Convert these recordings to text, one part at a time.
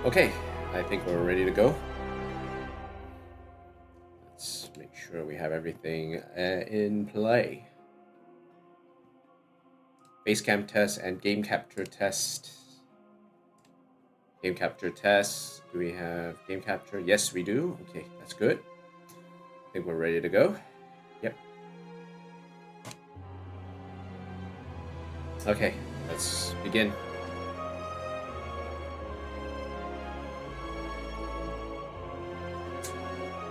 Okay, I think we're ready to go. Let's make sure we have everything in play. Base camp test and game capture test. Game capture test. Do we have game capture? Yes, we do. Okay, that's good. I think we're ready to go. Yep. Okay, let's begin.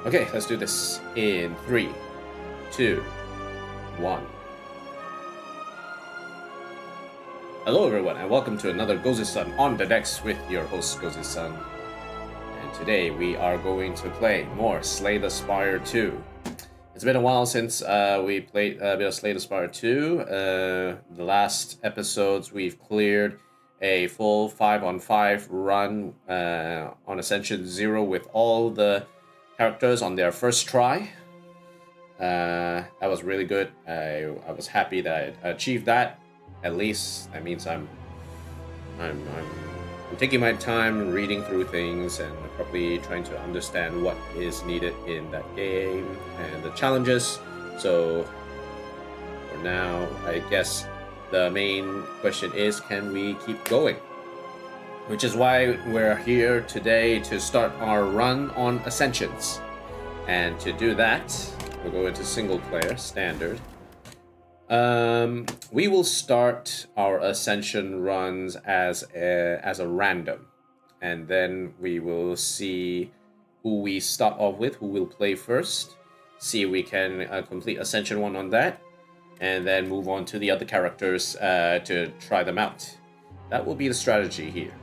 Okay, let's do this in 3, 2, 1. Hello everyone, and welcome to another Gozu-san on the decks with your host Gozu-san. And today we are going to play more Slay the Spire 2. It's been a while since we played a bit of Slay the Spire 2. The last episodes we've cleared a full 5-on-5 run on Ascension 0 with all the characters on their first try. That was really good. I was happy that I achieved that. At least that means I'm taking my time reading through things and probably trying to understand what is needed in that game and the challenges. So for now, I guess the main question is, can we keep going? Which is why we're here today to start our run on Ascensions. And to do that, we'll go into single player, standard. We will start our Ascension runs as a random. And then we will see who we start off with, who will play first. See if we can complete Ascension 1 on that. And then move on to the other characters to try them out. That will be the strategy here.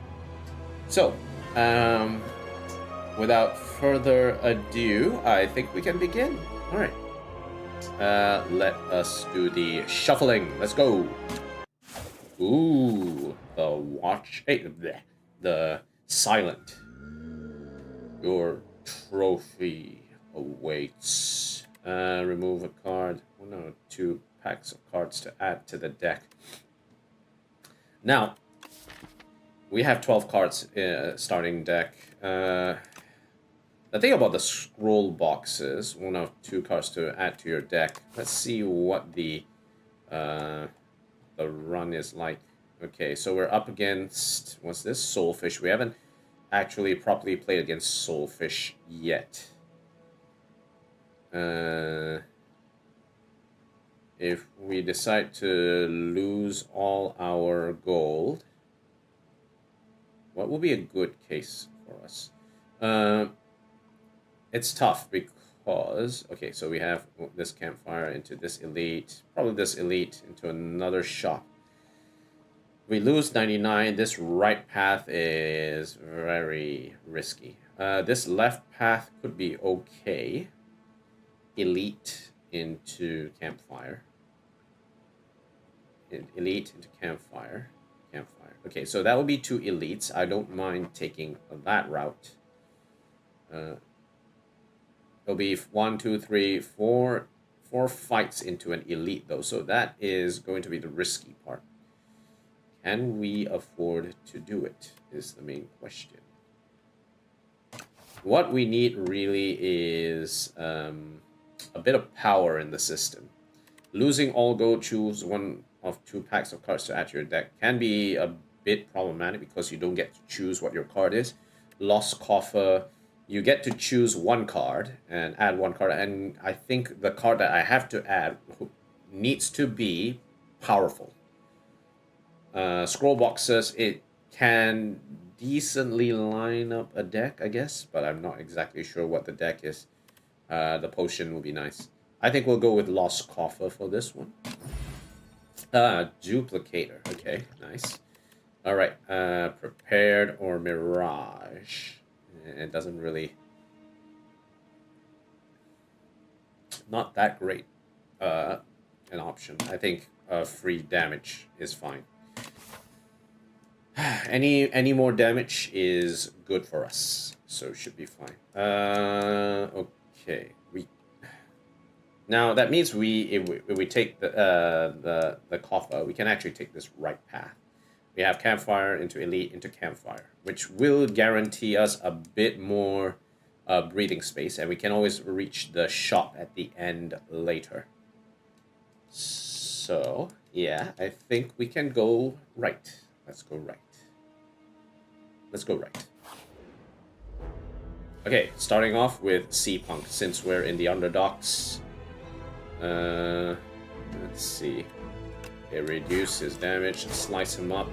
So, without further ado, I think we can begin. All right. Let us do the shuffling. Let's go. Ooh, the watch. Hey, the silent. Your trophy awaits. Remove a card. Oh no, 2 packs of cards to add to the deck. Now, we have 12 cards starting deck. The thing about the scroll boxes, 1 of 2 cards to add to your deck. Let's see what the run is like. Okay, so we're up against, what's this? Soulfish. We haven't actually properly played against Soulfish yet. If we decide to lose all our gold, what will be a good case for us? It's tough because, okay, so we have this campfire into this elite, probably this elite into another shop. We lose 99. This right path is very risky. This left path could be okay. Elite into campfire. Elite into campfire. Campfire. Okay, so that will be 2 elites. I don't mind taking that route. It'll be 1, 2, 3, 4 fights into an elite though. So that is going to be the risky part. Can we afford to do it is the main question. What we need really is a bit of power in the system. Losing all gold, choose one of 2 packs of cards to add to your deck can be a bit problematic because you don't get to choose what your card is. Lost Coffer, you get to choose 1 card and add 1 card, and I think the card that I have to add needs to be powerful. Scroll boxes, it can decently line up a deck, I guess, but I'm not exactly sure what the deck is. The potion will be nice. I think we'll go with Lost Coffer for this one. Duplicator. Okay, nice. All right. Prepared or Mirage. It doesn't really... Not that great an option. I think free damage is fine. Any more damage is good for us, so it should be fine. Okay. Now that means if we take the coffer, we can actually take this right path. We have campfire into elite into campfire, which will guarantee us a bit more breathing space, and we can always reach the shop at the end later. So yeah, I think we can go right. Let's go right. Let's go right. Okay, starting off with Sea Punk, since we're in the underdogs. Let's see. Okay, reduce his damage, slice him up.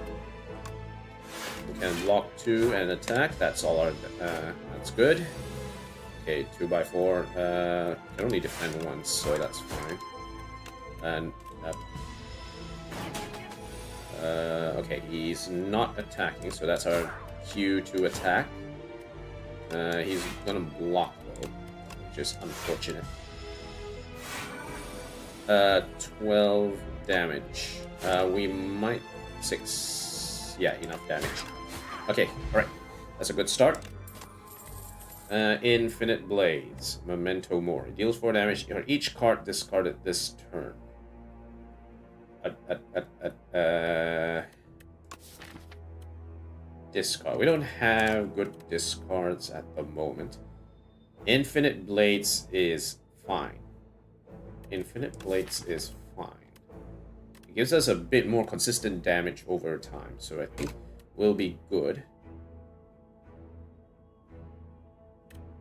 We can block 2 and attack. That's all our. That's good. Okay, 2x4. Can only defend once, so that's fine. And okay, he's not attacking, so that's our cue to attack. He's gonna block though, which is unfortunate. 12 damage. We might 6. Yeah, enough damage. Okay, alright. That's a good start. Infinite Blades. Memento Mori. Deals 4 damage on each card discarded this turn. Discard. We don't have good discards at the moment. Infinite Blades is fine. Infinite Blades is fine. It gives us a bit more consistent damage over time, so I think we'll be good.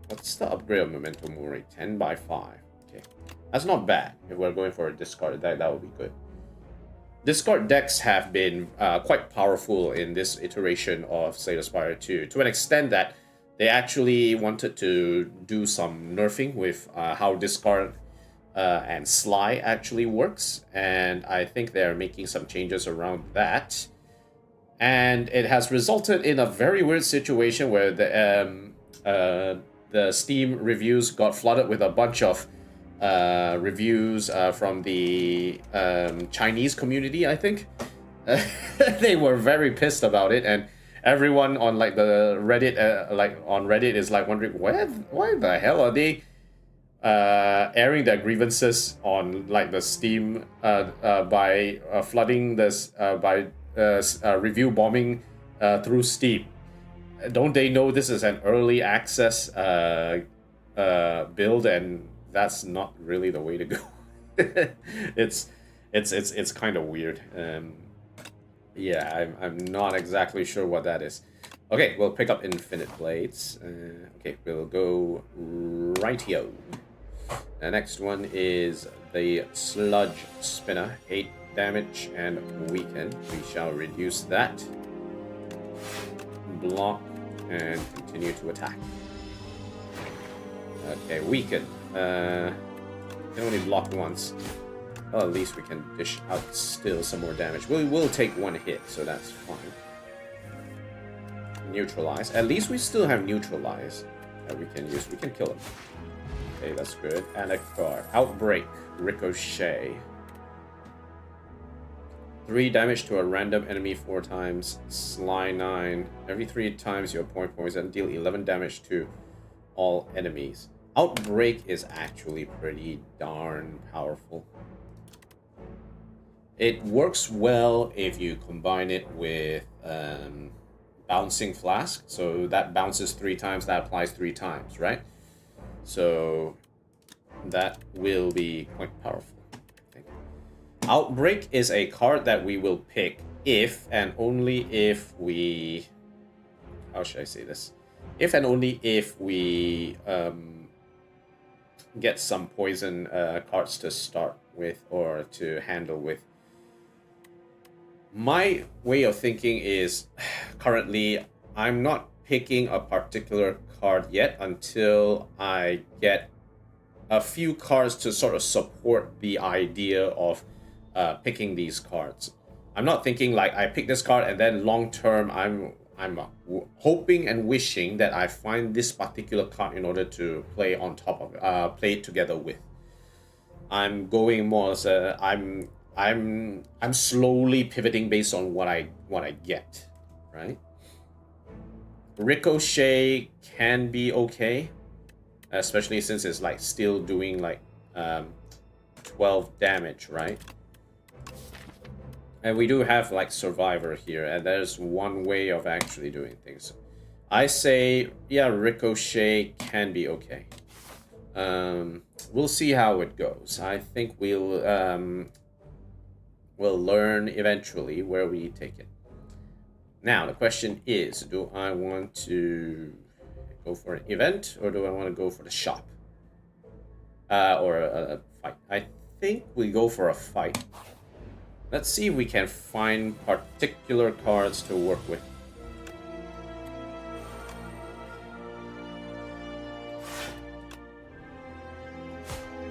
What's the upgrade of Memento Mori? 10x5. Okay. That's not bad. If we're going for a discard deck, that would be good. Discard decks have been quite powerful in this iteration of Slay the Spire 2, to an extent that they actually wanted to do some nerfing with how discard and Sly actually works, and I think they're making some changes around that. And it has resulted in a very weird situation where the Steam reviews got flooded with a bunch of reviews from the Chinese community, I think. They were very pissed about it, and everyone on like the Reddit, on Reddit is like wondering why the hell are they airing their grievances on like the Steam by flooding this by review bombing through Steam. Don't they know this is an early access build, and that's not really the way to go. It's kind of weird. Yeah, I'm not exactly sure what that is. Okay, we'll pick up Infinite Blades. Okay, we'll go rightio. The next one is the Sludge Spinner. 8 damage and weaken. We shall reduce that. Block and continue to attack. Okay, weaken. Can only block once. Well, at least we can dish out still some more damage. We will take 1 hit, so that's fine. Neutralize. At least we still have neutralize that we can use. We can kill him. Okay, that's good. And a card. Outbreak. Ricochet. 3 damage to a random enemy 4 times. Sly 9. Every 3 times you apply poison, deal 11 damage to all enemies. Outbreak is actually pretty darn powerful. It works well if you combine it with Bouncing Flask. So that bounces 3 times, that applies 3 times, right? So that will be quite powerful, I think. Outbreak is a card that we will pick if and only if we... How should I say this? If and only if we get some poison cards to start with or to handle with. My way of thinking is currently I'm not picking a particular card yet until I get a few cards to sort of support the idea of picking these cards. I'm not thinking like I pick this card and then long term I'm hoping and wishing that I find this particular card in order to play on top of play it together with. I'm going more as a I'm slowly pivoting based on what I get, right? Ricochet can be okay, especially since it's like still doing like 12 damage, right? And we do have like Survivor here, and there's one way of actually doing things. I say, yeah, Ricochet can be okay. We'll see how it goes. I think we'll learn eventually where we take it. Now, the question is, do I want to go for an event, or do I want to go for the shop? Or a fight? I think we go for a fight. Let's see if we can find particular cards to work with.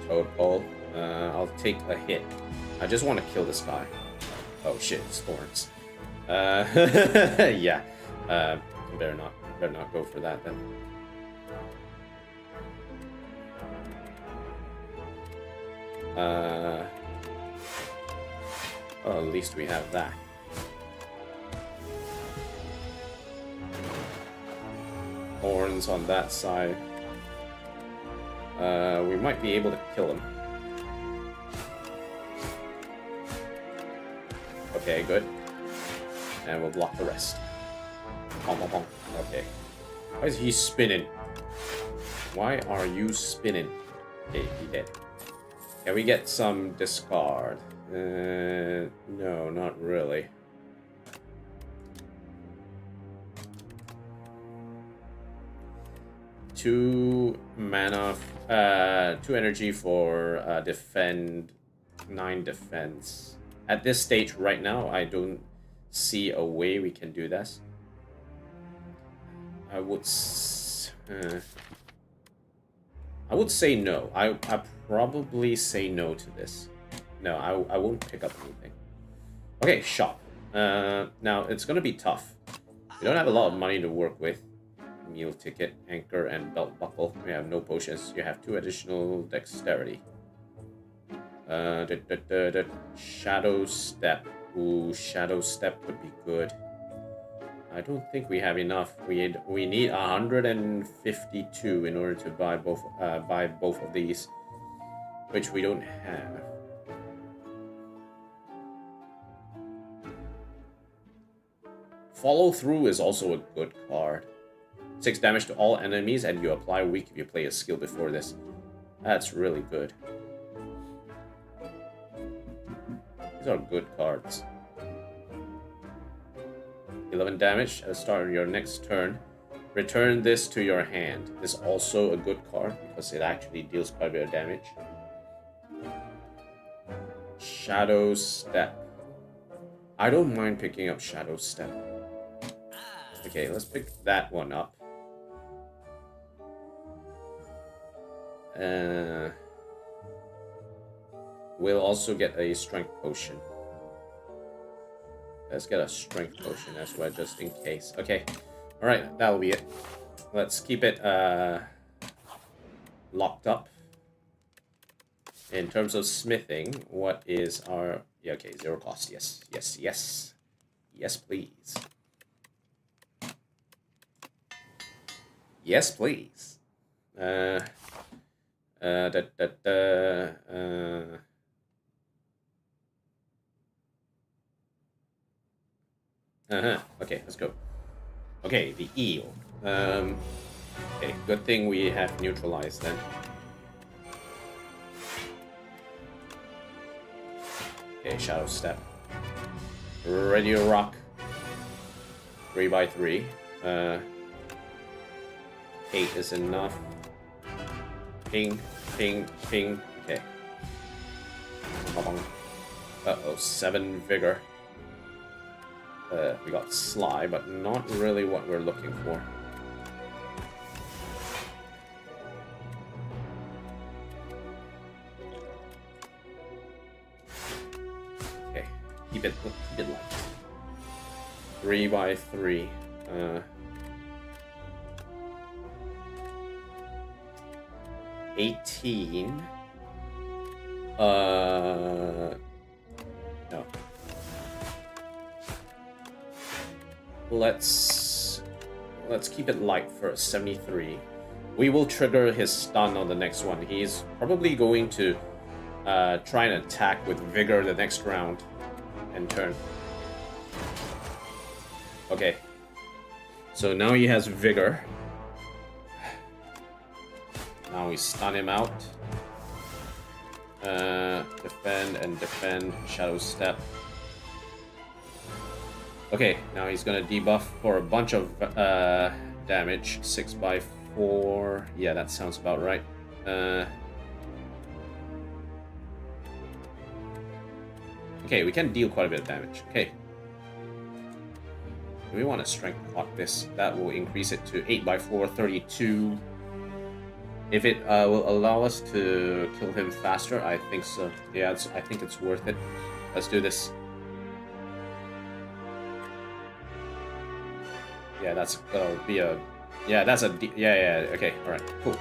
Toadpole. I'll take a hit. I just want to kill this guy. Oh shit, it's thorns. Yeah. Better not go for that then. Well, at least we have that. Thorns on that side. We might be able to kill him. Okay, good. And we'll block the rest. Okay. Why is he spinning? Why are you spinning? Okay, he did. Can we get some discard? No, not really. Two mana, 2 energy for defend, 9 defense. At this stage right now, I don't see a way we can do this. I would say no. I probably say no to this. No, I won't pick up anything. Okay, shop. Now, it's gonna be tough. We don't have a lot of money to work with. Meal ticket, anchor, and belt buckle. We have no potions. You have 2 additional dexterity. Shadow step. Ooh, shadow step would be good. I don't think we have enough. We need 152 in order to buy both of these, which we don't have. Follow through is also a good card. 6 damage to all enemies, and you apply weak if you play a skill before this. That's really good. These are good cards. 11 damage at the start of your next turn. Return this to your hand. This is also a good card because it actually deals quite a bit of damage. Shadow Step. I don't mind picking up Shadow Step. Okay, let's pick that one up. We'll also get a Strength Potion. Let's get a Strength Potion as well, just in case. Okay, alright, that'll be it. Let's keep it locked up. In terms of smithing, what is our... Yeah, okay, 0 cost. Yes, yes, yes. Yes, please. Yes, please. Okay, let's go. Okay, the eel. Okay, good thing we have neutralized then. Okay, Shadow Step. Ready to rock. 3x3. 8 is enough. Ping, ping, ping. Okay. Uh-oh, 7 vigor. We got Sly, but not really what we're looking for. Okay, keep it light. 3x3. 18. No. Let's keep it light first. 73. We will trigger his stun on the next one. He's probably going to try and attack with vigor the next round and turn. Okay. So now he has vigor. Now we stun him out. Defend and defend. Shadow Step. Okay, now he's gonna debuff for a bunch of damage. 6x4. Yeah, that sounds about right. Okay, we can deal quite a bit of damage. Okay. We want to strength clock this. That will increase it to 8x4, 32. If it will allow us to kill him faster, I think so. Yeah, I think it's worth it. Let's do this. Yeah, that's be a... Yeah, that's a... Yeah, okay, alright, cool.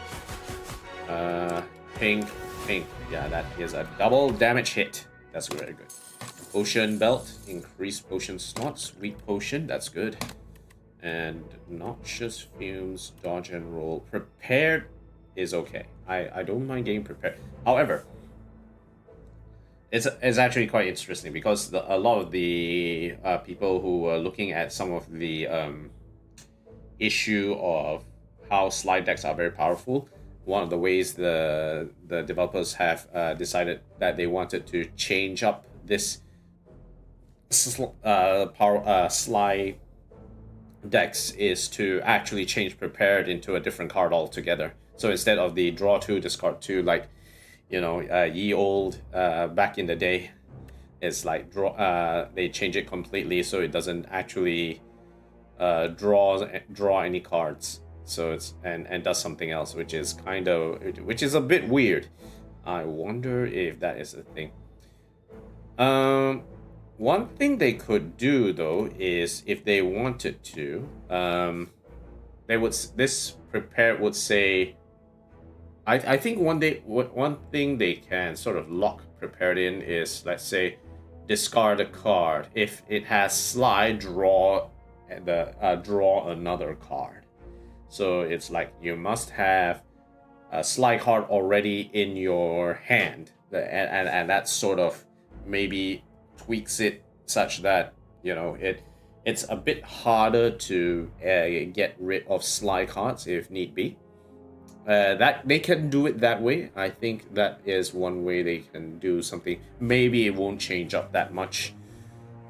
Ping, ping. Yeah, that is a double damage hit. That's very good. Potion Belt, increased potion slots, weak potion, that's good. And Noxious Fumes, dodge and roll. Prepared is okay. I don't mind getting prepared. However, it's actually quite interesting because a lot of the people who are looking at some of the issue of how slide decks are very powerful, one of the ways the developers have decided that they wanted to change up this slide decks is to actually change prepared into a different card altogether. So instead of the draw 2, discard 2, like, you know, ye old back in the day, it's like they change it completely so it doesn't actually draw any cards. So it's and does something else, which is a bit weird. I wonder if that is a thing. One thing they could do though is if they wanted to, this prepare would say. I think one thing they can sort of lock prepared in is, let's say, discard a card. If it has slide, draw another card. So it's like you must have a slide card already in your hand, and that sort of maybe tweaks it such that, you know, it's a bit harder to get rid of slide cards if need be. That they can do it that way. I think that is one way they can do something. Maybe it won't change up that much,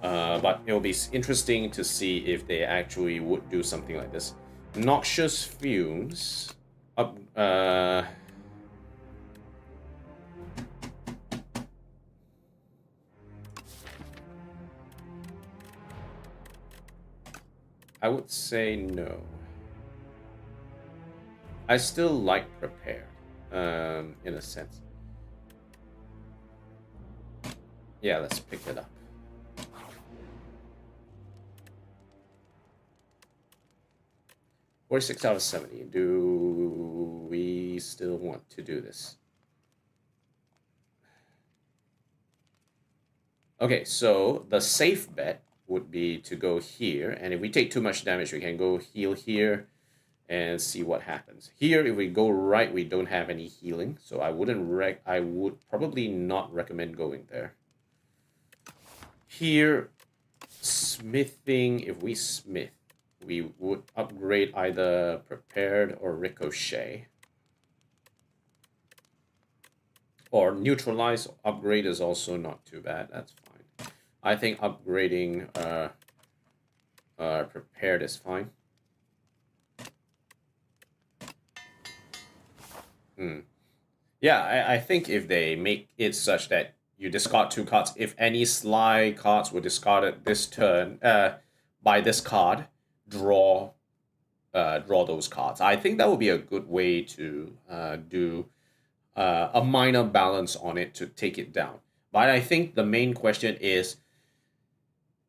But it'll be interesting to see if they actually would do something like this. Noxious fumes. Up. I would say no. I still like prepared, in a sense. Yeah, let's pick it up. Or 6 out of 70. Do we still want to do this? Okay, so the safe bet would be to go here, and if we take too much damage, we can go heal here and see what happens. Here, if we go right, we don't have any healing, so I would probably not recommend going there. Here, smithing, if we smith, we would upgrade either prepared or ricochet. Or neutralize upgrade is also not too bad, that's fine. I think upgrading prepared is fine. Yeah, I think if they make it such that you discard 2 cards, if any Sly cards were discarded this turn by this card, draw those cards. I think that would be a good way to do a minor balance on it to take it down. But I think the main question is,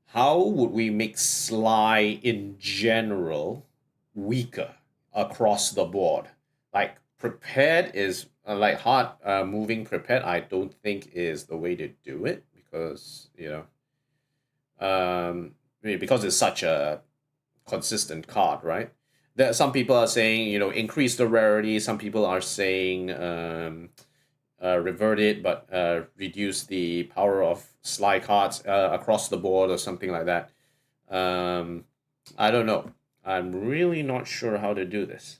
how would we make Sly in general weaker across the board? Like, prepared is like hard moving prepared. I don't think is the way to do it, because because it's such a consistent card, right? There, some people are saying increase the rarity. Some people are saying revert it, but reduce the power of Sly cards across the board or something like that. I don't know. I'm really not sure how to do this.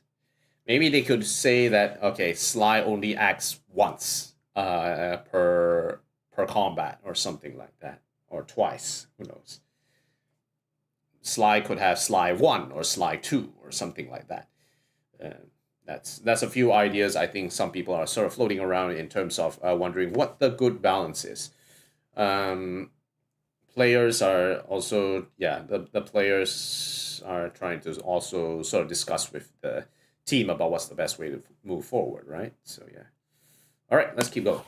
Maybe they could say that, okay, Sly only acts once per combat or something like that, or twice. Who knows? Sly could have Sly 1 or Sly 2 or something like that. That's a few ideas I think some people are sort of floating around in terms of wondering what the good balance is. Players are also, the players are trying to also sort of discuss with the team about what's the best way to move forward, right? So, yeah. All right, let's keep going.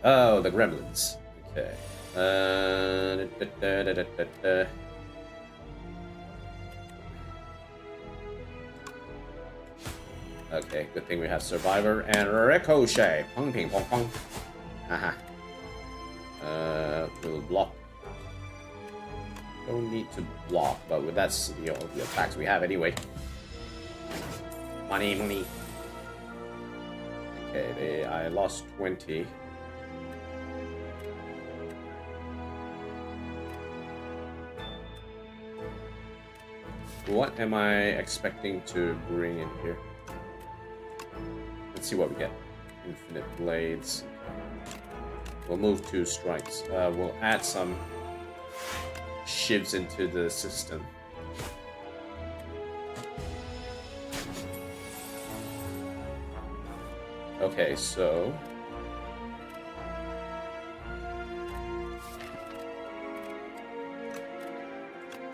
Oh, the gremlins. Okay. Okay, good thing we have Survivor and Ricochet. Pong ping pong pong. Haha. We'll block. Don't need to block, but that's the attacks we have anyway. Money. Okay, I lost 20. What am I expecting to bring in here? Let's see what we get. Infinite blades. We'll move 2 strikes. We'll add some shivs into the system. Okay, so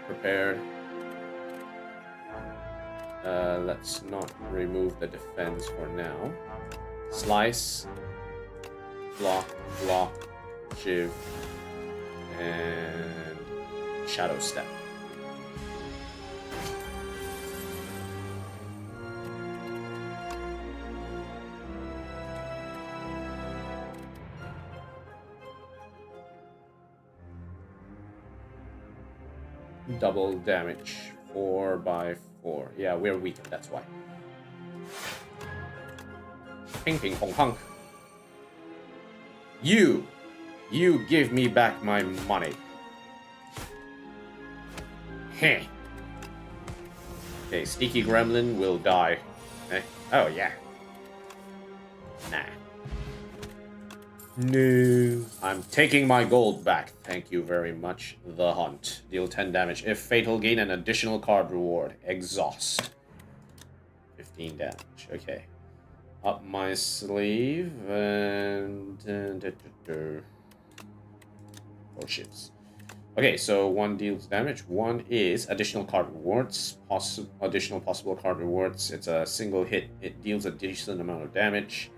prepared. Let's not remove the defense for now. Slice, block, shiv, and shadow step. Double damage, 4 by 4. Yeah, we're weak, that's why. Ping ping pong pong. You give me back my money. Heh. Okay, Sneaky Gremlin will die. Oh yeah. Nah. No. I'm taking my gold back. Thank you very much. The Hunt. Deal 10 damage. If fatal, gain an additional card reward. Exhaust. 15 damage. Okay. Up my sleeve and... 4 ships. Okay, so 1 deals damage. 1 is additional card rewards. Additional possible card rewards. It's a single hit. It deals a decent amount of damage.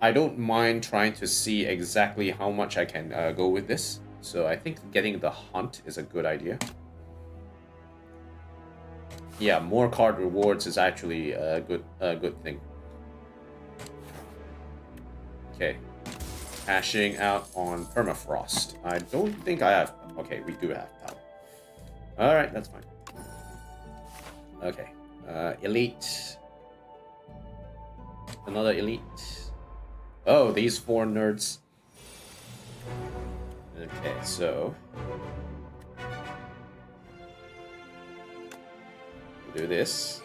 I don't mind trying to see exactly how much I can go with this. So I think getting the Hunt is a good idea. Yeah, more card rewards is actually a good thing. Okay. Cashing out on Permafrost. I don't think I have... Okay, we do have power. Alright, that's fine. Okay. Elite. Another elite. Oh, these 4 nerds. Okay, so... do this.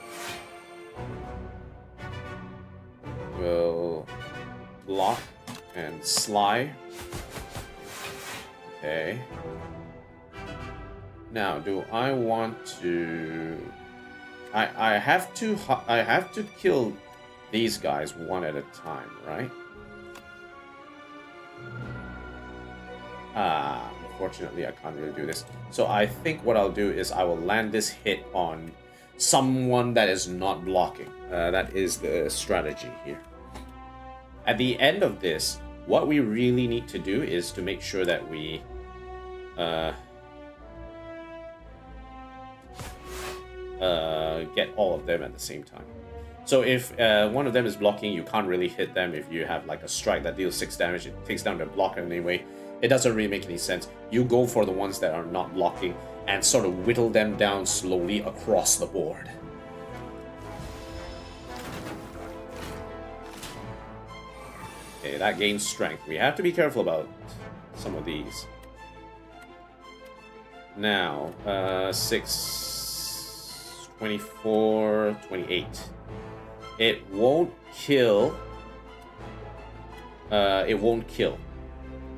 We'll block and Sly. Okay. Now, do I want to... I have to kill these guys one at a time, right? Unfortunately, I can't really do this. So I think what I'll do is I will land this hit on someone that is not blocking. That is the strategy here. At the end of this, what we really need to do is to make sure that we get all of them at the same time. So if one of them is blocking, you can't really hit them. If you have like a strike that deals 6 damage, it takes down the blocker anyway. It doesn't really make any sense. You go for the ones that are not blocking and sort of whittle them down slowly across the board. Okay, that gains strength. We have to be careful about some of these. Now, 6, 24, 28. It won't kill. It won't kill.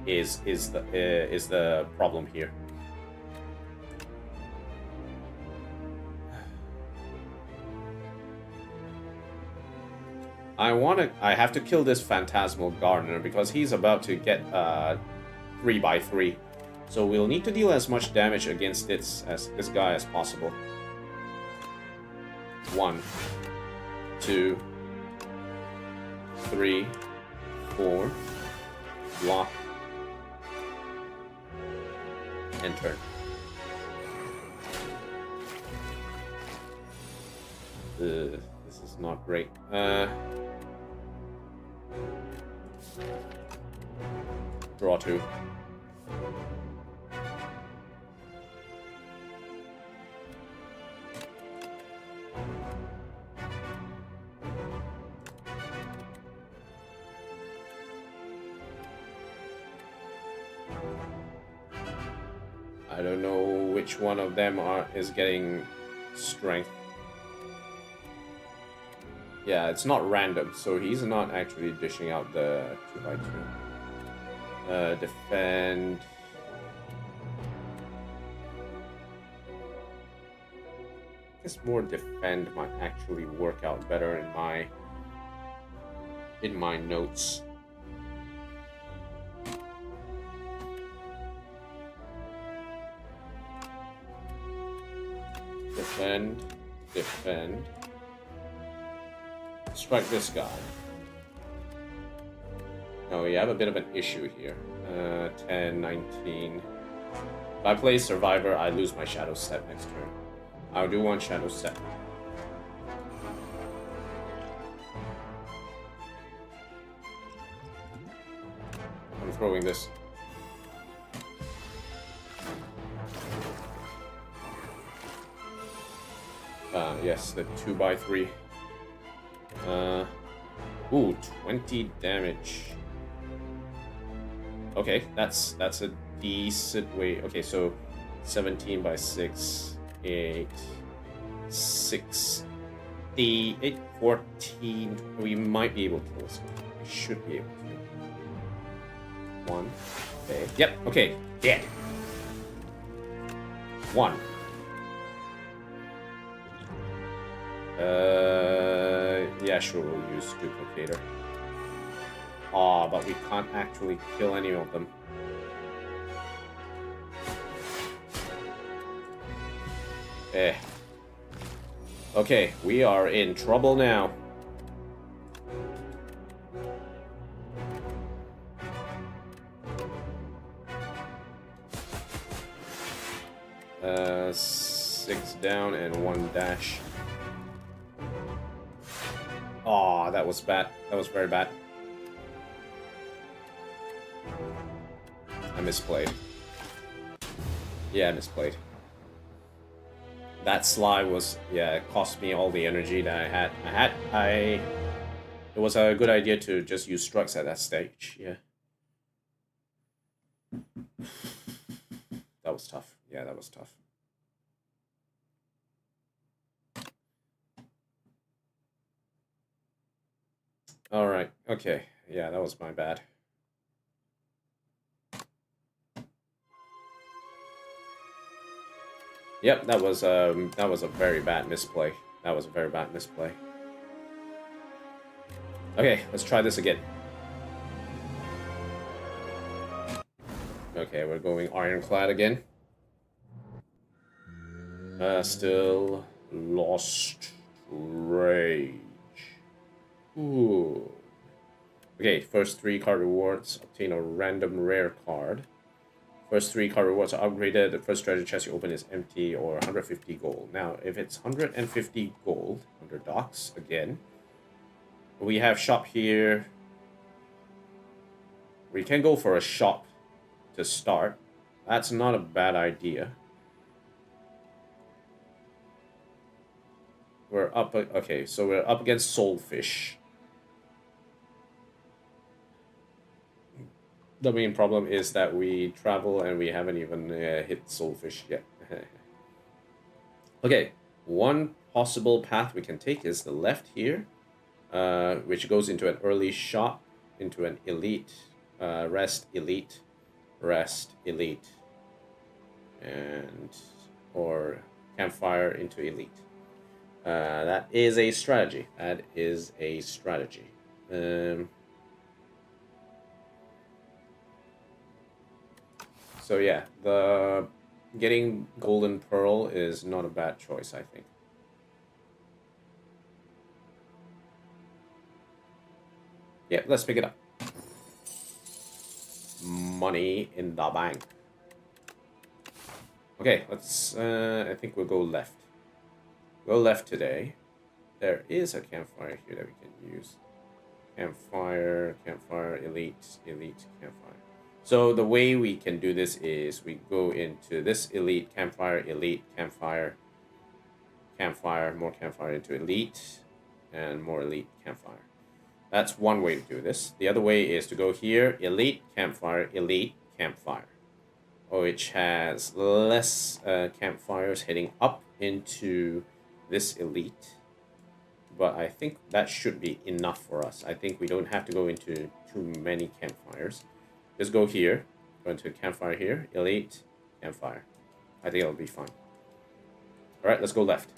Is the problem here? I have to kill this Phantasmal Gardener because he's about to get 3x3. So we'll need to deal as much damage against this guy as possible. 1, 2, 3, 4. Block. And turn. This is not great. Draw 2. I don't know which one of them is getting strength. Yeah, it's not random, so he's not actually dishing out the 2x2. Defend. I guess more defend might actually work out better in my notes. Defend. Strike this guy. No, we have a bit of an issue here. 10, 19. If I play Survivor, I lose my Shadow Step next turn. I'll do 1 Shadow Step. I'm throwing this. Yes, the 2x3. Ooh, 20 damage. Okay, that's a decent way. Okay, so 17 by 6, 8, 6. 8, 14. We might be able to kill this one. We should be able to. 1. Okay. Yep. Okay. Dead. 1. Yeah, sure, we'll use Duplicator. Ah, but we can't actually kill any of them. Eh. Okay, we are in trouble now. Uh, 6 down and 1 dash. Aw, that was bad. That was very bad. I misplayed. Yeah, I misplayed. That Sly was, yeah, it cost me all the energy that I had. It was a good idea to just use Strux at that stage, yeah. That was tough. Yeah, that was tough. Alright, okay. Yeah, that was my bad. Yep, that was a very bad misplay. That was a very bad misplay. Okay, let's try this again. Okay, we're going Ironclad again. Still Lost Rage. Ooh. Okay, first 3 card rewards. Obtain a random rare card. First 3 card rewards are upgraded. The first treasure chest you open is empty or 150 gold. Now, if it's 150 gold under docks again, we have shop here. We can go for a shop to start. That's not a bad idea. We're up. Okay, so we're up against Soulfish. The main problem is that we travel and we haven't even hit Soulfish yet. Okay, one possible path we can take is the left here, which goes into an early shop, into an elite, rest, elite, and or campfire into elite. That is a strategy. That is a strategy. So yeah, the getting Golden Pearl is not a bad choice, I think. Yeah, let's pick it up. Money in the bank. Okay, let's, I think we'll go left. Go left today. There is a campfire here that we can use. Campfire, elite, campfire. So the way we can do this is we go into this elite, campfire, more campfire into elite, and more elite, campfire. That's one way to do this. The other way is to go here, elite, campfire, which has less campfires heading up into this elite. But I think that should be enough for us. I think we don't have to go into too many campfires. Just go here, go into campfire here, elite, campfire. I think it'll be fine. Alright, let's go left.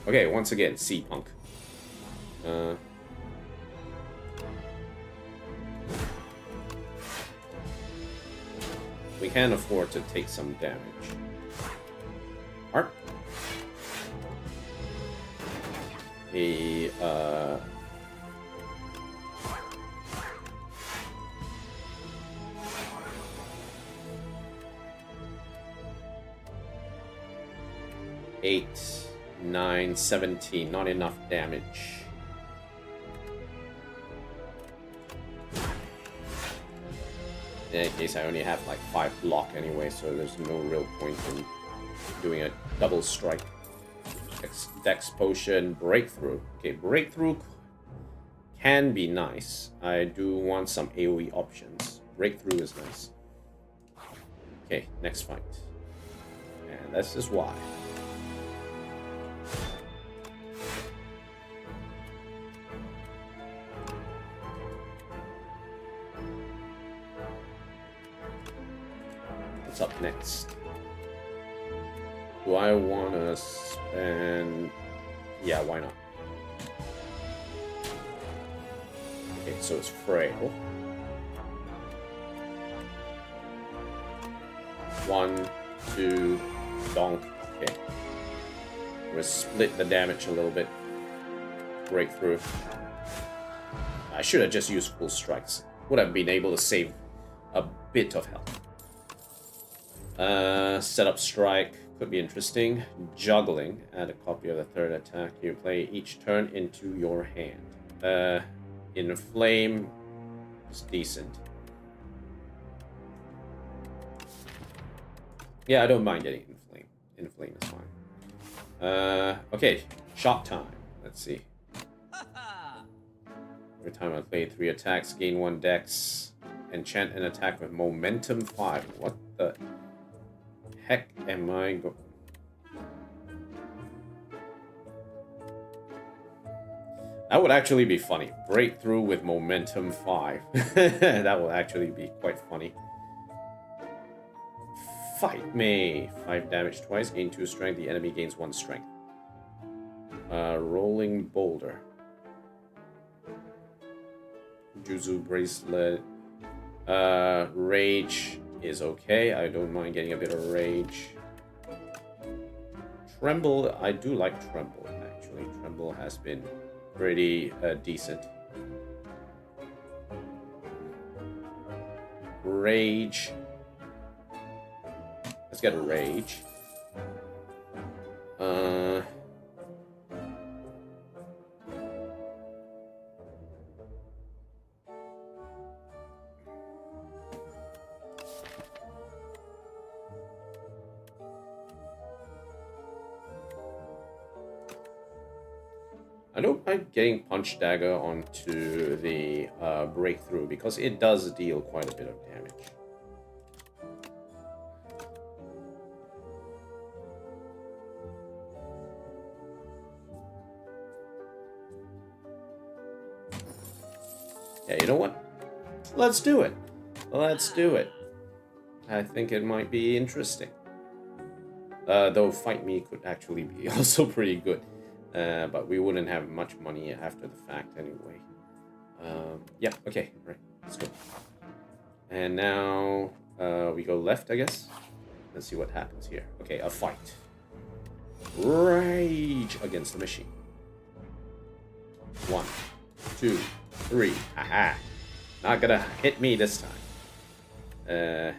Okay, once again, Sea Punk. We can afford to take some damage. Art. A 8, 9, 17. Not enough damage. In any case, I only have like 5 block anyway, so there's no real point in doing a double strike. Dex Potion, Breakthrough. Okay, Breakthrough can be nice. I do want some AoE options. Breakthrough is nice. Okay, next fight. And this is why. What's up next? Do I want to spend... Yeah, why not? Okay, so it's frail. 1, 2, donk. Okay. We're gonna split the damage a little bit. Breakthrough. I should have just used full strikes. Would have been able to save a bit of health. Set up strike. Could be interesting. Juggling. Add a copy of the third attack you play each turn into your hand. Inflame is decent. Yeah, I don't mind getting inflame. Inflame is fine. Okay, shot time. Let's see. Every time I play 3 attacks, gain 1 dex. Enchant an attack with momentum 5. What the heck am I going? That would actually be funny. Breakthrough with momentum 5. That will actually be quite funny. Fight me! 5 damage twice, gain 2 strength, the enemy gains 1 strength. Rolling boulder. Juzu bracelet. Rage is okay. I don't mind getting a bit of rage. Tremble, I do like Tremble, actually. Tremble has been pretty decent. Rage. Let's get a rage. I don't mind getting Punch Dagger onto the breakthrough because it does deal quite a bit of damage. Yeah, you know what? Let's do it. Let's do it. I think it might be interesting. Though Fight Me could actually be also pretty good. But we wouldn't have much money after the fact anyway. Yeah, okay, right, let's go. And now we go left, I guess. Let's see what happens here. Okay, a fight. Rage against the machine. 1, 2, 3. Haha. Not gonna hit me this time.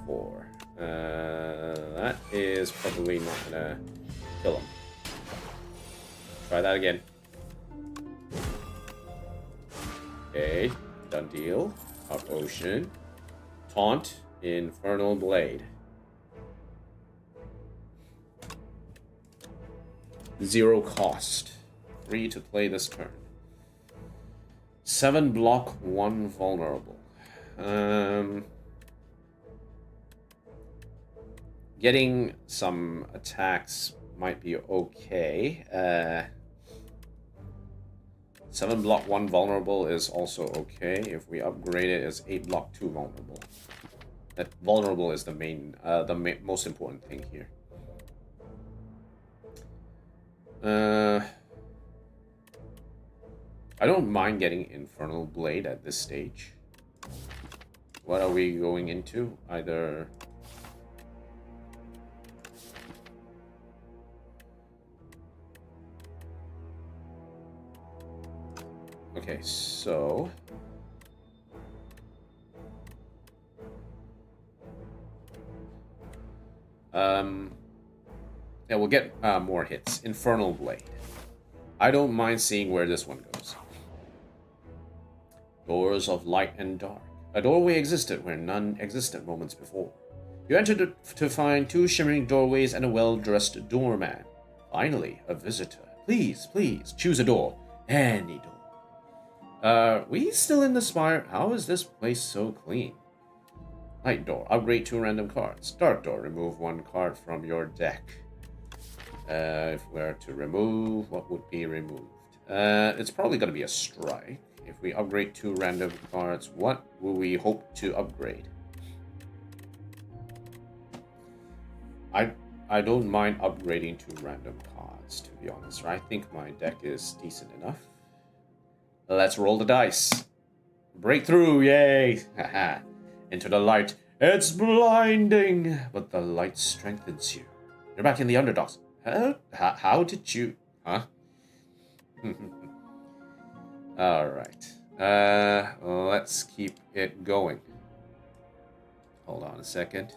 4. That is probably not gonna kill him. Try that again. Okay, done deal. Up Ocean. Taunt, Infernal Blade. 0 cost. Free to play this turn. 7 block, 1 vulnerable. Getting some attacks might be okay. 7 block, 1 vulnerable is also okay. If we upgrade it, it's 8 block, 2 vulnerable. That vulnerable is the most important thing here. I don't mind getting Infernal Blade at this stage. What are we going into? Either... Okay, so... Yeah, we'll get more hits. Infernal Blade. I don't mind seeing where this one goes. Doors of light and dark. A doorway existed where none existed moments before. You entered to find 2 shimmering doorways and a well-dressed doorman. Finally, a visitor. Please, please, choose a door. Any door. We still in the Spire? How is this place so clean? Light door. Upgrade 2 random cards. Dark door. Remove 1 card from your deck. If we're to remove, what would be removed? It's probably going to be a strike. If we upgrade 2 random cards, what will we hope to upgrade? I don't mind upgrading 2 random cards, to be honest. I think my deck is decent enough. Let's roll the dice. Breakthrough, yay! Haha. Into the light. It's blinding, but the light strengthens you. You're back in the underdogs. How did you... Huh? Alright. Let's keep it going. Hold on a second.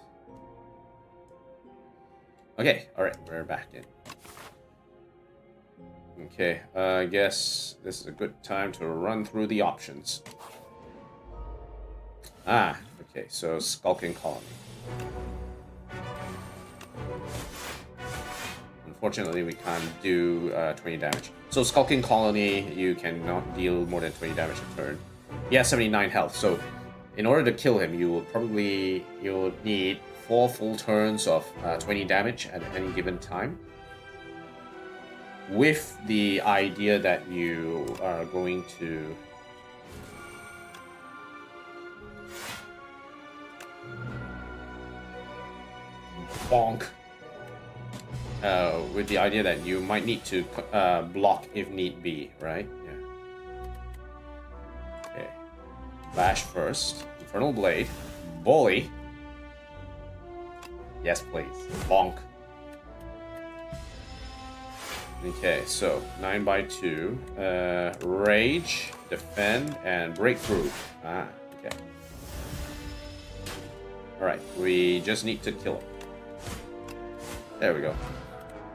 Okay, alright, we're back in. Okay, I guess this is a good time to run through the options. Okay, so Skulking Colony. Unfortunately, we can't do 20 damage. So Skulking Colony, you cannot deal more than 20 damage a turn. He has 79 health, so in order to kill him, you'll need 4 full turns of 20 damage at any given time. With the idea that you are going to... bonk. With the idea that you might need to block if need be, right? Yeah. Okay. Flash first. Infernal Blade. Bully. Yes, please. Bonk. Okay, so 9x2. Rage, Defend, and Breakthrough. Okay. Alright, we just need to kill him. There we go.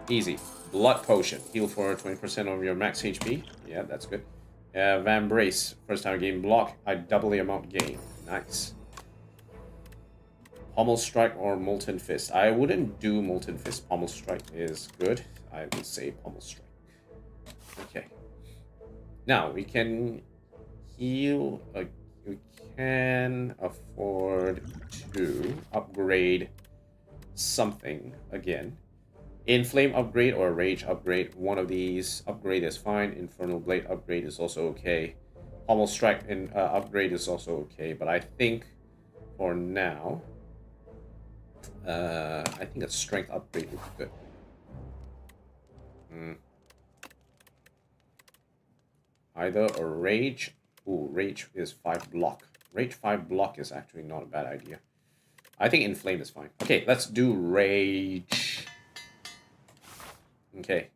Easy. Blood Potion. Heal for 20% of your max HP. Yeah, that's good. Van Brace. First time game block, I double the amount gain. Nice. Pommel Strike or Molten Fist. I wouldn't do Molten Fist. Pommel Strike is good. I would say Pommel Strike. Okay. Now, we can heal... we can afford to upgrade something again. Inflame upgrade or Rage upgrade. One of these upgrade is fine. Infernal Blade upgrade is also okay. Pommel Strike and upgrade is also okay. But I think for now, I think a Strength upgrade would be good. Either a Rage. Ooh, Rage is 5 block. Rage 5 block is actually not a bad idea. I think Inflame is fine. Okay, let's do Rage. Okay.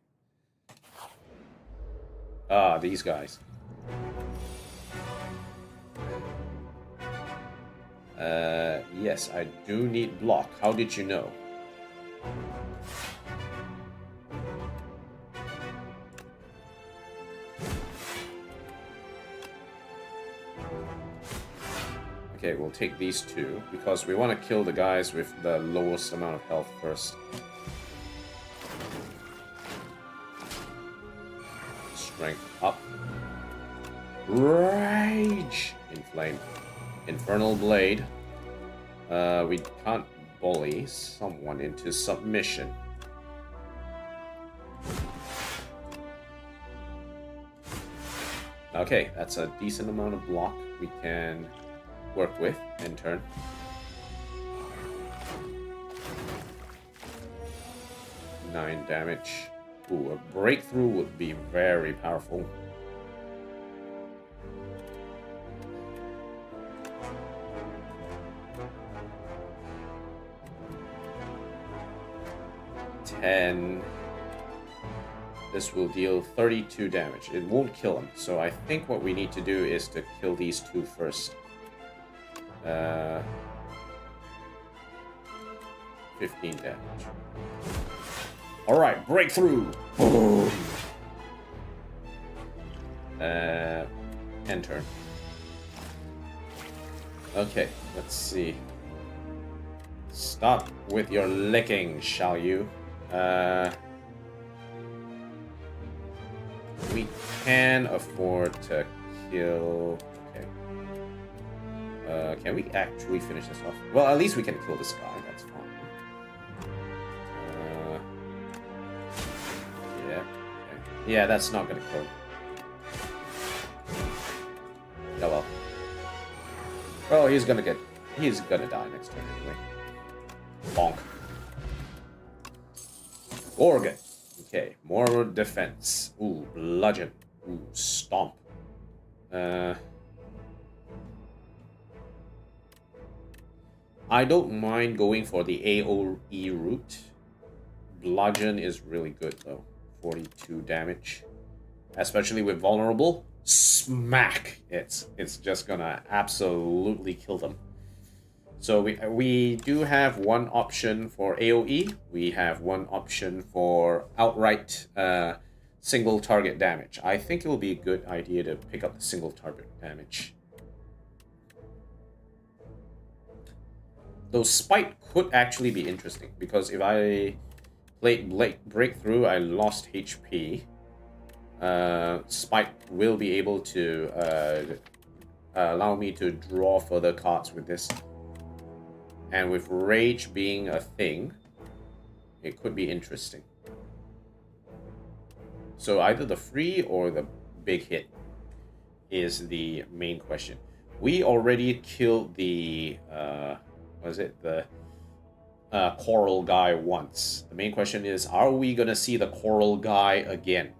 These guys. Yes, I do need block. How did you know? Okay, we'll take these 2 because we want to kill the guys with the lowest amount of health first. Strength up. Rage! Inflame. Infernal Blade. We can't bully someone into submission. Okay, that's a decent amount of block we can work with in turn. Nine damage. Ooh, a Breakthrough would be very powerful. This will deal 32 damage. It won't kill him, so I think what we need to do is to kill these 2 first. 15 damage. Alright, Breakthrough! Boom! End turn. Okay, let's see. Stop with your licking, shall you? We can afford to kill... Okay. Can we actually finish this off? Well, at least we can kill this guy. That's fine. Yeah. Okay. Yeah, that's not gonna kill. Well, he's gonna die next turn anyway. Bonk. Organ. Okay, more defense. Ooh, bludgeon. Ooh, stomp. I don't mind going for the AoE route. Bludgeon is really good though. 42 damage. Especially with vulnerable. Smack! It's just gonna absolutely kill them. So we do have one option for AoE. We have one option for outright single target damage. I think it will be a good idea to pick up the single target damage. Though Spite could actually be interesting, because if I played Breakthrough, I lost HP. Spite will be able to allow me to draw further cards with this. And with Rage being a thing, it could be interesting. So either the free or the big hit is the main question. We already killed the coral guy once. The main question is, are we gonna see the coral guy again?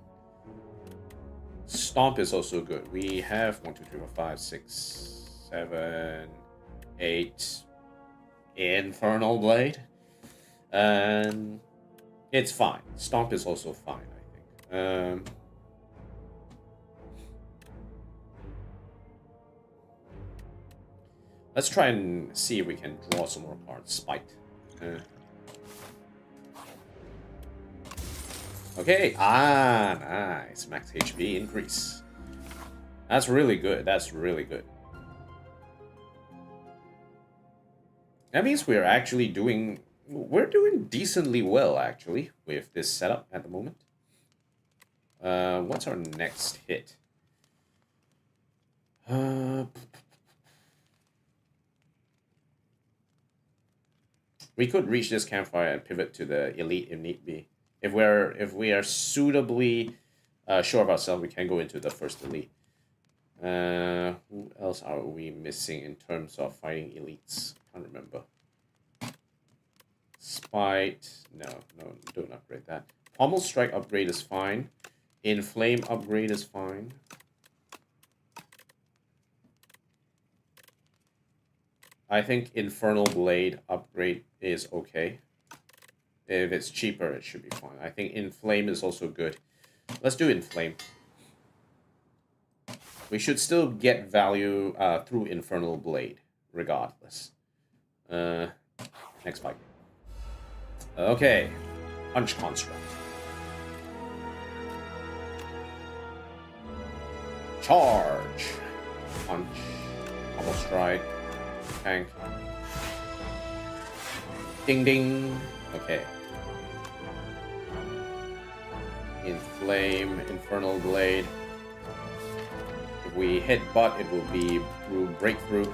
Stomp is also good. We have 1, 2, 3, 4, 5, 6, 7, 8 Infernal Blade. And it's fine. Stomp is also fine, I think. Let's try and see if we can draw some more cards. Spite. Okay. Ah, nice. Max HP increase. That's really good. That's really good. That means we're actually doing... We're doing decently well, actually, with this setup at the moment. What's our next hit? We could reach this campfire and pivot to the elite if need be. If we are suitably sure of ourselves, we can go into the first elite. Who else are we missing in terms of fighting elites? Can't remember. Spite. No, don't upgrade that. Pommel Strike upgrade is fine. Inflame upgrade is fine. I think Infernal Blade upgrade is okay. If it's cheaper, it should be fine. I think Inflame is also good. Let's do Inflame. We should still get value through Infernal Blade, regardless. Next fight. Okay. Punch Construct. Charge. Punch. Pommel Strike. Tank. Ding ding. Okay. Inflame, Infernal Blade. If we hit butt, it will be through Breakthrough.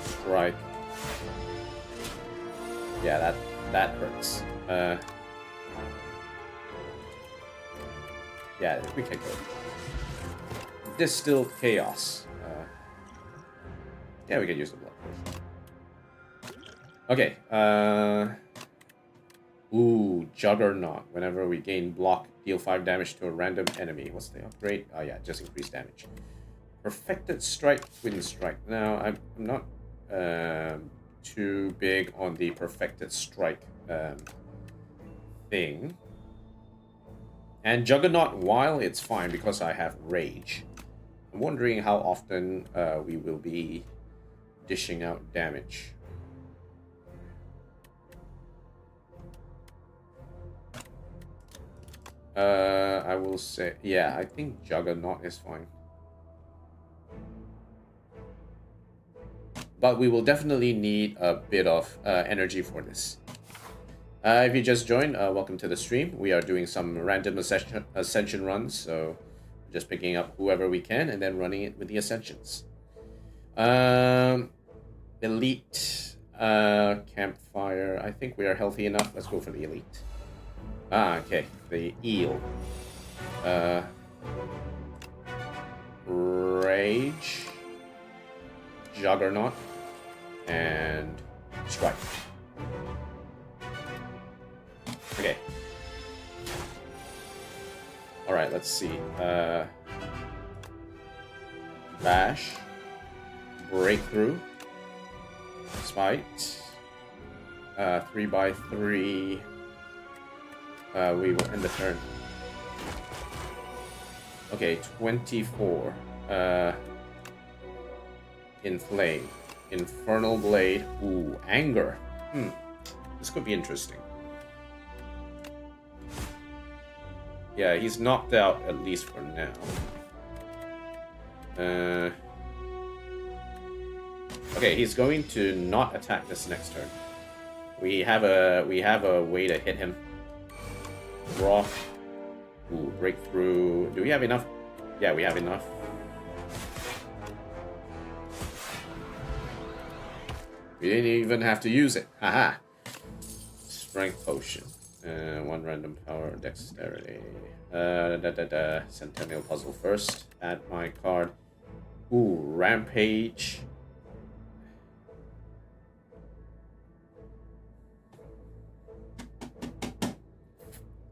Strike. Yeah, that hurts. Yeah, we can go. Distill Chaos. Yeah, we can use the blood potion. Okay. Ooh, Juggernaut. Whenever we gain block, deal 5 damage to a random enemy. What's the upgrade? Oh yeah, just increase damage. Perfected Strike, Twin Strike. Now, I'm not too big on the Perfected Strike thing. And Juggernaut, while it's fine because I have Rage, I'm wondering how often we will be dishing out damage. I will say, yeah, I think Juggernaut is fine. But we will definitely need a bit of energy for this. If you just joined, welcome to the stream. We are doing some random Ascension runs, so just picking up whoever we can and then running it with the Ascensions. Elite campfire. I think we are healthy enough. Let's go for the elite. Ah, okay. The eel. Rage, Juggernaut, and Strike. Okay. Alright, let's see. Bash, Breakthrough, Spite, 3x3. We will end the turn. Okay, 24. Inflame. Infernal Blade. Ooh, Anger. This could be interesting. Yeah, he's knocked out at least for now. Okay, he's going to not attack this next turn. We have a way to hit him. Draw. Ooh, Breakthrough. Do we have enough? Yeah, we have enough. We didn't even have to use it. Haha. Strength Potion. One random power, Dexterity. Centennial Puzzle first. Add my card. Ooh, Rampage.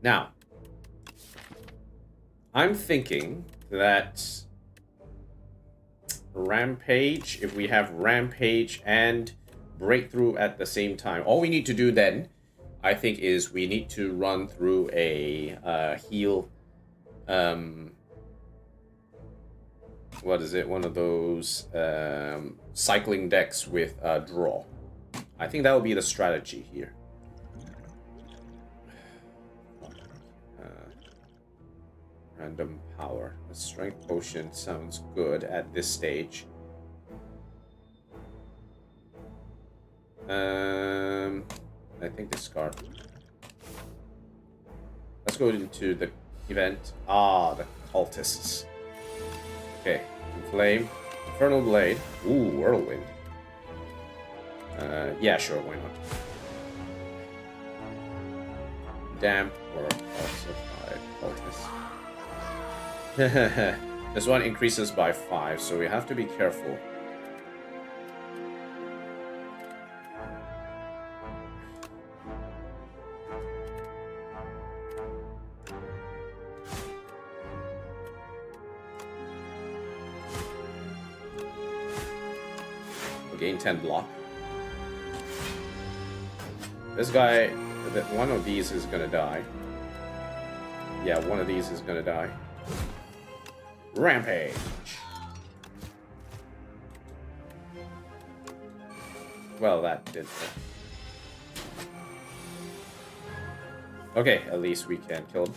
Now, I'm thinking that Rampage, if we have Rampage and Breakthrough at the same time, all we need to do then, I think, is we need to run through a heal. What is it? One of those cycling decks with draw. I think that will be the strategy here. Random power. A strength potion sounds good at this stage. I think discard. Let's go into the event. Ah, the cultists. Okay, Inflame, Infernal Blade. Ooh, Whirlwind. Yeah, sure, why not? Damp or Calcified Cultist. This one increases by 5, so we have to be careful. Gain 10 block. This guy, one of these is gonna die. Yeah, one of these is gonna die. Rampage. Well, that did that. Okay, at least we can kill him.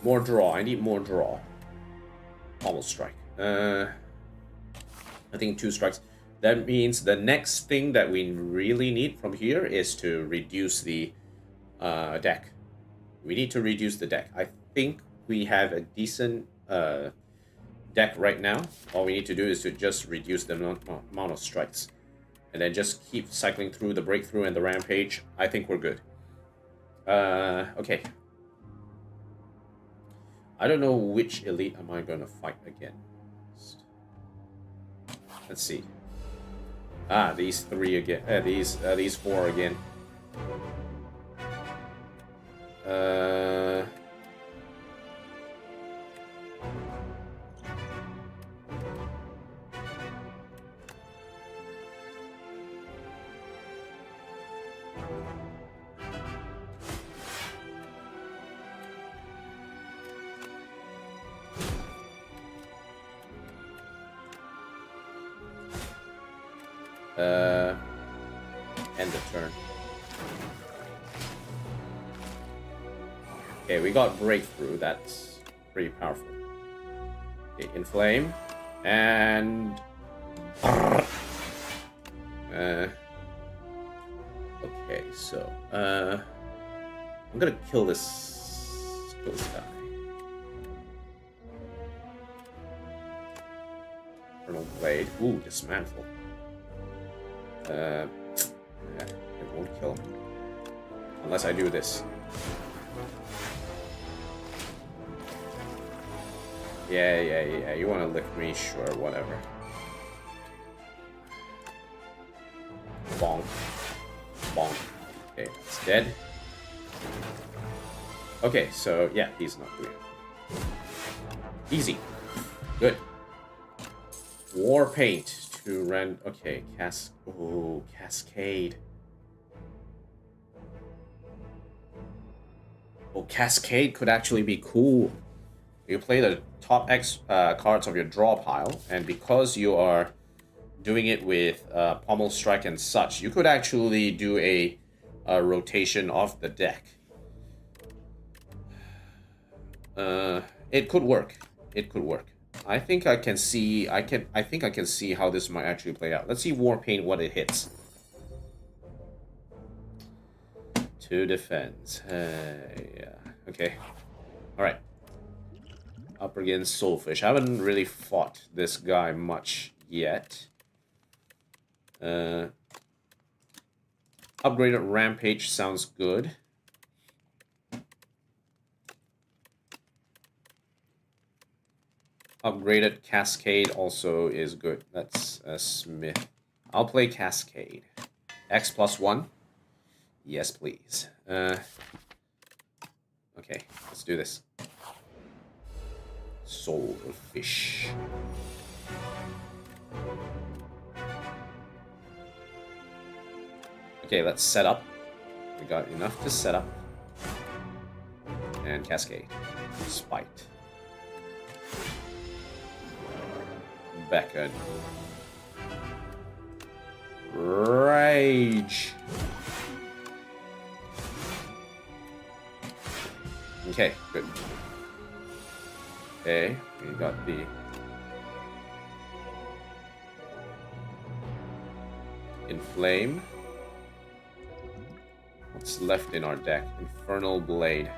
More draw. I need more draw. Almost strike. I think 2 strikes. That means the next thing that we really need from here is to reduce the deck. We need to reduce the deck. I think we have a decent deck right now. All we need to do is to just reduce the amount of strikes. And then just keep cycling through the Breakthrough and the Rampage. I think we're good. Okay. I don't know which elite am I going to fight again. Let's see. Ah, these 3 again. These 4 again. End the turn. Okay, we got Breakthrough. That's pretty powerful. Okay, Inflame. And... okay, so... I'm gonna kill this guy. Infernal Blade. Ooh, Dismantle. Yeah, it won't kill him. Unless I do this. Yeah. You want to lick me? Sure, whatever. Bonk. Bonk. Okay, it's dead. Okay, so yeah, he's not doing it. Easy. Good. War Paint to rend. Okay, oh, Cascade. Oh, Cascade could actually be cool. You play the top X cards of your draw pile, and because you are doing it with Pommel Strike and such, you could actually do a rotation of the deck. It could work. It could work. I think I can see. I think I can see how this might actually play out. Let's see War Paint what it hits. 2 defense. Yeah. Okay. All right. Up against Soulfish. I haven't really fought this guy much yet. Upgraded Rampage sounds good. Upgraded Cascade also is good. That's Smith. I'll play Cascade. X +1. Yes, please. Okay, let's do this. Soulfish. Okay, let's set up. We got enough to set up. And Cascade. Spite. Beckon. Rage. Okay, good. Okay, we got the Inflame. What's left in our deck? Infernal Blade.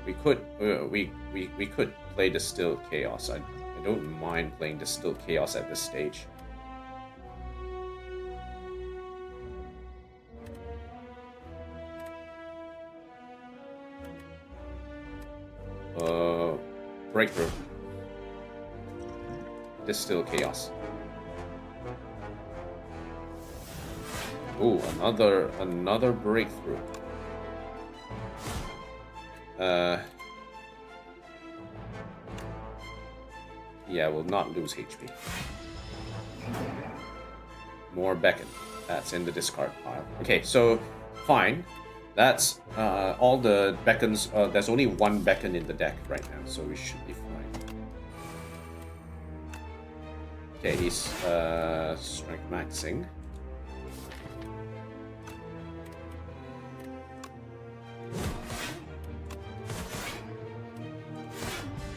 We could we could play Distilled Chaos. I don't mind playing Distilled Chaos at this stage. Breakthrough. Distill Chaos. Ooh, another breakthrough. Yeah, we'll not lose HP. More Beckon. That's in the discard pile. Okay, so fine. That's all the Beckons. There's only one Beckon in the deck right now, so we should be fine. Okay, he's strength maxing.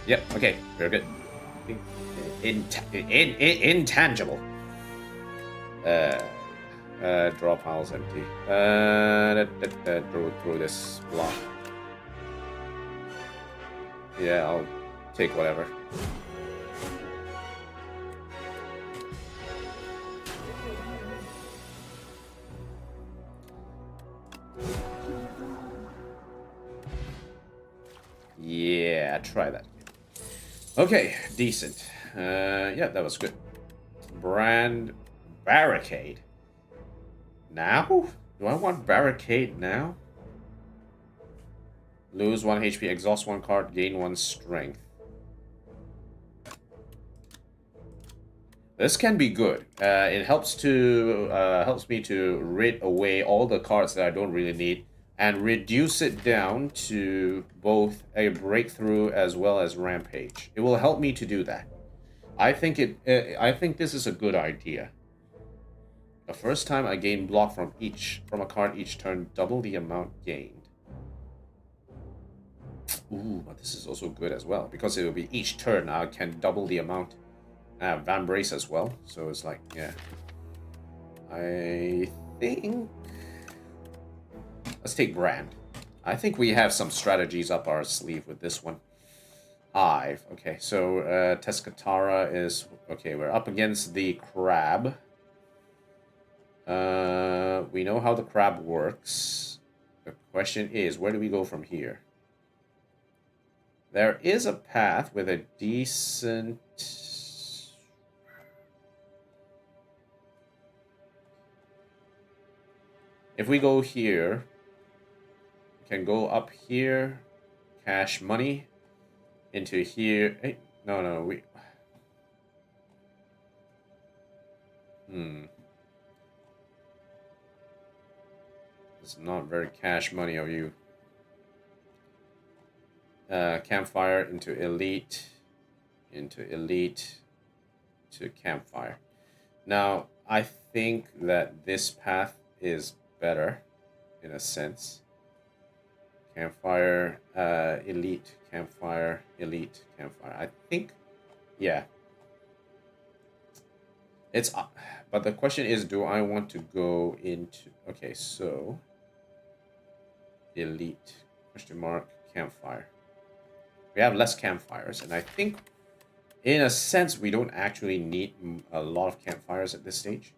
Yep, okay, very good. Intangible. Draw pile's empty. Through this block. Yeah, I'll take whatever. Yeah, try that. Okay, decent. Yeah, that was good. Brand Barricade. Now? Do I want Barricade now? Lose 1 HP, exhaust 1 card, gain 1 strength. This can be good. It helps me to rid away all the cards that I don't really need and reduce it down to both a breakthrough as well as rampage. It will help me to do that. I think this is a good idea. The first time I gain block from a card each turn, double the amount gained. Ooh, but this is also good as well because it will be each turn I can double the amount. I have Van Brace as well, so it's like, yeah. I think let's take Brand. I think we have some strategies up our sleeve with this one. Hive. Okay, so Teskatara is okay. We're up against the crab. We know how the crab works. The question is, where do we go from here? There is a path with a decent... If we go here, we can go up here, cash money, into here. Hey, no, we... It's not very cash money of you. Campfire into elite, to campfire. Now, I think that this path is better, in a sense. Campfire, elite, campfire, elite, campfire. I think, yeah. It's, but the question is, do I want to go into, okay, so, elite, question mark, campfire. We have less campfires, and I think, in a sense, we don't actually need a lot of campfires at this stage.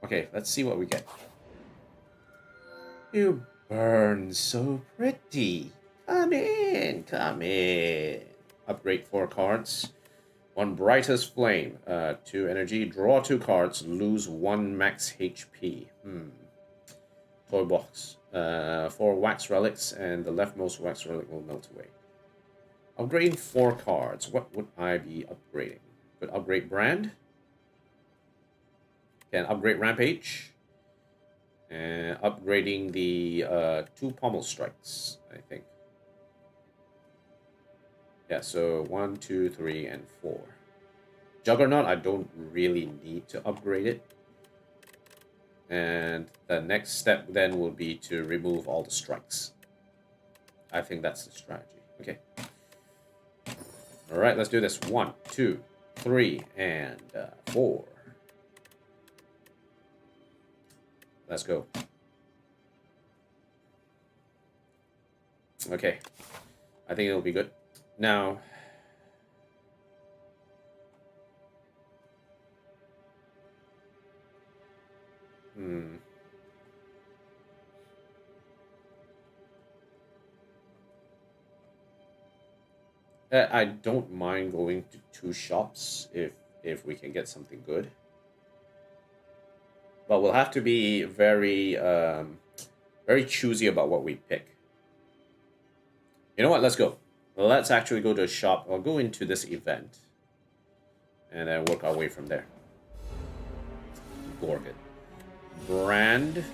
Okay, let's see what we get. You burn so pretty. Come in, come in. Upgrade 4 cards. 1 brightest flame. 2 energy. Draw 2 cards. Lose 1 max HP. Toy box. 4 wax relics, and the leftmost wax relic will melt away. Upgrading 4 cards. What would I be upgrading? Could upgrade brand. Can upgrade rampage. And upgrading the 2 pommel strikes, I think. Yeah, so 1, 2, 3, and 4. Juggernaut, I don't really need to upgrade it. And the next step then will be to remove all the strikes. I think that's the strategy. Okay. Alright, let's do this. 1, 2, 3, and 4. Let's go. Okay. I think it'll be good. Now... I don't mind going to 2 shops if we can get something good. But we'll have to be very very choosy about what we pick. You know what? Let's go. Let's actually go to a shop. I'll go into this event. And then work our way from there. Gorgon. Brand.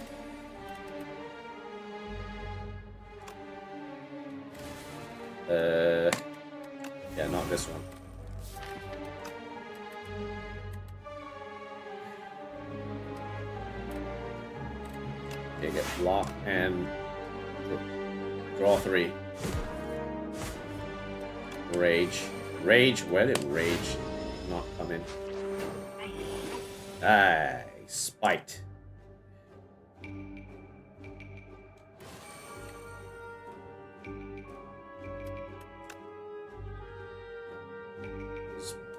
Yeah, not this one. Okay, get block and draw 3. Rage. Rage? Where did Rage not come in? Ah, Spite.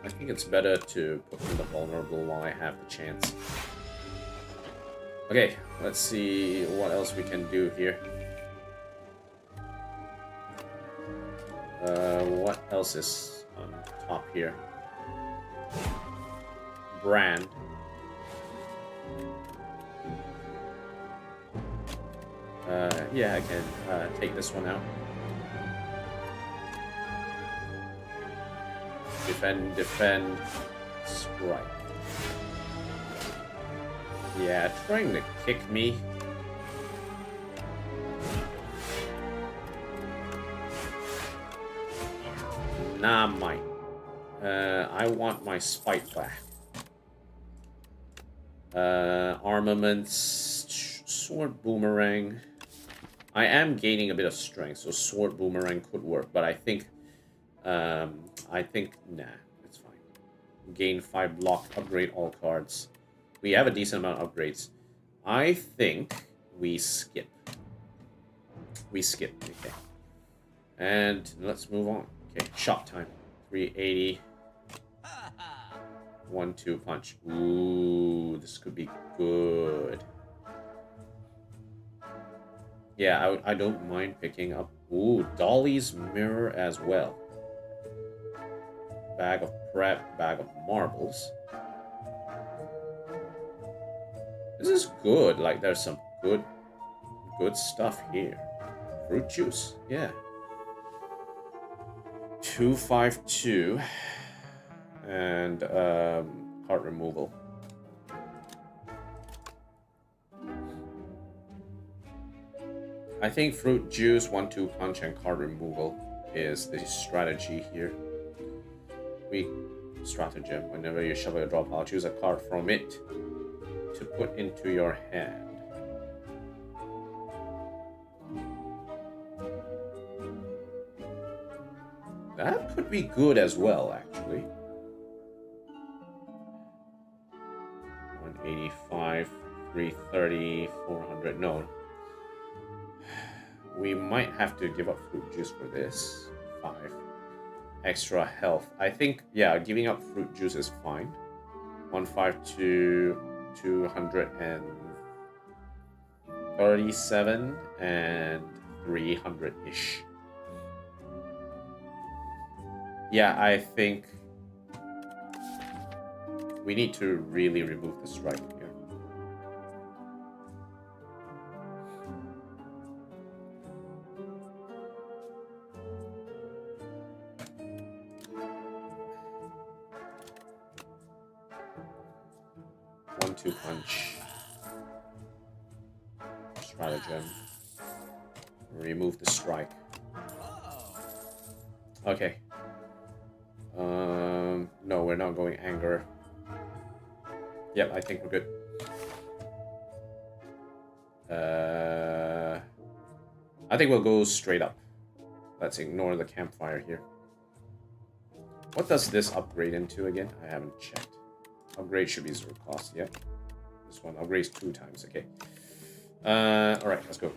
I think it's better to put in the vulnerable while I have the chance. Okay, let's see what else we can do here. What else is on top here? Brand. Yeah, I can take this one out. Defend, strike. Yeah, trying to kick me. Nah, mate. I want my spite back. Armaments, sword boomerang. I am gaining a bit of strength, so sword boomerang could work, but I think nah, it's fine. Gain 5 block, upgrade all cards. We have a decent amount of upgrades. I think we skip. We skip, okay. And let's move on. Okay, shop time. 380. 1-2 punch. Ooh, this could be good. Yeah, I don't mind picking up. Ooh, Dolly's Mirror as well. Bag of prep, bag of marbles. This is good. Like, there's some good stuff here. Fruit juice, yeah. 252 and card removal. I think fruit juice, 1-2 punch, and card removal is the strategy here. Weak stratagem. Whenever you shuffle a draw pile, choose a card from it to put into your hand. That could be good as well, actually. 185, 330, 400. No. We might have to give up fruit juice for this. 5. Extra health. I think, yeah, giving up fruit juice is fine. 152, 237, and 300-ish. Yeah, I think we need to really remove the strike here. One-two punch. Stratagem. Remove the strike. Okay. No, we're not going anger. Yep, I think we're good. I think we'll go straight up. Let's ignore the campfire here. What does this upgrade into again? I haven't checked. Upgrade should be 0 cost, yeah. This one upgrades 2 times, okay. Alright, let's go.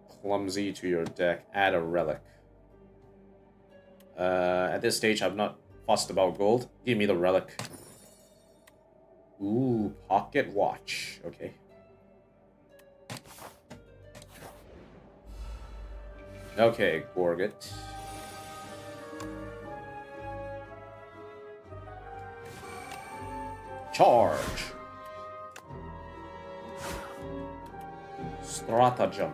Clumsy to your deck, add a relic. At this stage, I'm not fussed about gold. Give me the relic. Ooh, pocket watch. Okay. Okay, Gorget. Charge. Stratagem.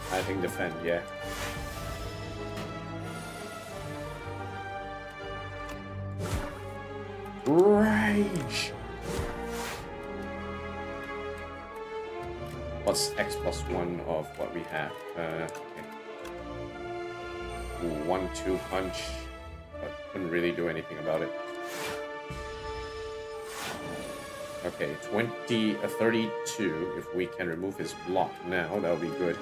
I think defend, yeah. Rage! What's X+1 of what we have? Okay. Ooh, 1-2 punch. But couldn't really do anything about it. Okay, 32. If we can remove his block now, that would be good.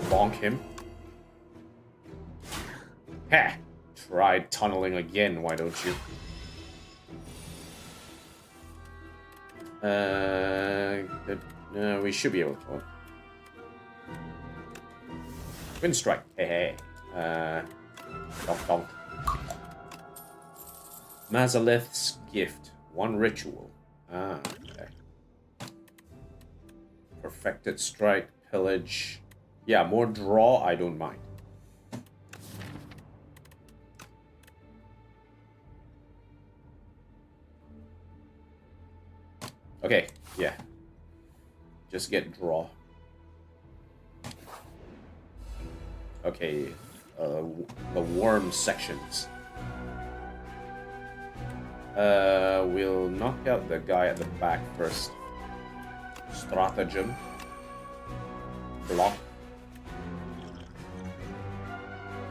Bonk him. Ha! Try tunneling again, why don't you? We should be able to. Wind strike. Hey, hey. Donk, donk. Mazaleth's gift. 1 ritual. Ah, okay. Perfected strike. Pillage. Yeah, more draw, I don't mind. Okay, yeah. Just get draw. Okay, the worm sections. We'll knock out the guy at the back first. Stratagem. Block.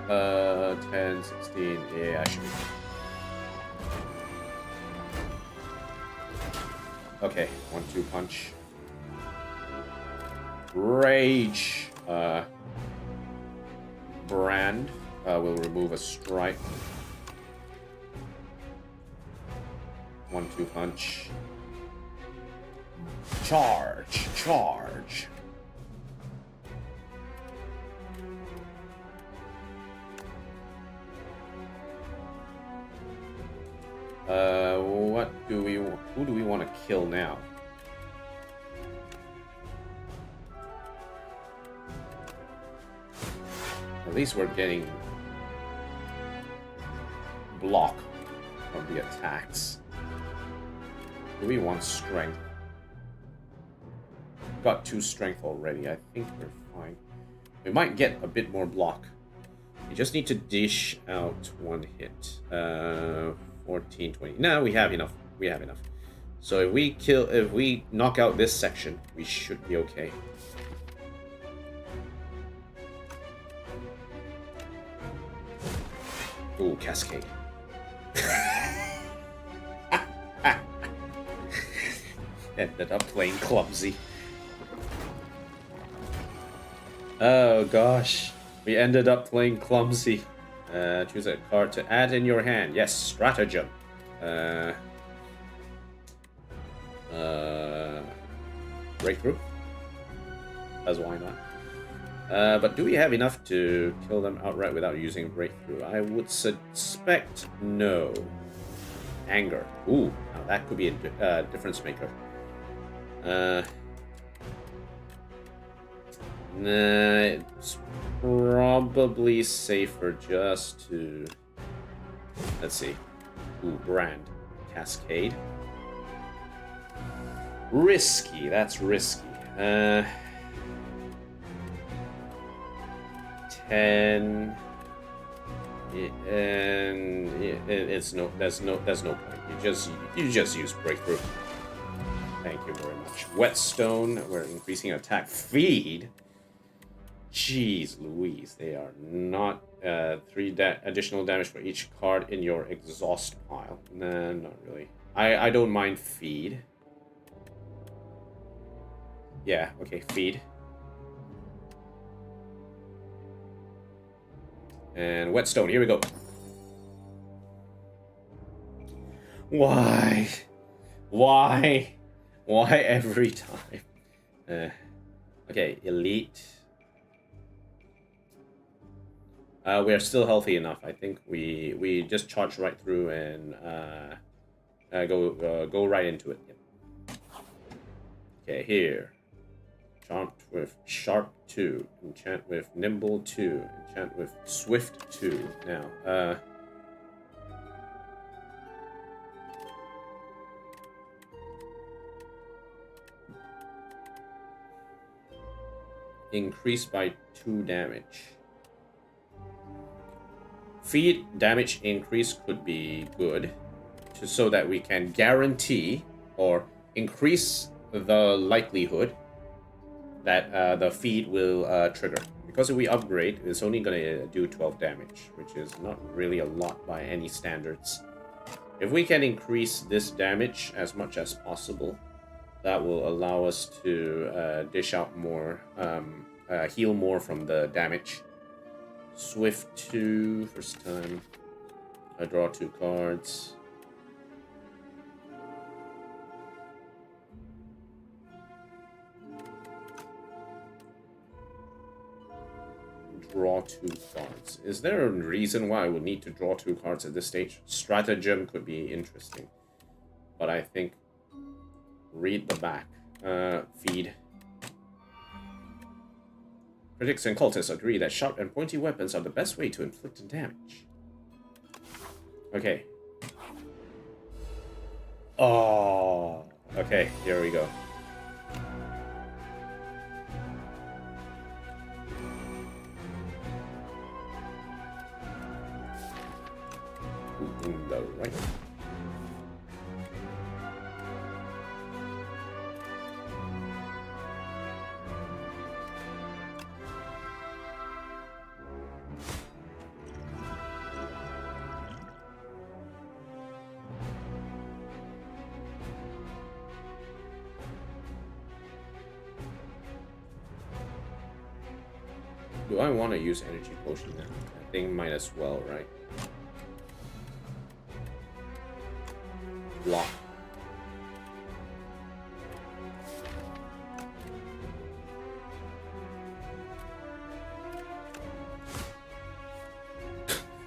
10, 16, yeah, I should be. Okay, 1-2 punch. Rage. Brand. Will remove a strike. 1-2 punch. Charge, charge. Who do we want to kill now? At least we're getting block from the attacks. Do we want strength? Got 2 strength already. I think we're fine. We might get a bit more block. We just need to dish out 1 hit. 14, 20. No, we have enough. We have enough. So if we knock out this section, we should be okay. Ooh, cascade. Ended up playing clumsy. Oh gosh, we ended up playing clumsy. Choose a card to add in your hand. Yes, stratagem. Breakthrough. As why not? But do we have enough to kill them outright without using breakthrough? I would suspect no. Anger. Ooh, now that could be a difference maker. Nah, it's probably safer just to... Let's see. Ooh, brand. Cascade. Risky, that's risky. 10... And there's no point. You just use breakthrough. Thank you very much. Whetstone, we're increasing attack. Feed. Jeez Louise, they are not 3 additional damage for each card in your exhaust pile. Nah, not really. I don't mind feed. Yeah, okay, feed. And Whetstone, here we go. Why? Why? Why every time? Okay, Elite. We are still healthy enough. I think we just charge right through and go right into it. Yep. Okay, here. Enchant with Sharp 2. Enchant with Nimble 2. Enchant with Swift 2. Now, increase by 2 damage. Feed damage increase could be good, so that we can guarantee or increase the likelihood that the feed will trigger. Because if we upgrade, it's only going to do 12 damage, which is not really a lot by any standards. If we can increase this damage as much as possible, that will allow us to dish out more, heal more from the damage. Swift 2, first time. I draw 2 cards. Draw 2 cards. Is there a reason why I would need to draw 2 cards at this stage? Stratagem could be interesting. But I think... Read the back. Feed. Critics and cultists agree that sharp and pointy weapons are the best way to inflict damage. Okay. Oh. Okay, here we go. In the right. Do I want to use energy potion now? I think might as well, right? Block.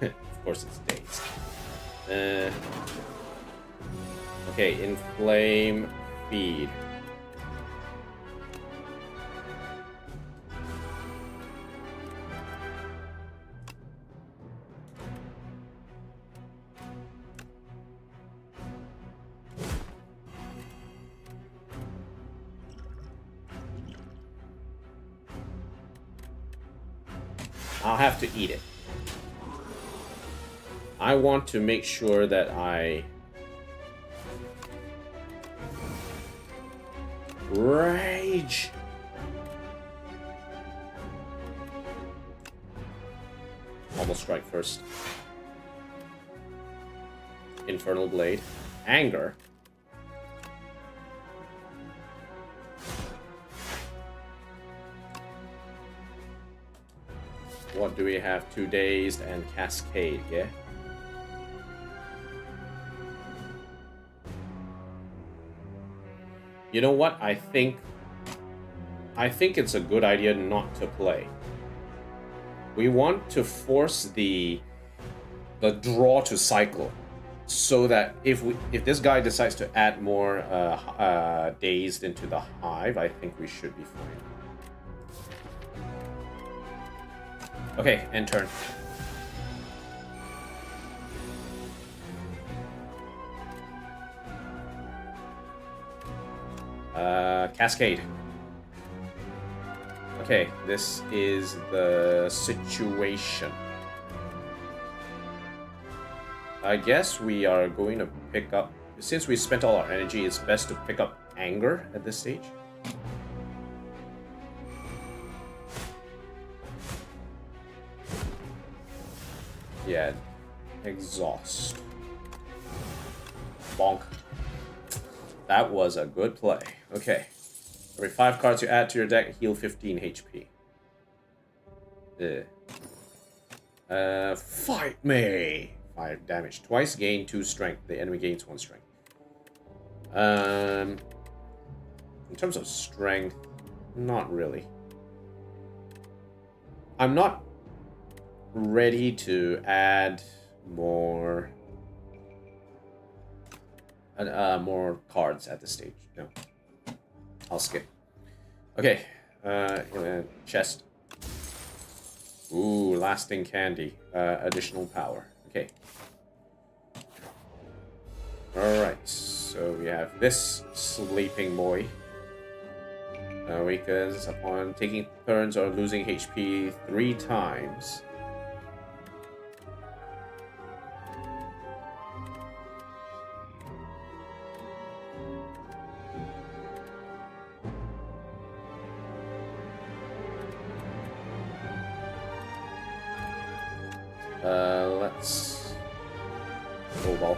Of course it's dazed. Okay, inflame, feed. I'll have to eat it. I want to make sure that I... Rage! Almost strike first. Infernal Blade. Anger. What do we have? 2 Dazed and Cascade, yeah? You know what? I think it's a good idea not to play. We want to force the draw to cycle, so that if this guy decides to add more dazed into the hive, I think we should be fine. Okay, end turn. Cascade. Okay, this is the situation. I guess we are going to pick up... Since we spent all our energy, it's best to pick up Anger at this stage. Yeah. Exhaust. Bonk. That was a good play. Okay. Every 5 cards you add to your deck, heal 15 HP. Fight me! 5 damage. Twice, gain 2 strength. The enemy gains 1 strength. In terms of strength, not really. I'm not ready to add more cards at this stage. No. I'll skip. Okay. Chest. Ooh, lasting candy. Additional power. Okay. Alright, so we have this sleeping boy. Awakens upon taking turns or losing HP 3 times. Let's Cobalt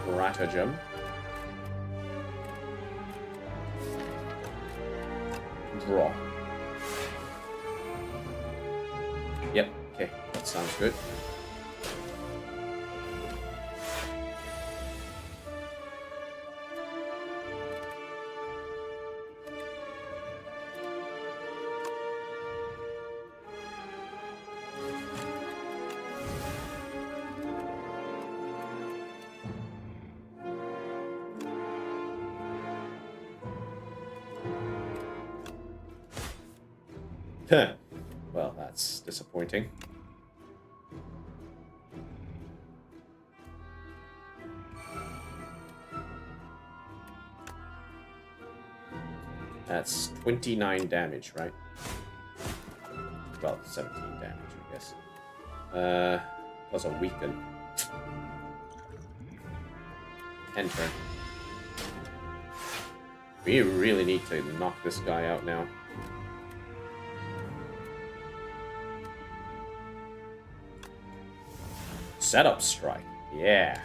Stratagem. Draw. Yep, okay, that sounds good. Well, that's disappointing. That's 29 damage, right? Well, 17 damage, I guess. Plus a weaken. End turn. We really need to knock this guy out now. Setup strike. Yeah.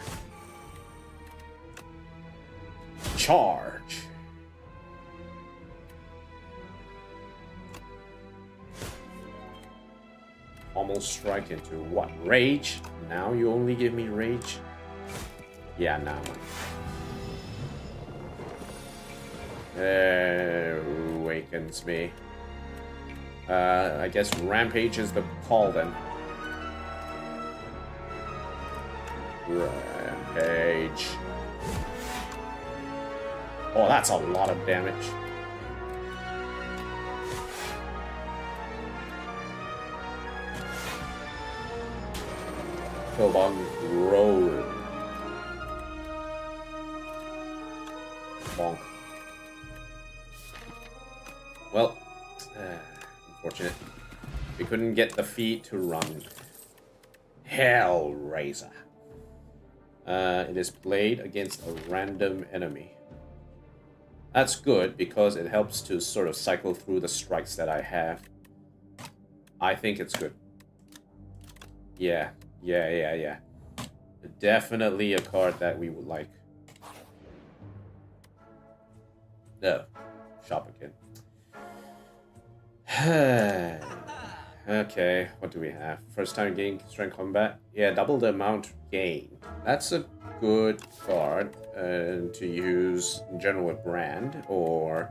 Charge. Almost strike into what? Rage? Now you only give me rage? Yeah, now. Awakens me. I guess Rampage is the call then. Rampage. Oh, that's a lot of damage. Killbong roll. Bonk. Well, unfortunate. We couldn't get the feet to run. Hellraiser. It is played against a random enemy. That's good because it helps to sort of cycle through the strikes that I have. I think it's good. Yeah. Definitely a card that we would like. No. Shop again. Okay, what do we have? First time gain strength combat? Yeah, double the amount gained. That's a good card to use in general with Brand or,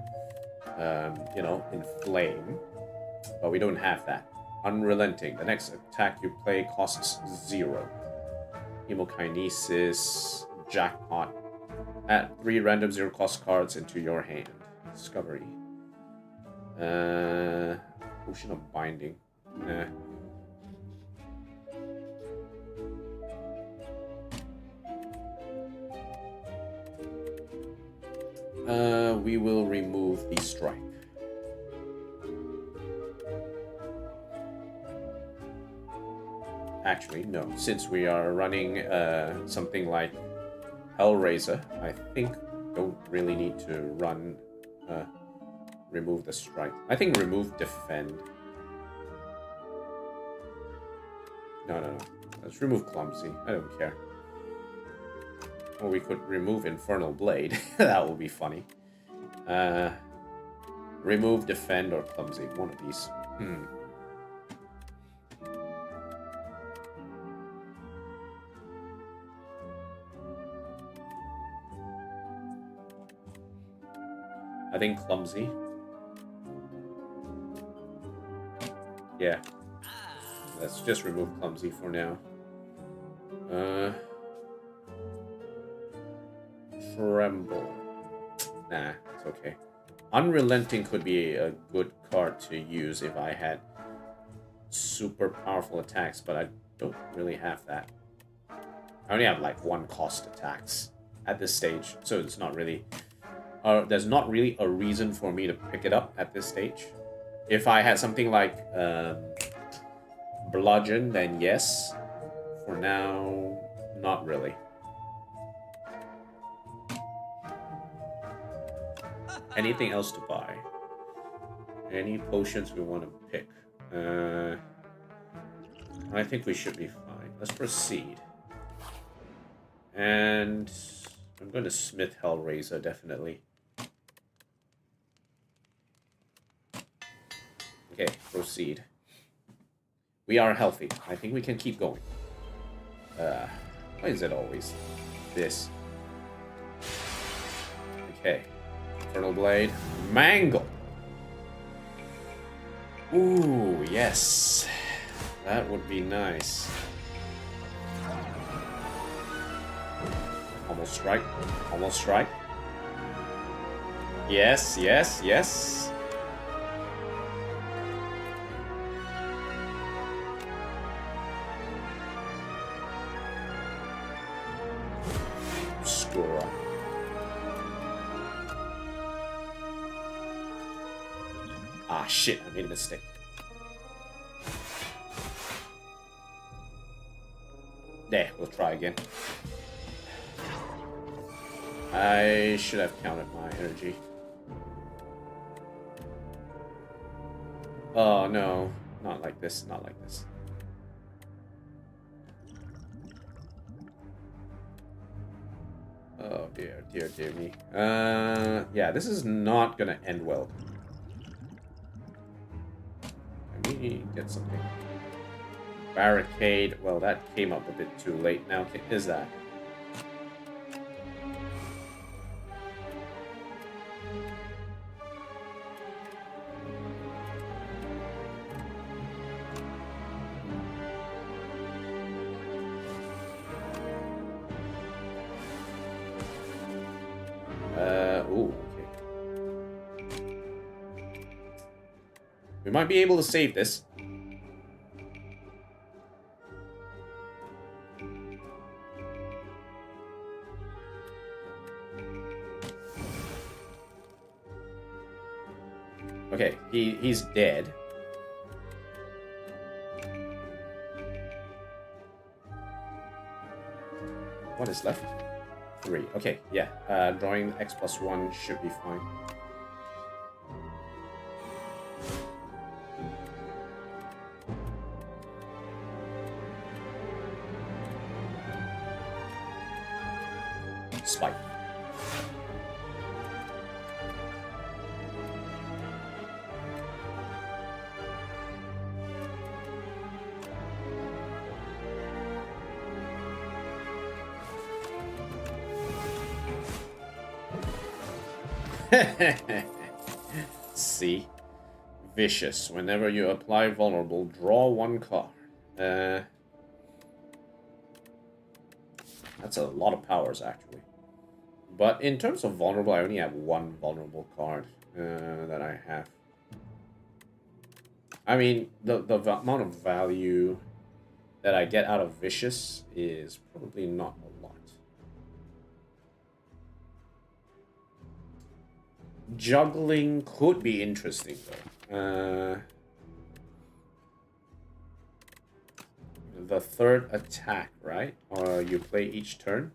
you know, in Flame. But we don't have that. Unrelenting. The next attack you play costs 0. Hemokinesis. Jackpot. Add 3 random 0-cost cards into your hand. Discovery. Potion of Binding. Nah. We will remove the strike. Actually, no. Since we are running something like Hellraiser, I think don't really need to run remove the strike. I think remove defend. No. Let's remove clumsy. I don't care. Or we could remove Infernal Blade. That would be funny. Remove defend or clumsy. One of these. I think clumsy. Yeah. Let's just remove clumsy for now. Tremble. Nah, it's okay. Unrelenting could be a good card to use if I had super powerful attacks, but I don't really have that. I only have like 1-cost attacks at this stage, so it's not really... there's not really a reason for me to pick it up at this stage. If I had something like Bludgeon, then yes. For now, not really. Anything else to buy? Any potions we want to pick? I think we should be fine. Let's proceed. And I'm going to Smith Hellraiser, definitely. Okay, proceed. We are healthy. I think we can keep going. Why is it always this? Okay. Infernal Blade. Mangle! Ooh, yes. That would be nice. Almost strike. Almost strike. Yes. Squirrel. Ah, shit, I made a mistake. There, we'll try again. I should have counted my energy. Oh, no. Not like this, not like this. Oh, dear me. Yeah, this is not gonna end well. Let me get something. Barricade. Well, that came up a bit too late. Now, is that? We might be able to save this. Okay, he's dead. What is left? 3. Okay, yeah. Drawing X+1 should be fine. Spike. See? Vicious. Whenever you apply vulnerable, draw 1 card. That's a lot of powers, actually. But in terms of vulnerable, I only have 1 vulnerable card that I have. I mean, the amount of value that I get out of Vicious is probably not a lot. Juggling could be interesting, though. The 3rd attack, right? Or you play each turn?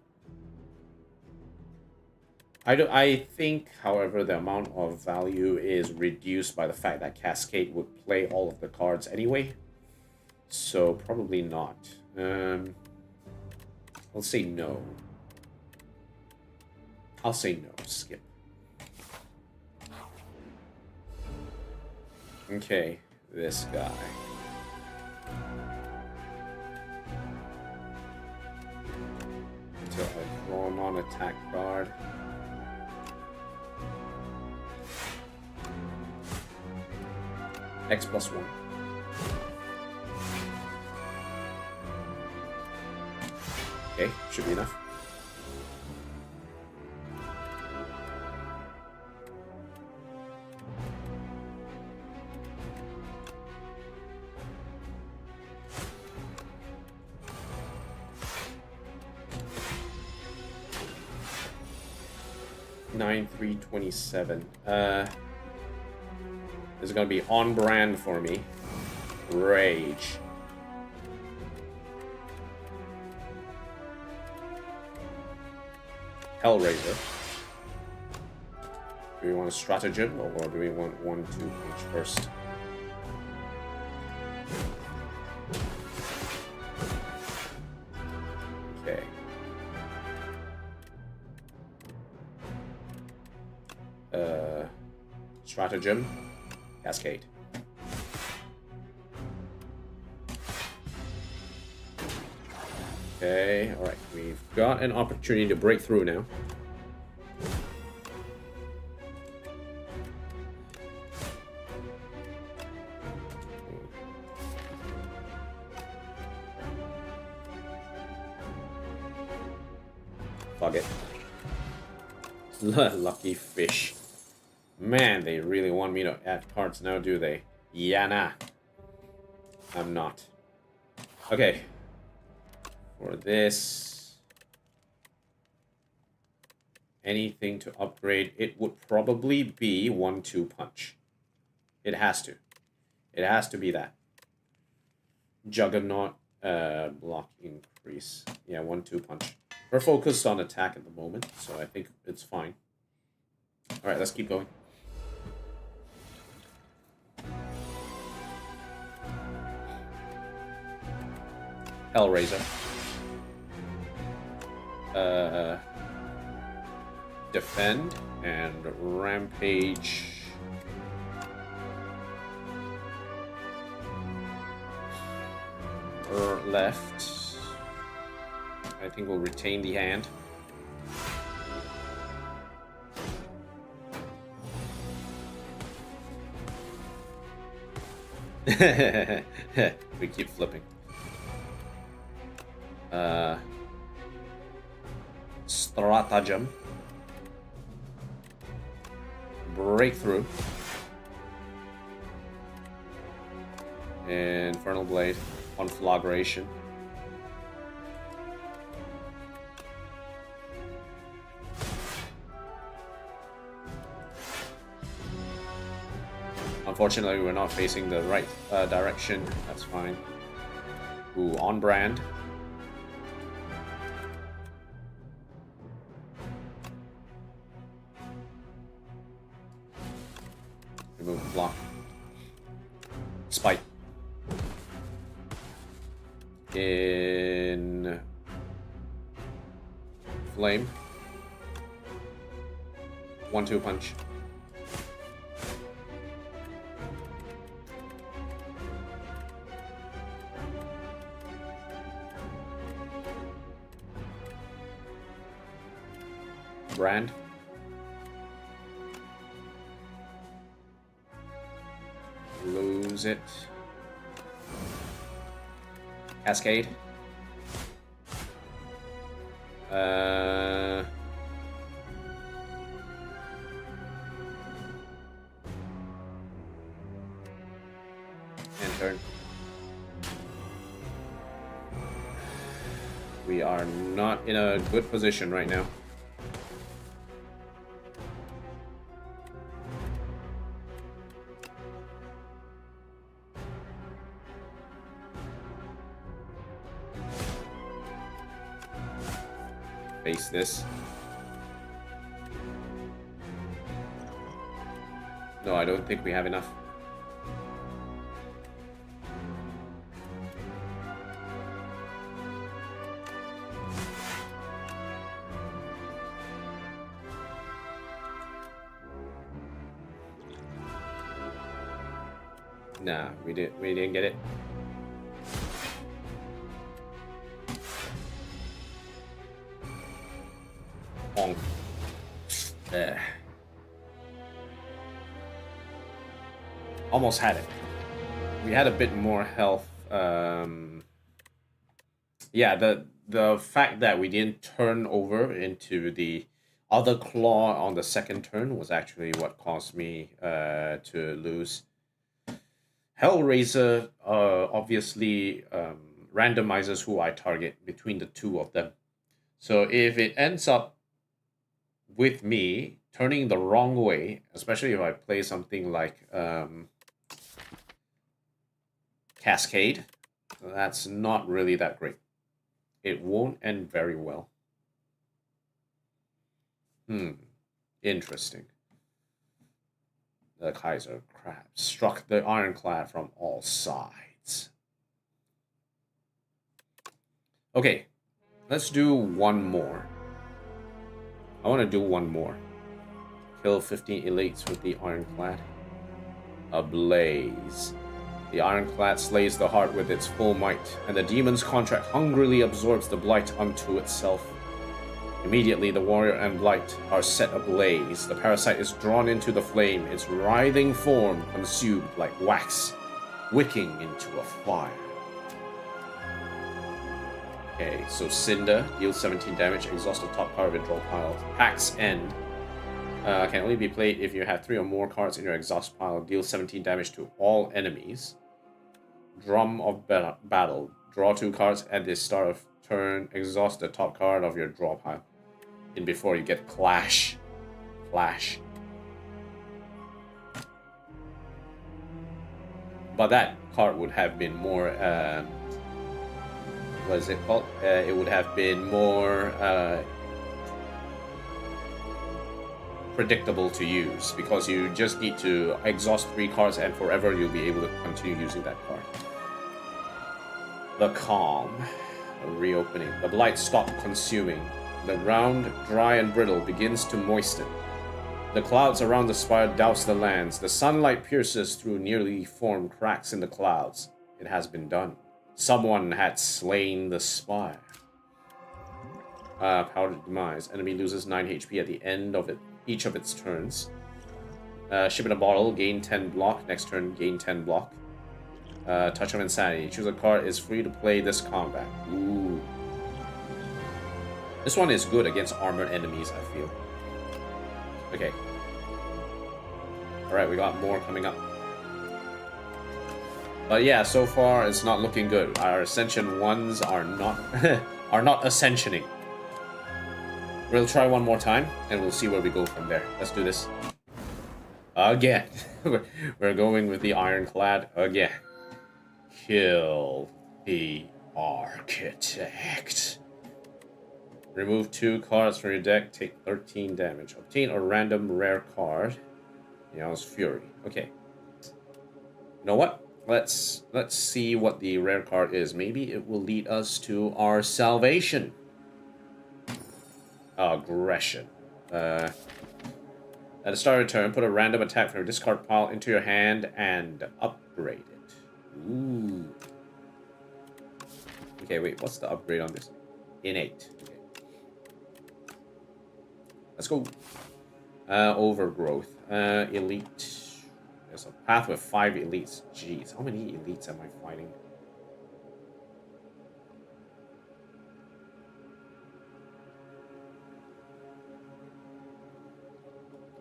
I think, however, the amount of value is reduced by the fact that Cascade would play all of the cards anyway. So, probably not. I'll say no. I'll say no. Skip. Okay, this guy. So I draw a non-attack card. X+1. Okay, should be enough. $9,327. This is gonna be on brand for me. Rage. Hellraiser. Do we want a stratagem or do we want 1-2 punch first? Okay. Stratagem. Cascade. Okay, alright. We've got an opportunity to break through now. Fuck it. Lucky fish. Man, they really want me to add cards now, do they? Yeah, nah. I'm not. Okay. For this... anything to upgrade, it would probably be 1-2 punch. It has to. It has to be that. Juggernaut, block increase. Yeah, 1-2 punch. We're focused on attack at the moment, so I think it's fine. Alright, let's keep going. Hellraiser. Defend and rampage. Left. I think we'll retain the hand. We keep flipping. Stratagem. Breakthrough. Infernal Blade. Conflagration. Unfortunately, we're not facing the right direction. That's fine. Ooh, on brand. Remove the block. Spite. In flame. 1-2 punch. Brand. Lose it. Cascade. And turn. We are not in a good position right now. Face this. No, I don't think we have enough. Nah, we didn't get it. Almost had it. We had a bit more health. Yeah, the fact that we didn't turn over into the other claw on the second turn was actually what caused me to lose. Hellraiser obviously randomizes who I target between the two of them. So if it ends up with me turning the wrong way, especially if I play something like Cascade, that's not really that great. It won't end very well. Interesting. The Kaiser Crab struck the Ironclad from all sides. Okay, let's do one more. I want to do one more. Kill 15 elites with the Ironclad. Ablaze. The Ironclad slays the heart with its full might, and the demon's contract hungrily absorbs the blight unto itself. Immediately, the warrior and blight are set ablaze. The parasite is drawn into the flame, its writhing form consumed like wax, wicking into a fire. Okay, so Cinder deals 17 damage, exhaust the top card of your draw pile. Pack's End can only be played if you have 3 or more cards in your exhaust pile. Deals 17 damage to all enemies. Drum of Battle. Draw 2 cards at the start of turn. Exhaust the top card of your draw pile. And before you get Clash. Clash. But that card would have been more... what is it called? It would have been more... predictable to use, because you just need to exhaust 3 cards and forever you'll be able to continue using that card. The Calm. Reopening. The blight stopped consuming. The ground, dry and brittle, begins to moisten. The clouds around the spire douse the lands. The sunlight pierces through nearly formed cracks in the clouds. It has been done. Someone had slain the spire. Powdered Demise. Enemy loses 9 HP at the end of each of its turns. Ship in a Bottle, gain 10 block. Next turn, gain 10 block. Touch of Insanity. Choose a card, is free to play this combat. Ooh. This one is good against armored enemies, I feel. Okay. Alright, we got more coming up. But yeah, so far it's not looking good. Our Ascension ones are not are not ascensioning. We'll try one more time, and we'll see where we go from there. Let's do this. Again. We're going with the Ironclad again. Kill the Architect. Remove 2 cards from your deck, take 13 damage. Obtain a random rare card. Meow's Fury. Okay. You know what? Let's see what the rare card is. Maybe it will lead us to our salvation. Aggression. At the start of your turn, put a random attack from your discard pile into your hand and upgrade it. Ooh. Okay, wait, what's the upgrade on this? Innate. Okay. Let's go. Overgrowth. Elite. There's a path with 5 elites. Jeez, how many elites am I fighting?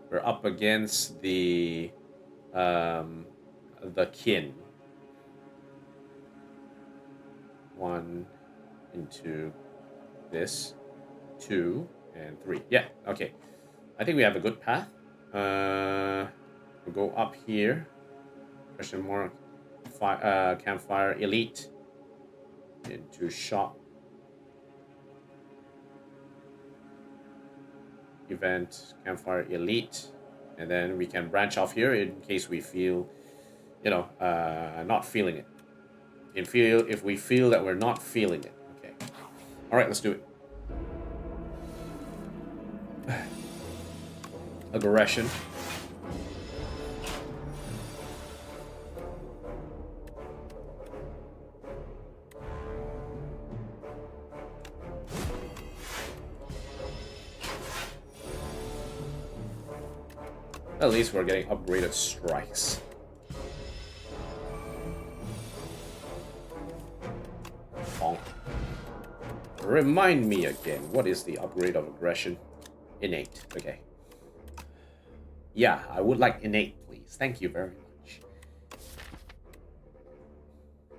We're up against the kin. 1 into this, 2 and 3. Yeah, okay. I think we have a good path. We'll go up here. Question mark. Campfire elite into shop. Event campfire elite, and then we can branch off here in case we feel, you know, not feeling it. If we feel that we're not feeling it. Okay. All right, let's do it. Aggression. At least we're getting upgraded strikes. Bonk. Remind me again, what is the upgrade of aggression? Innate. Okay. Yeah, I would like innate, please. Thank you very much.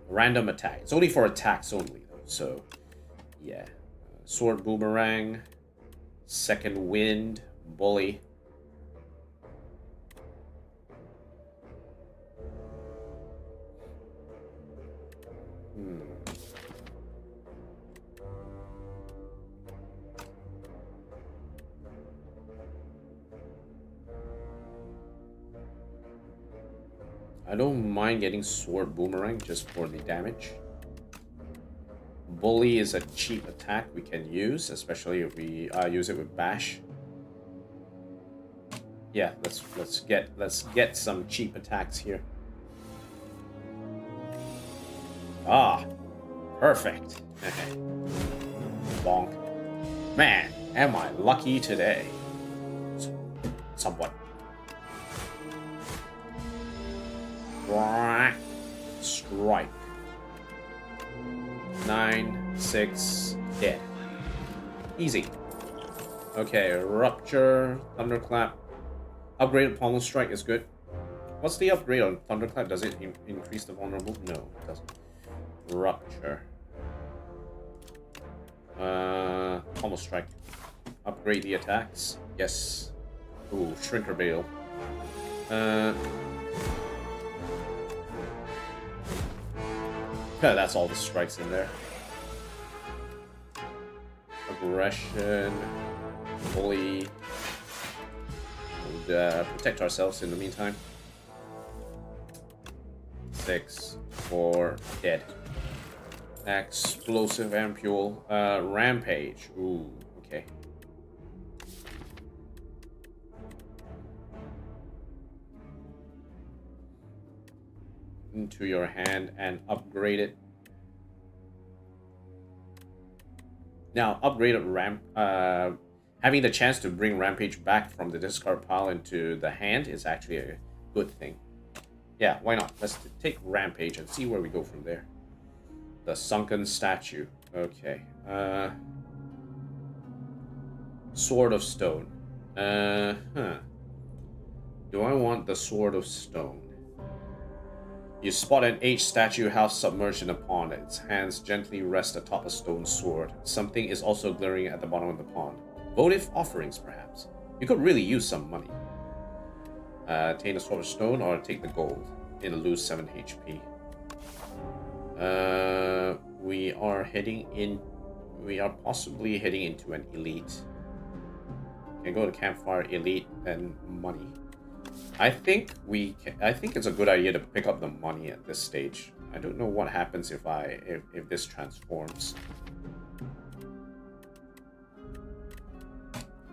Random attack. It's only for attacks only, though. So, yeah. Sword boomerang. Second wind. Bully. I don't mind getting sword boomerang just for the damage. Bully is a cheap attack we can use, especially if we use it with bash. Yeah, let's get some cheap attacks here. Ah, perfect. Bonk. Man, am I lucky today. Somewhat. Strike. 9, 6, dead. Easy. Okay, Rupture, Thunderclap. Upgraded Pommel Strike is good. What's the upgrade on Thunderclap? Does it increase the vulnerable? No, it doesn't. Rupture. Pommel Strike. Upgrade the attacks. Yes. Ooh, Shrinker Bale. That's all the strikes in there. Aggression. Bully. And, protect ourselves in the meantime. 6, 4, dead. Explosive Ampule. Rampage. Ooh, okay. Into your hand and upgrade it. Now, upgraded having the chance to bring Rampage back from the discard pile into the hand is actually a good thing. Yeah, why not? Let's take Rampage and see where we go from there. The Sunken Statue. Okay. Sword of Stone. Do I want the Sword of Stone? You spot an aged statue half submerged in a pond. Its hands gently rest atop a stone sword. Something is also glittering at the bottom of the pond. Votive offerings, perhaps. You could really use some money. Attain a sword of stone or take the gold. It'll lose 7 HP. We are heading in. We are possibly heading into an elite. Can go to campfire, elite, and money. I think it's a good idea to pick up the money at this stage. I don't know what happens if this transforms.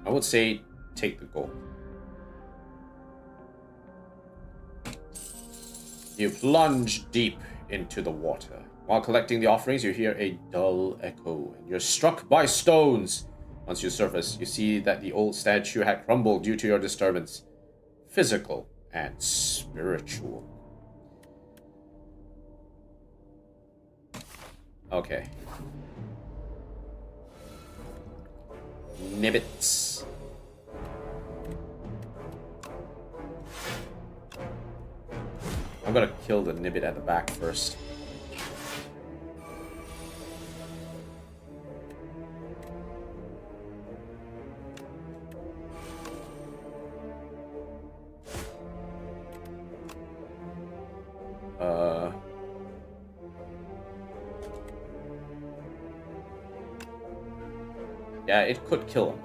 I would say take the gold. You plunge deep into the water. While collecting the offerings, you hear a dull echo, and you're struck by stones. Once you surface, you see that the old statue had crumbled due to your disturbance. Physical and spiritual. Okay. Nibbits. I'm gonna kill the nibbit at the back first. Yeah, it could kill him.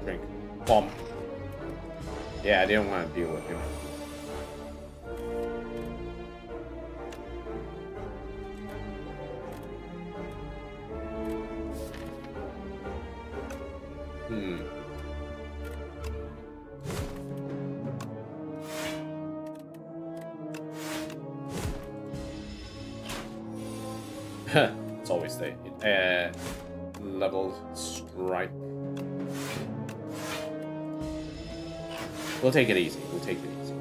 Drink. Bomb. Yeah, I didn't want to deal with him. It's always the leveled strike. We'll take it easy. We'll take it easy.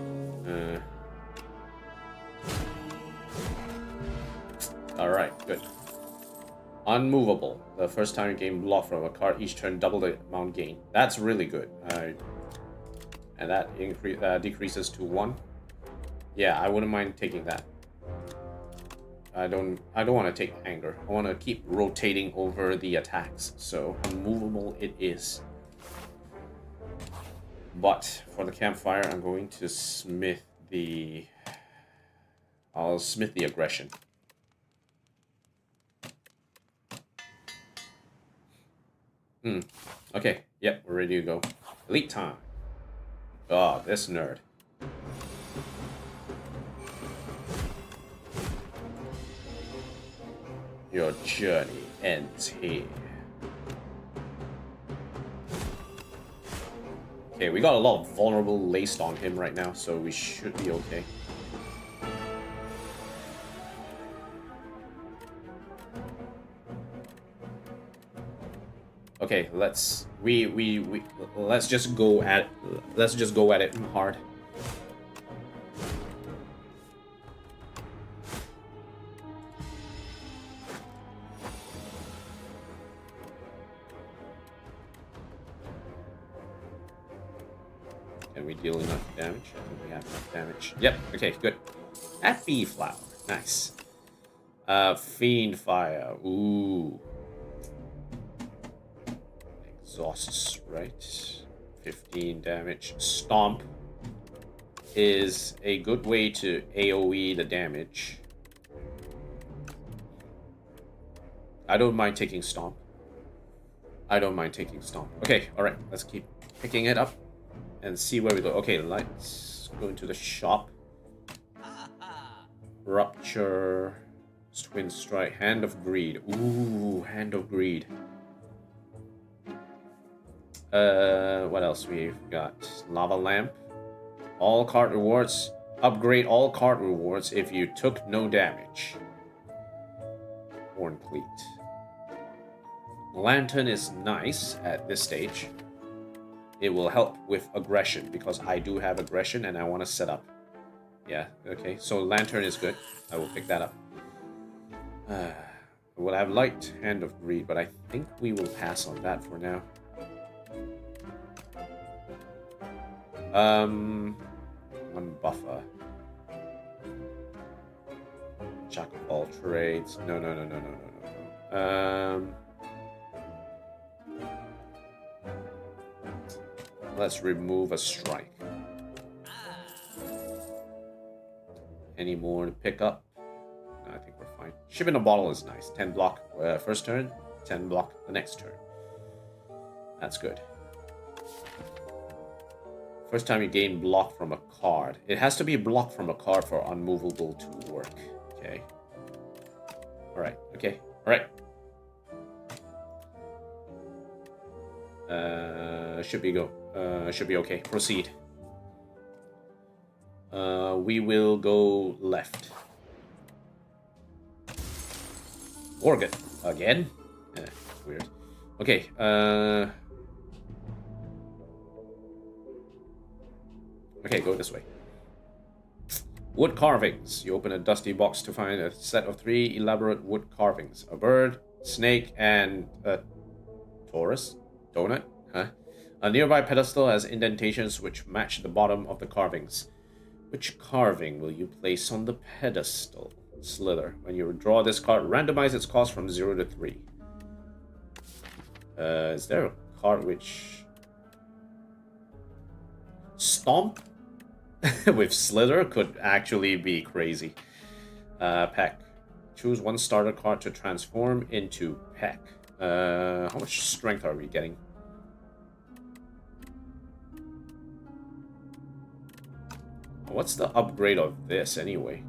Alright, good. Unmovable. The first time you gain block from a card, each turn double the amount gained. That's really good. And that decreases to 1. Yeah, I wouldn't mind taking that. I don't want to take anger. I want to keep rotating over the attacks. So unmovable it is. But for the campfire, I'm going to smith the. I'll smith the aggression. Okay. Yep, we're ready to go. Elite time. Oh, this nerd. Your journey ends here. Okay, we got a lot of vulnerable laced on him right now, so we should be okay. Okay, let's just go at it hard. Can we deal enough damage? I think we have enough damage. Yep, okay, good. Happy flower. Nice. Fiend fire. Ooh. Exhausts, right? 15 damage. Stomp is a good way to AoE the damage. I don't mind taking Stomp. Okay, alright, let's keep picking it up and see where we go. Okay, let's go into the shop. Rupture. Twin Strike. Hand of Greed. Ooh, Hand of Greed. What else we've got? Lava Lamp. All card rewards. Upgrade all card rewards if you took no damage. Horn Cleat. Lantern is nice at this stage. It will help with aggression because I do have aggression and I want to set up. Yeah, okay. So Lantern is good. I will pick that up. Well, I have liked Hand of Greed, but I think we will pass on that for now. One buffer. Jack of all trades. No. Let's remove a strike. Any more to pick up? No, I think we're fine. Ship in a bottle is nice. 10 block first turn, 10 block the next turn. That's good. First time you gain block from a card. It has to be blocked from a card for unmovable to work. Okay. Alright, okay. Alright. Should be okay. Proceed. We will go left. Organ. Again? Weird. Okay, okay, go this way. Wood carvings. You open a dusty box to find a set of 3 elaborate wood carvings. A bird, snake, and a Taurus? Donut? Huh? A nearby pedestal has indentations which match the bottom of the carvings. Which carving will you place on the pedestal? Slither. When you draw this card, randomize its cost from 0 to 3. Is there a card which... Stomp? With Slither could actually be crazy. Peck. Choose one starter card to transform into Peck. How much strength are we getting? What's the upgrade of this anyway?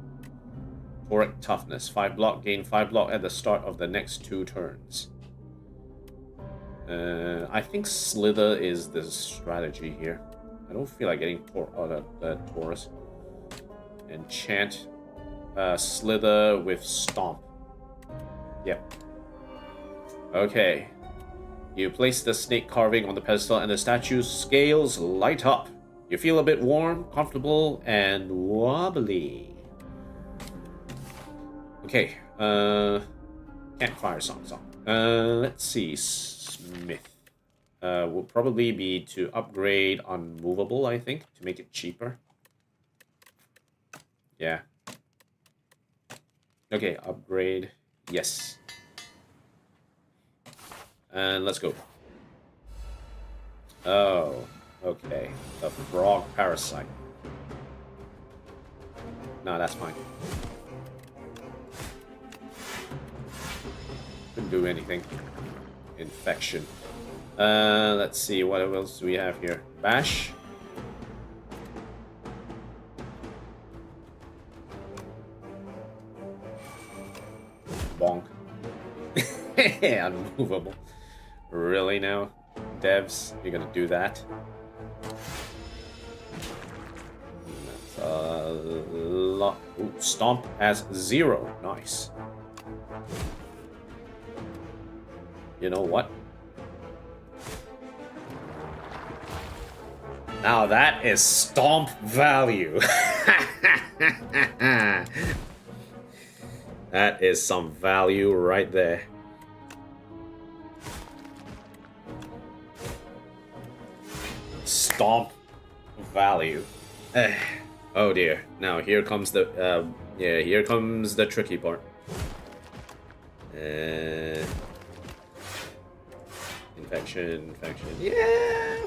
Toric toughness. 5 block. Gain 5 block at the start of the next 2 turns. I think Slither is the strategy here. I don't feel like getting Taurus. Enchant Slither with Stomp. Yep. Okay. You place the snake carving on the pedestal and the statue's scales light up. You feel a bit warm, comfortable, and wobbly. Okay. Campfire song. Let's see. Smith. Will probably be to upgrade unmovable, I think, to make it cheaper. Yeah. Okay, upgrade. Yes. And let's go. Oh, okay. The frog parasite. No, that's fine. Couldn't do anything. Infection. Let's see, what else do we have here? Bash. Bonk. Unmovable. Really now? Devs, you're gonna do that? That's a lot. Ooh, Stomp as 0. Nice. You know what? Now that is Stomp value. That is some value right there. Stomp value. Oh dear. Now here comes the here comes the tricky part. Infection. Yeah.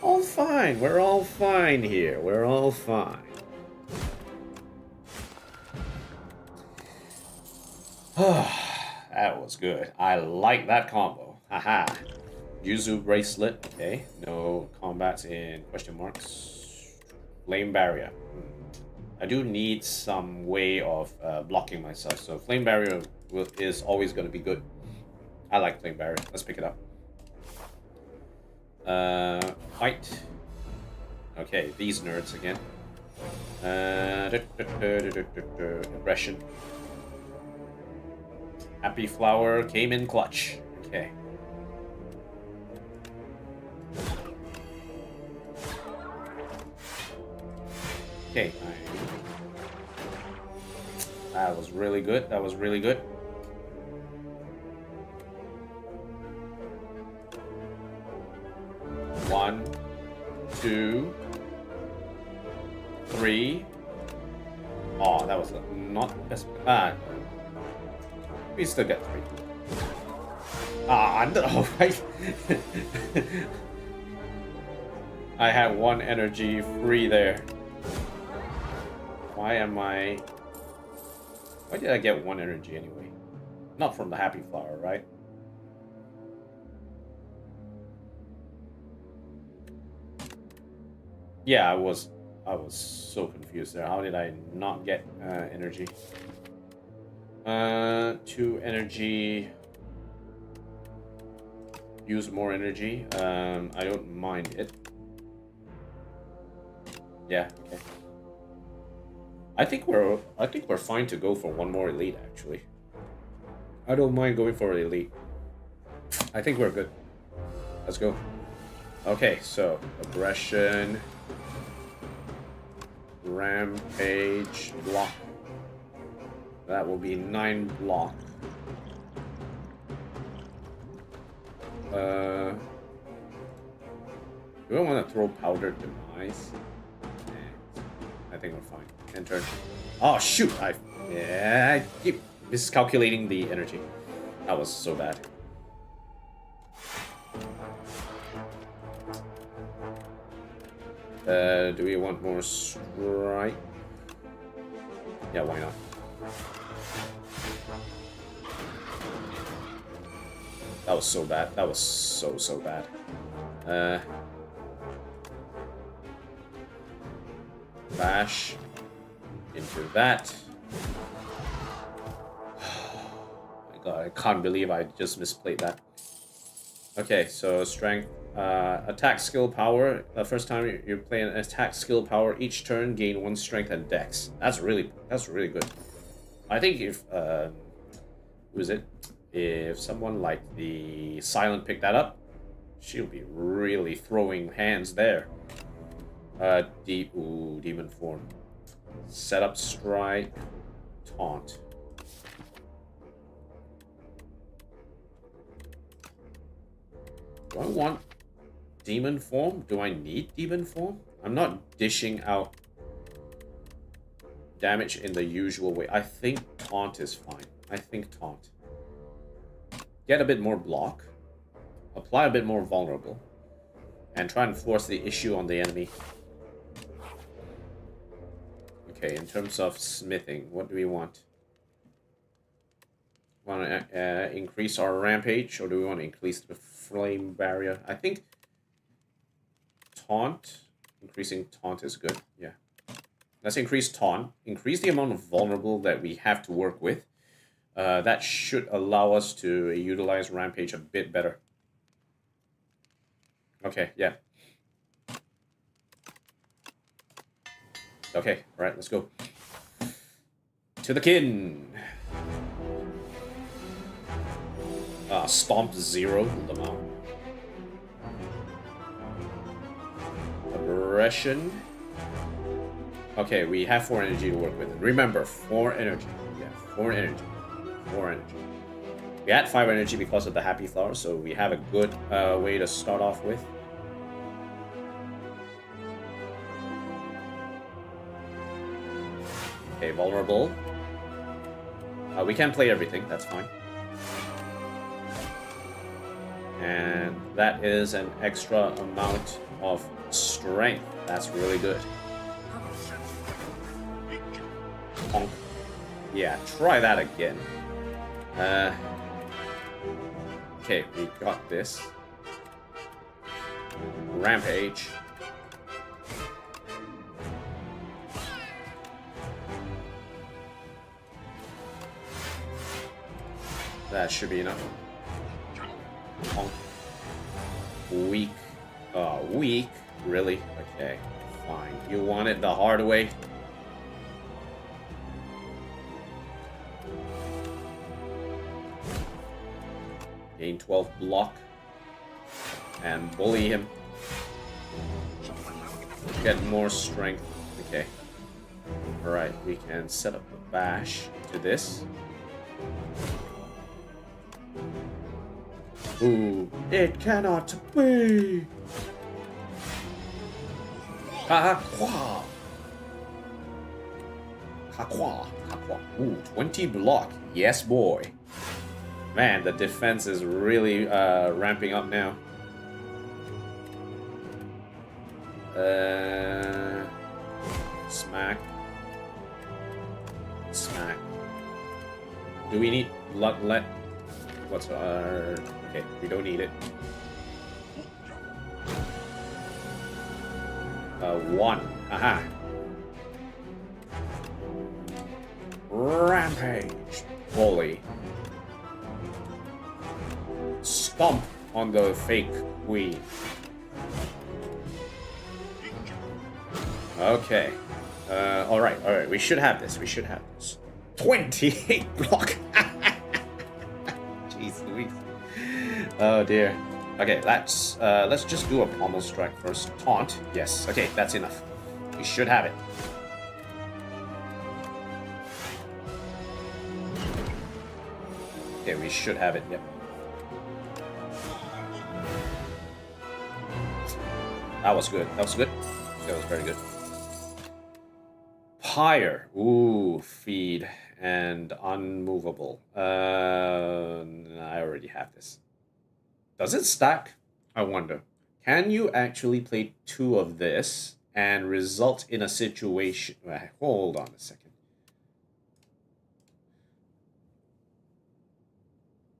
All fine. We're all fine here. We're all fine. That was good. I like that combo. Haha. Yuzu bracelet. Okay. No combats in question marks. Flame barrier. I do need some way of blocking myself. So flame barrier is always going to be good. I like flame barrier. Let's pick it up. Fight. Okay, these nerds again. Aggression. Happy Flower came in clutch. Okay. Okay. That was really good. That was really good. One. 2, 3. Oh, that was not the best. We still get 3. No, right? I had 1 energy free there. Why did I get 1 energy anyway? Not from the happy flower, right? Yeah, I was so confused there. How did I not get energy? 2 energy. Use more energy. I don't mind it. Yeah, okay. I think we're fine to go for 1 more elite actually. I don't mind going for an elite. I think we're good. Let's go. Okay, so aggression, rampage, block. That will be 9 block. Do I want to throw powder demise? I think we're fine. Enter. Oh shoot! I keep miscalculating the energy. That was so bad. Do we want more strike? Yeah, why not? That was so bad. That was so bad. Bash into that. Oh my god, I can't believe I just misplayed that. Okay, so strength, attack skill power. The first time you play an attack skill power, each turn gain 1 strength and dex. That's really good. I think if who is it? If someone like the Silent picked that up, she'll be really throwing hands there. Demon form. Set up strike, taunt. Do I want demon form? Do I need demon form? I'm not dishing out damage in the usual way. I think taunt is fine. I think taunt. Get a bit more block. Apply a bit more vulnerable. And try and force the issue on the enemy. Okay, in terms of smithing, what do we want? Want to increase our rampage, or do we want to increase the flame barrier? I think taunt. Increasing taunt is good. Yeah. Let's increase taunt. Increase the amount of vulnerable that we have to work with. That should allow us to utilize rampage a bit better. Okay, yeah. Okay, alright, let's go. To the kin. Stomp 0, them out. Aggression. Okay, we have 4 energy to work with. Remember, 4 energy. Yeah, 4 energy. 4 energy. We had 5 energy because of the happy flower, so we have a good way to start off with. Okay, vulnerable. We can play everything, that's fine. And that is an extra amount of strength. That's really good. Honk. Yeah, try that again. Okay, we got this. Rampage. That should be enough. Honk. Weak. Weak? Really? Okay, fine. You want it the hard way? Gain 12 block. And bully him. Get more strength. Okay. Alright, we can set up the bash to this. Ooh, it cannot be. Hakwa. Hakwa. Hakwa. Ooh, 20 block. Yes, boy. Man, the defense is really ramping up now. Smack. Smack. Do we need let? What's our... Okay, we don't need it. 1. Aha. Rampage. Volley. Stomp on the fake queen. Okay. Alright. We should have this. 28 block. Jeez Louise. Oh dear. Okay, let's just do a pommel strike first. Taunt. Yes. Okay, that's enough. We should have it. Okay, we should have it. Yep. That was good. That was very good. Pyre. Ooh, feed and unmovable. I already have this. Does it stack? I wonder. Can you actually play 2 of this and result in a situation... Hold on a second.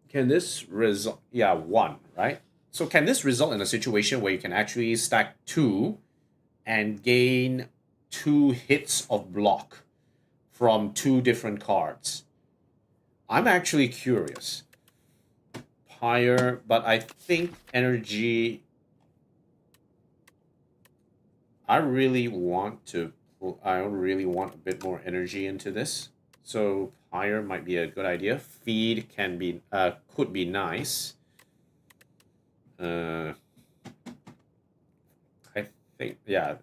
Can this result... Yeah, 1, right? So can this result in a situation where you can actually stack 2 and gain 2 hits of block from 2 different cards? I'm actually curious. Pyre, but I think energy... I really want a bit more energy into this. So Pyre might be a good idea. Feed can be could be nice. I think I'm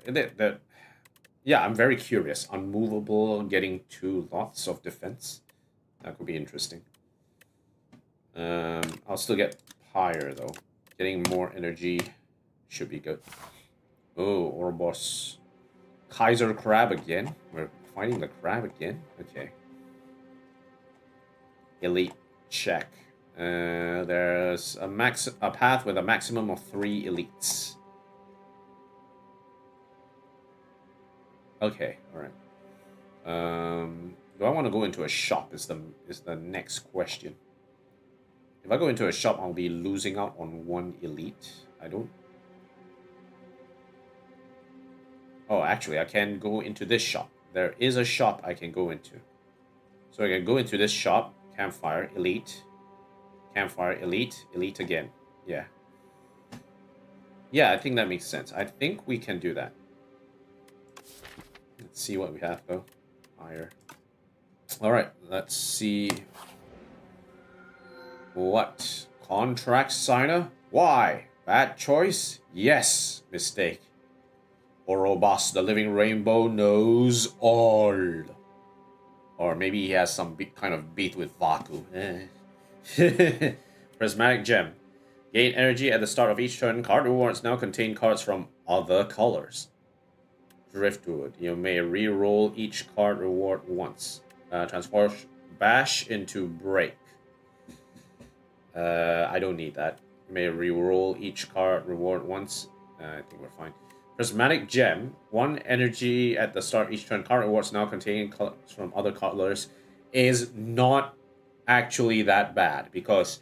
very curious. Unmovable, getting 2 lots of defense. That could be interesting. I'll still get Pyre though. Getting more energy should be good. Oh, Ouroboros. Kaiser Crab again. We're fighting the crab again. Okay. Elite check. There's a path with a maximum of 3 elites. Okay, all right. Do I want to go into a shop? Is the next question. If I go into a shop, I'll be losing out on 1 elite. I don't... Oh, actually, I can go into this shop. There is a shop I can go into. So I can go into this shop. Campfire, elite. Campfire, elite. Elite again. Yeah. Yeah, I think that makes sense. I think we can do that. Let's see what we have, though. Fire. Alright, let's see... What? Contract signer? Why? Bad choice? Yes. Mistake. Ouroboros, the living rainbow, knows all. Or maybe he has some kind of beat with Vaku. Prismatic Gem. Gain energy at the start of each turn. Card rewards now contain cards from other colors. Driftwood. You may re-roll each card reward once. Transform Bash into Break. I don't need that. You may re-roll each card reward once. I think we're fine. Prismatic Gem. 1 energy at the start of each turn. Card rewards now containing colors from other colors is not actually that bad, because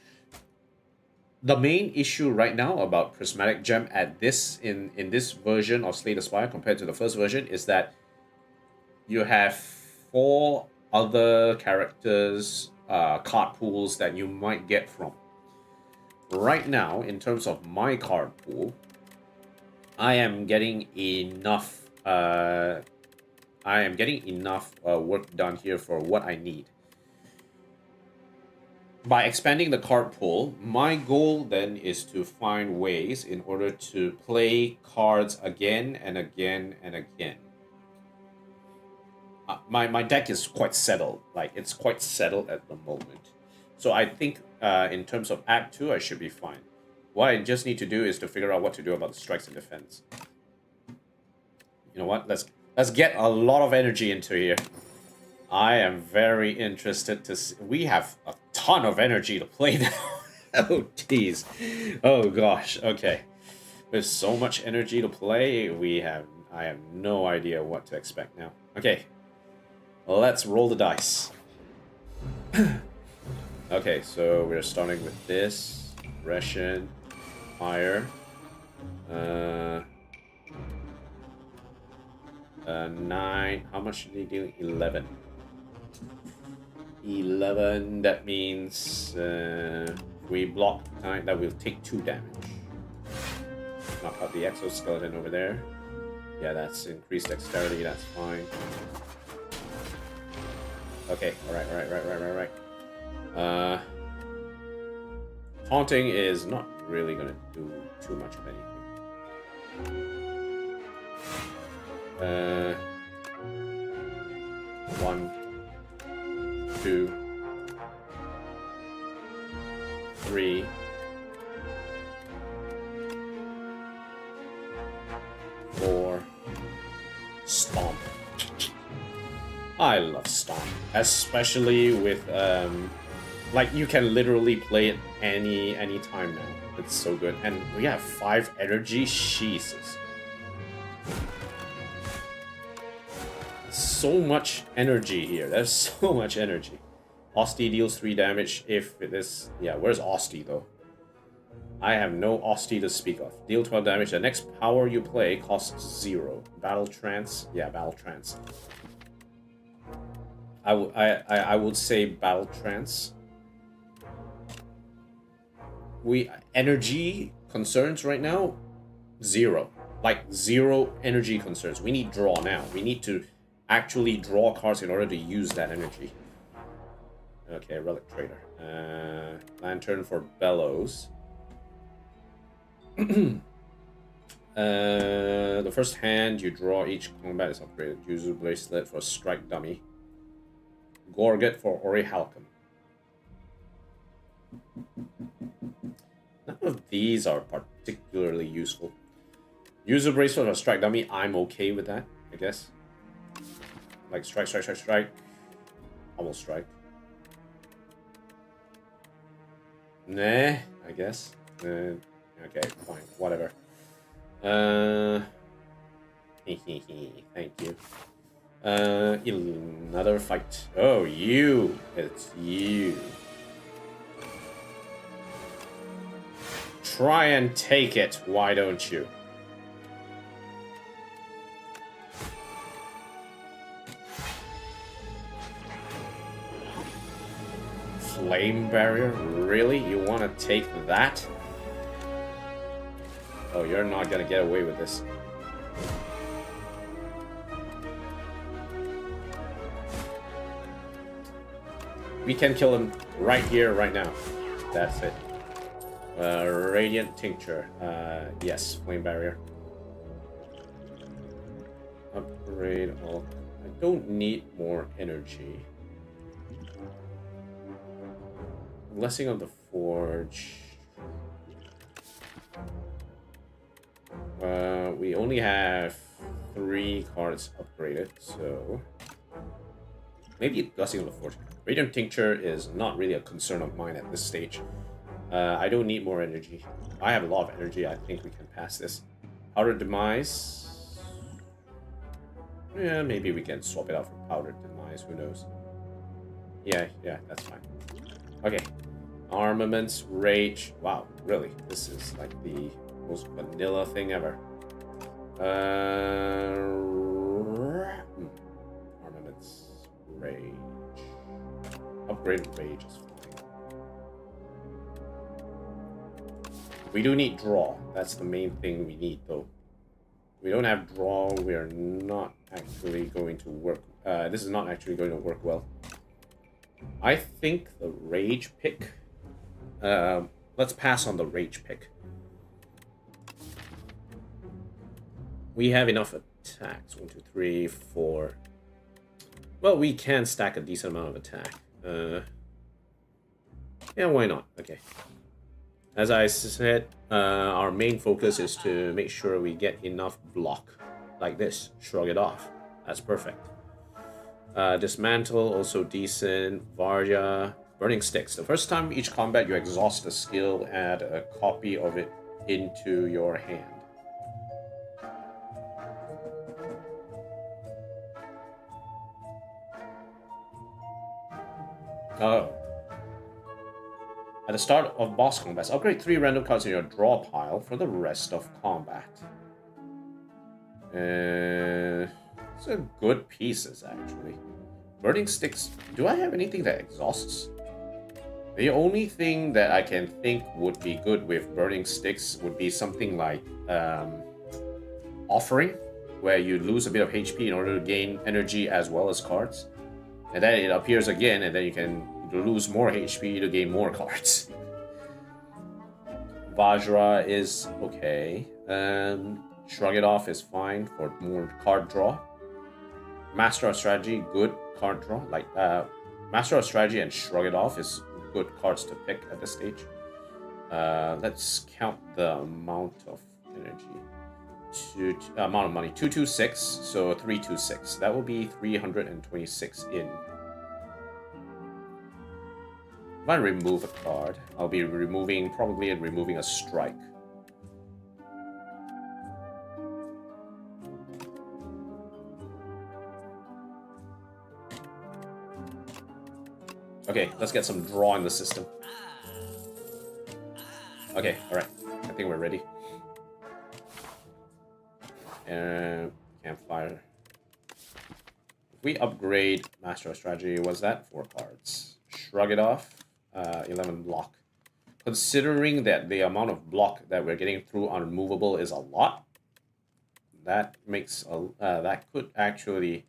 the main issue right now about Prismatic Gem at this in this version of Slay the Spire compared to the first version is that you have 4 other characters card pools that you might get from. Right now, in terms of my card pool, I am getting enough. Work done here for what I need. By expanding the card pool, my goal then is to find ways in order to play cards again and again and again. My deck is quite settled. Like, it's quite settled at the moment. So I think in terms of Act 2, I should be fine. What I just need to do is to figure out what to do about the strikes and defense. You know what? Let's get a lot of energy into here. I am very interested to see. We have a ton of energy to play now. Oh, jeez. Oh, gosh. Okay. There's so much energy to play. I have no idea what to expect now. Okay. Let's roll the dice. Okay, so we're starting with this. Aggression. Fire. 9. How much did he do? 11. 11. That means we block 9. That will take 2 damage. Knock out the exoskeleton over there. Yeah, that's increased dexterity. That's fine. Okay. All right. Taunting is not really gonna do too much of anything. 1, 2, 3, 4. Stomp. I love Stomp, especially with like you can literally play it any time now. It's so good, and we have 5 energy. Jesus. So much energy here. There's so much energy. Osti deals 3 damage if it is... Yeah, where's Osti though? I have no Osti to speak of. Deal 12 damage. The next power you play costs 0. Battle Trance. Yeah, Battle Trance. I would say Battle Trance. Energy concerns right now? 0. Like 0 energy concerns. We need draw now. We need to actually draw cards in order to use that energy. Okay, Relic Trader. Lantern for Bellows. The first hand you draw each combat is upgraded. User Bracelet for Strike Dummy. Gorget for Orichalcum. None of these are particularly useful. User Bracelet for Strike Dummy, I'm okay with that, I guess. Like strike. Almost strike. Nah, I guess. Okay, fine, whatever. Thank you. Another fight. Oh, you. It's you. Try and take it, why don't you? Flame barrier? Really? You want to take that? Oh, you're not gonna get away with this. We can kill him right here, right now. That's it. Radiant Tincture. Yes, Flame Barrier. Upgrade all. I don't need more energy. Blessing of the Forge. We only have 3 cards upgraded, so maybe Blessing of the Forge. Radiant Tincture is not really a concern of mine at this stage. I don't need more energy. I have a lot of energy. I think we can pass this. Powder Demise. Yeah, maybe we can swap it out for Powder Demise. Who knows? Yeah, that's fine. Okay. Armaments, Rage. Wow, really? This is like the most vanilla thing ever. Armaments, Rage. Upgraded Rage is fine. We do need draw. That's the main thing we need, though. We don't have draw. We are not actually going to work. This is not actually going to work well. I think the Rage pick. Let's pass on the Rage pick. We have enough attacks. 1, 2, 3, 4. Well, we can stack a decent amount of attack. Yeah, why not? Okay. As I said, our main focus is to make sure we get enough block. like this. Shrug it off. That's perfect. Dismantle, also decent. Varya. Burning Sticks. The first time each combat you exhaust a skill, add a copy of it into your hand. Oh. At the start of boss combats, upgrade 3 random cards in your draw pile for the rest of combat. It's a good pieces, actually. Burning Sticks. Do I have anything that exhausts? The only thing that I can think would be good with Burning Sticks would be something like Offering, where you lose a bit of HP in order to gain energy as well as cards. And then it appears again, and then you can lose more HP to gain more cards. Vajra is okay. Shrug It Off is fine for more card draw. Master of Strategy, good card draw. Like Master of Strategy and Shrug It Off is good cards to pick at this stage. Let's count the amount of energy. Amount of money. 226, so 326. That will be 326 in. If I remove a card, I'll be probably removing a strike. Okay, let's get some draw in the system. Okay, alright. I think we're ready. Campfire. If we upgrade Master of Strategy, what's that? 4 cards. Shrug It Off. 11 block. Considering that the amount of block that we're getting through unmovable is a lot, that makes that could actually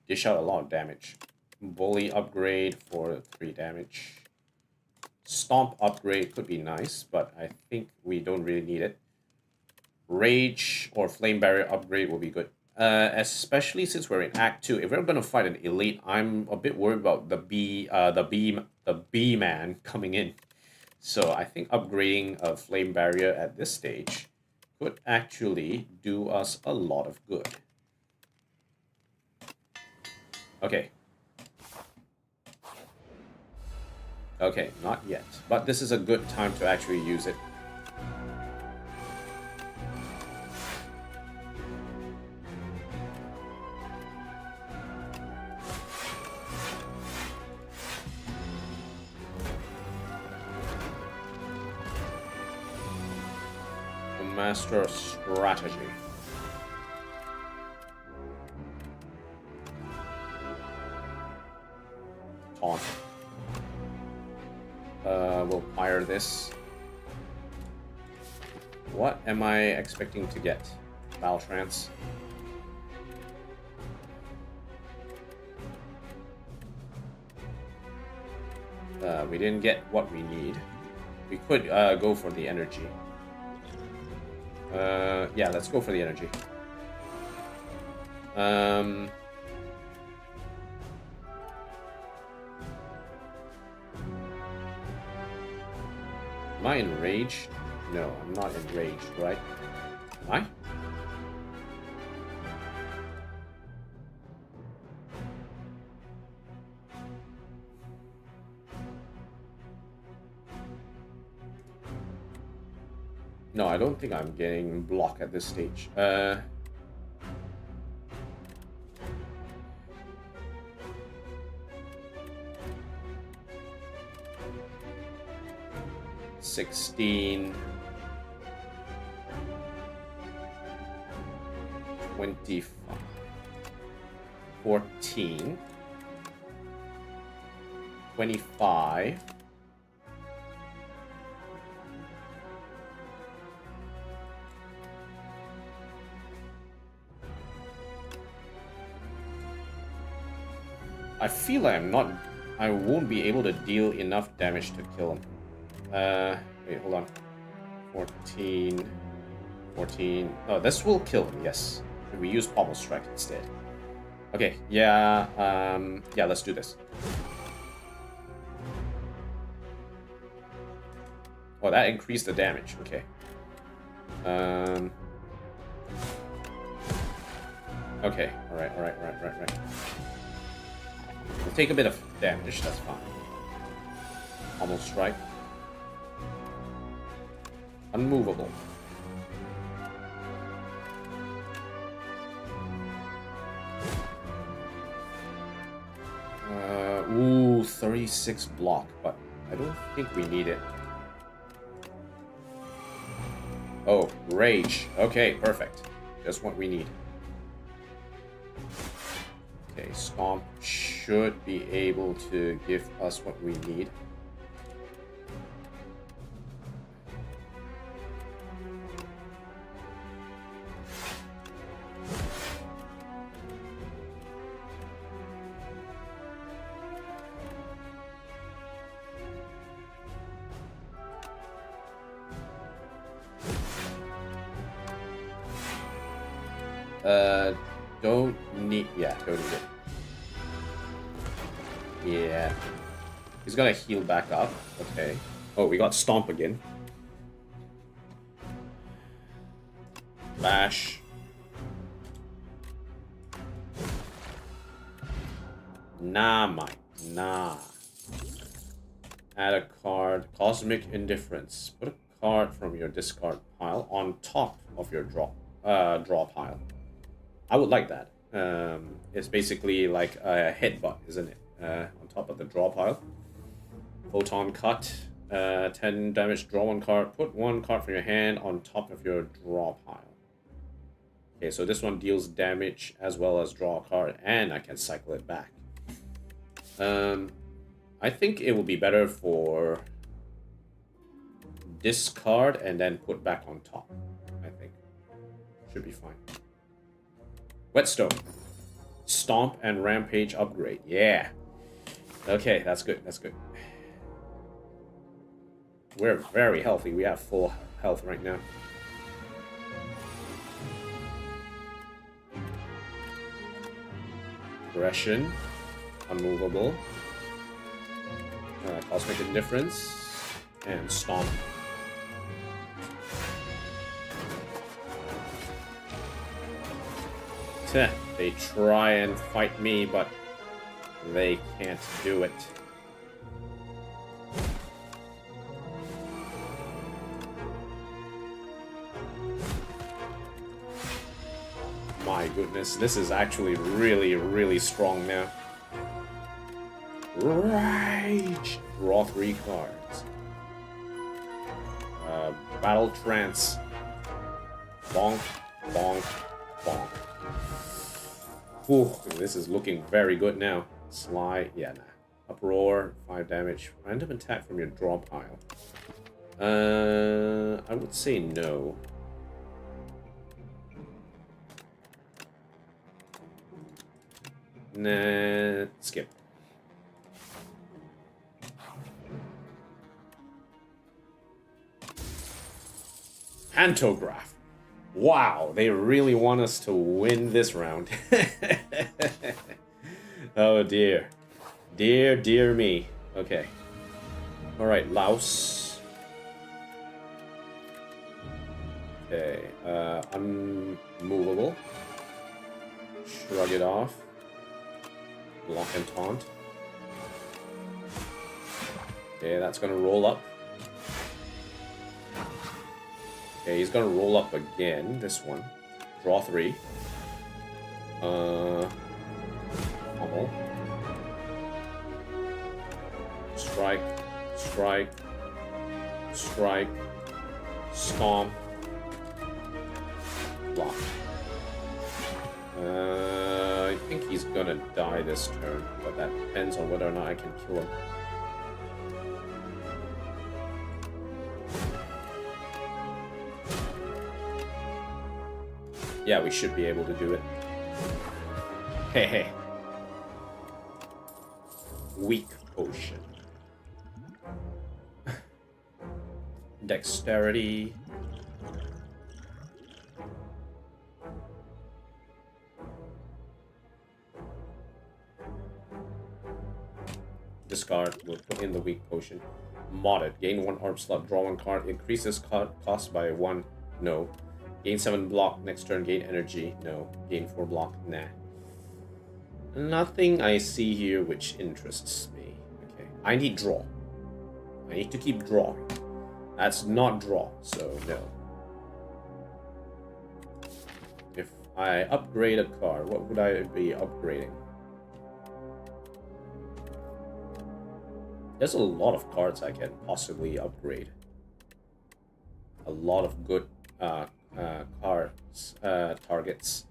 dish out a lot of damage. Bully upgrade for 3 damage. Stomp upgrade could be nice, but I think we don't really need it. Rage or Flame Barrier upgrade will be good. Especially since we're in Act 2. If we're gonna fight an elite, I'm a bit worried about the B man coming in. So I think upgrading a Flame Barrier at this stage could actually do us a lot of good. Okay. Okay, not yet. But this is a good time to actually use it. Master of Strategy. Taunt. We'll fire this. What am I expecting to get? Battle Trance. We didn't get what we need. We could go for the energy. Yeah, let's go for the energy. Am I enraged? No, I'm not enraged, right? Am I? No, I don't think I'm getting block at this stage. 16, 25, 14, 25, I feel like I won't be able to deal enough damage to kill him. Wait, hold on. 14, 14. Oh, this will kill him, yes. And we use Pommel Strike instead. Okay, yeah, yeah, let's do this. Oh, that increased the damage, okay. Okay, alright. We'll take a bit of damage, that's fine. Almost strike. Unmovable. Ooh, 36 block, but I don't think we need it. Oh, rage. Okay, perfect. Just what we need. Okay, Stomp should be able to give us what we need. Don't need it. Yeah. He's gonna heal back up. Okay. Oh, we got Stomp again. Bash. Nah, Mike. Nah. Add a card. Cosmic Indifference. Put a card from your discard pile on top of your draw pile. I would like that. It's basically like a headbutt, isn't it? On top of the draw pile. Photon Cut. 10 damage, draw one card. Put one card from your hand on top of your draw pile. Okay, so this one deals damage as well as draw a card, and I can cycle it back. I think it will be better for discard and then put back on top. I think. Should be fine. Whetstone. Stomp and Rampage upgrade. Yeah. Okay, that's good. That's good. We're very healthy. We have full health right now. Aggression. Unmovable. Cosmic Indifference. And Stomp. They try and fight me, but they can't do it. My goodness, this is actually really, really strong now. Rage! Draw 3 cards. Battle Trance. Bonk, bonk, bonk. Ooh, this is looking very good now. Sly, yeah, nah. Uproar, 5 damage. Random attack from your draw pile. I would say no. Nah, skip. Pantograph. Wow, they really want us to win this round. Oh dear. Dear me. Okay. Alright, Louse. Okay, unmovable. Shrug it off. Block and taunt. Okay, that's gonna roll up. Okay, he's gonna roll up again, this one. Draw 3. Pummel. Strike. Strike. Strike. Stomp. Block. I think he's gonna die this turn, but that depends on whether or not I can kill him. Yeah, we should be able to do it. Hey. Weak potion. Dexterity. Discard. We'll put in the weak potion. Modded. Gain 1 arm slot. Draw 1 card. Increases cost by 1. No. Gain 7 block next turn, gain energy. No. Gain 4 block. Nah. Nothing I see here which interests me. Okay. I need draw. I need to keep drawing. That's not draw, so no. If I upgrade a card, what would I be upgrading? There's a lot of cards I can possibly upgrade. A lot of good cards, targets.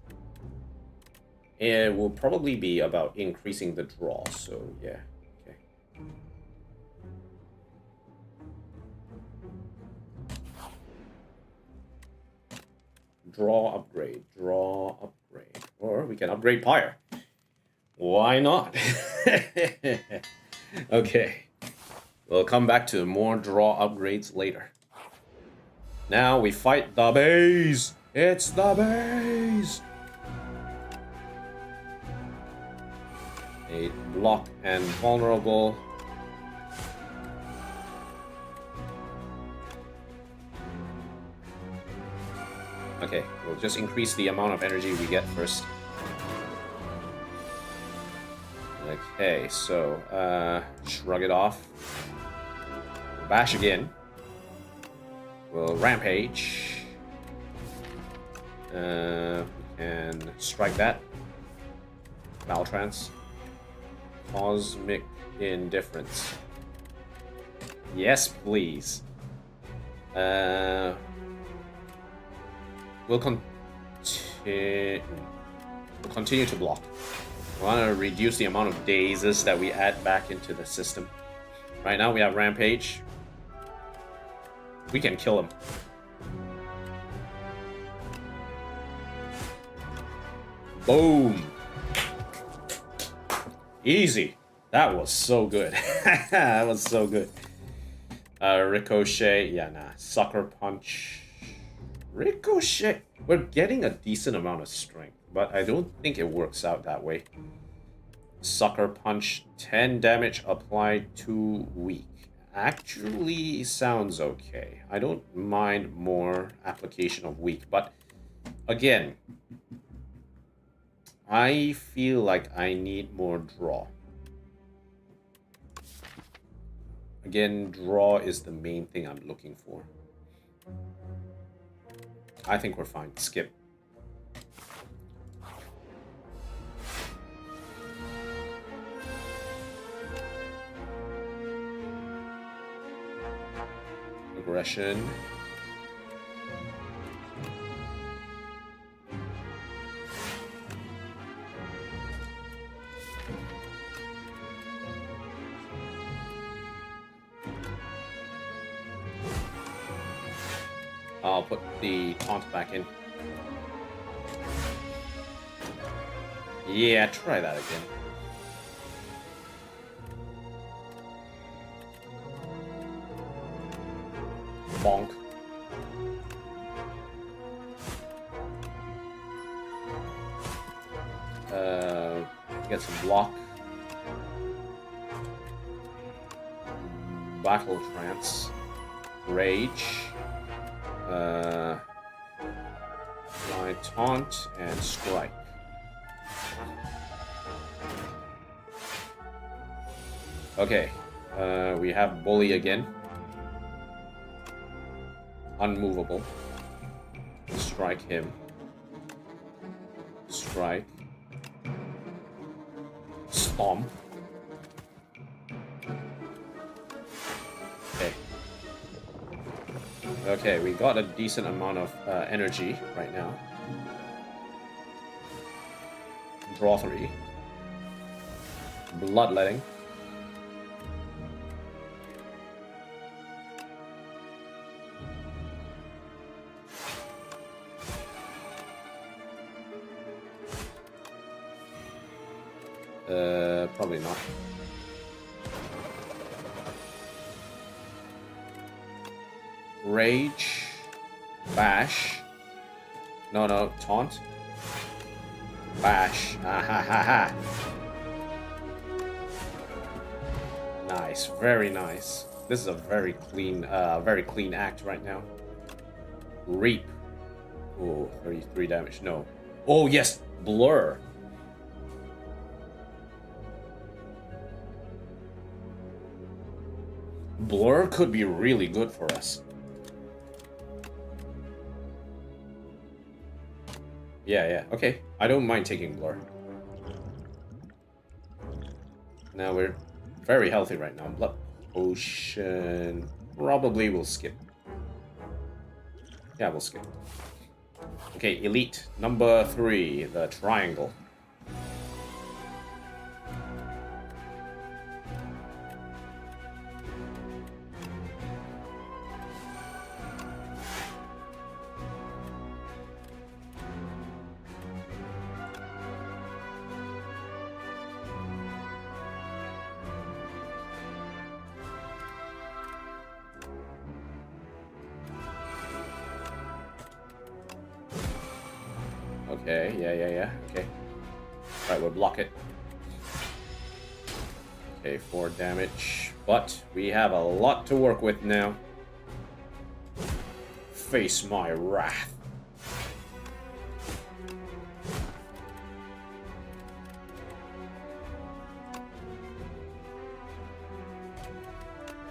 It will probably be about increasing the draw, so yeah. Okay. Draw upgrade, or we can upgrade Pyre. Why not? Okay, we'll come back to more draw upgrades later. Now we fight the base. It's the base. 8 block and vulnerable. Okay, we'll just increase the amount of energy we get first. Okay, so shrug it off. Bash again. We'll rampage. We can strike that. Baltrance. Cosmic Indifference. Yes, please. We'll continue to block. We want to reduce the amount of dazes that we add back into the system. Right now we have Rampage. We can kill him. Boom. Easy. That was so good. That was so good. Ricochet. Yeah, nah. Sucker Punch. Ricochet. We're getting a decent amount of strength, but I don't think it works out that way. Sucker Punch. 10 damage applied to weak. Actually sounds okay. I don't mind more application of weak, but again, I feel like I need more draw. Again, draw is the main thing I'm looking for. I think we're fine. Skip. Aggression. I'll put the taunt back in. Yeah, try that again. Bonk. Get some block. Battle Trance. Rage. My taunt and strike. Okay, we have bully again. Unmovable. Strike him. Strike. Stomp. Okay. Okay, we got a decent amount of energy right now. Draw 3. Bloodletting. Probably not. Rage. Bash. No, taunt. Bash. Ah, ha, ha, ha. Nice, very nice. This is a very clean act right now. Reap. Oh, 33 damage. No. Oh, yes. Blur. Blur could be really good for us. Yeah, yeah. Okay. I don't mind taking Blur. Now we're very healthy right now. Blood Potion. Probably we'll skip. Yeah, we'll skip. Okay, Elite. Number 3. The Triangle. Okay, yeah. Okay. Alright, we'll block it. Okay, 4 damage. But we have a lot to work with now. Face my wrath.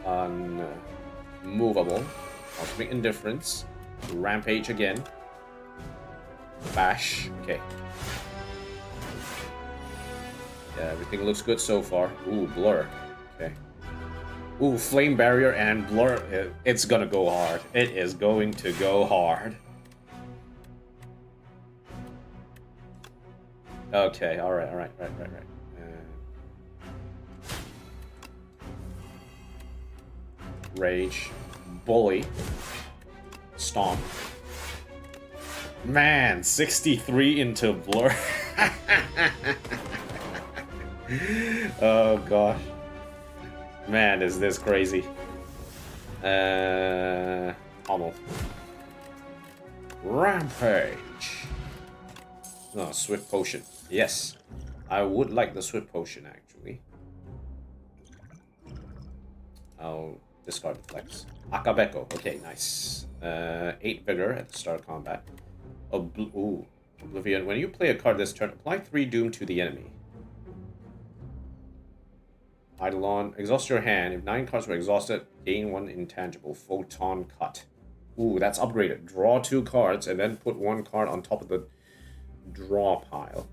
Unmovable. Cosmic Indifference. Rampage again. Bash. Okay. Yeah, everything looks good so far. Ooh, Blur. Okay. Ooh, Flame Barrier and Blur. It's gonna go hard. It is going to go hard. Okay, alright. Rage. Bully. Stomp. Man, 63 into Blur. Oh gosh. Man, is this crazy. Almost. Rampage. Oh, Swift Potion. Yes. I would like the Swift Potion, actually. I'll discard the Flex. Akabeko. Okay, nice. 8 Vigor at the start of combat. Ooh. Oblivion. When you play a card this turn, apply 3 Doom to the enemy. Eidolon. Exhaust your hand. If 9 cards were exhausted, gain 1 intangible. Photon Cut. Ooh, that's upgraded. Draw 2 cards and then put 1 card on top of the draw pile.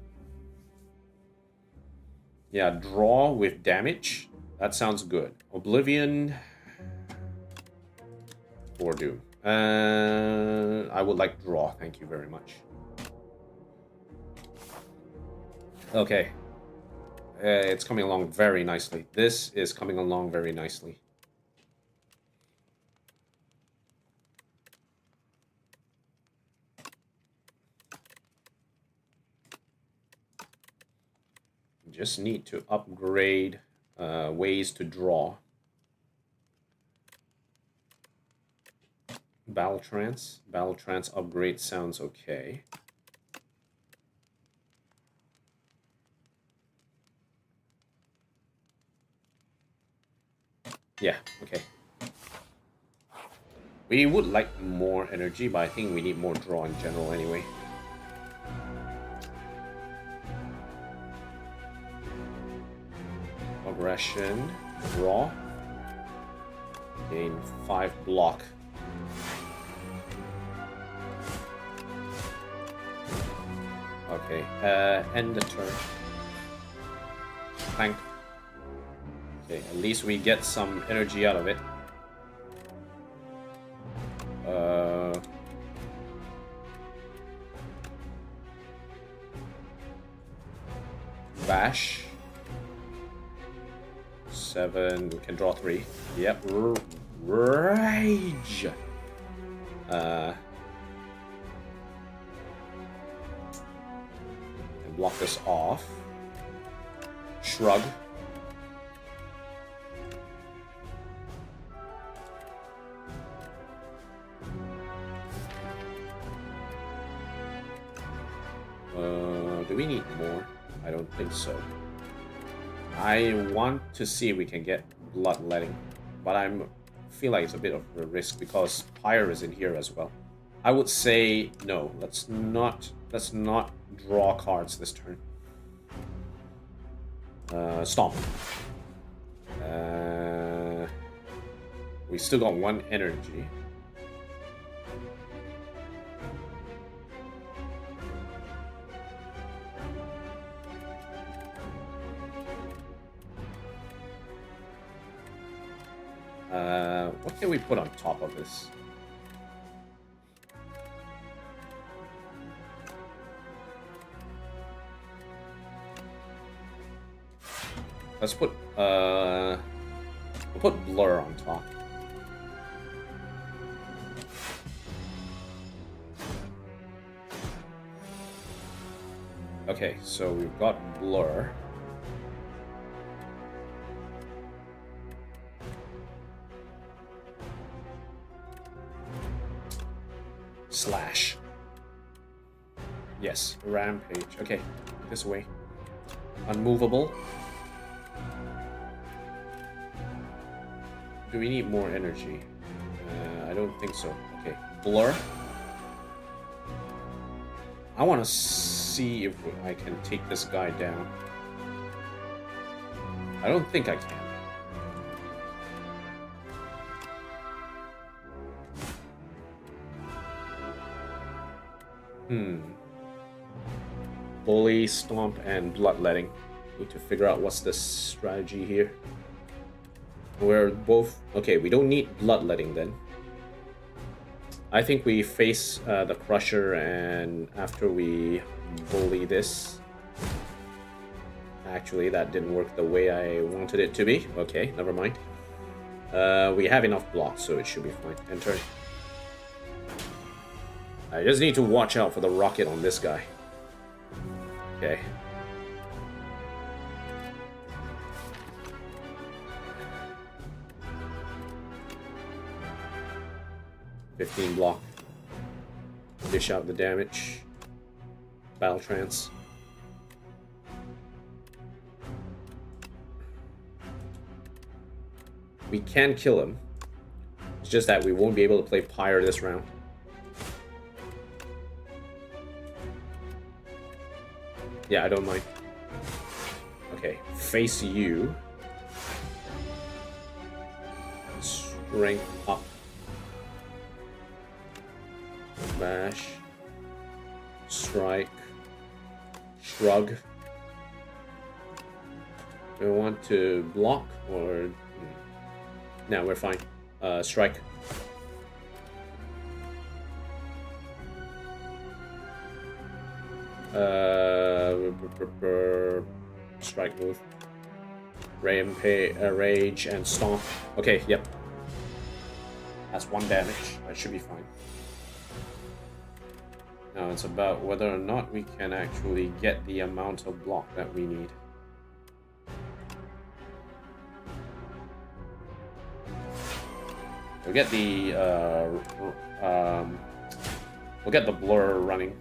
Yeah, draw with damage. That sounds good. Oblivion. Or Doom. I would like draw. Thank you very much. Okay. It's coming along very nicely. This is coming along very nicely. Just need to upgrade ways to draw. Battle Trance. Battle Trance upgrade sounds okay. Yeah, okay. We would like more energy, but I think we need more draw in general anyway. Aggression. Draw. Gain 5 block. Okay, end the turn. Plank. Okay, at least we get some energy out of it. Bash. 7, we can draw 3. Yep, Rage! And block this off. Shrug. Do we need more? I don't think so. I want to see if we can get Bloodletting, but I feel like it's a bit of a risk because Pyre is in here as well. I would say no. Let's not draw cards this turn. Stomp. We still got 1 energy. What can we put on top of this? Let's put we'll put blur on top. Okay, so we've got blur. Slash. Yes, rampage. Okay, this way. Unmovable. Do we need more energy? I don't think so. Okay, blur. I want to see if I can take this guy down. I don't think I can. Bully, stomp, and bloodletting. Need to figure out what's the strategy here. We're both... Okay, we don't need bloodletting then. I think we face the Crusher, and after we bully this... Actually, that didn't work the way I wanted it to be. Okay, never mind. We have enough blocks, so it should be fine. End turn. I just need to watch out for the rocket on this guy. Okay. $15 block. Dish out the damage. Battle trance. We can kill him. It's just that we won't be able to play Pyre this round. Yeah, I don't mind. Okay, face you. Strength up. Smash. Strike. Shrug. Do we want to block or... No, we're fine. Strike. Strike move. Rage and stomp. Okay, yep. That's 1 damage. That should be fine. Now it's about whether or not we can actually get the amount of block that we need. We'll get the blur running,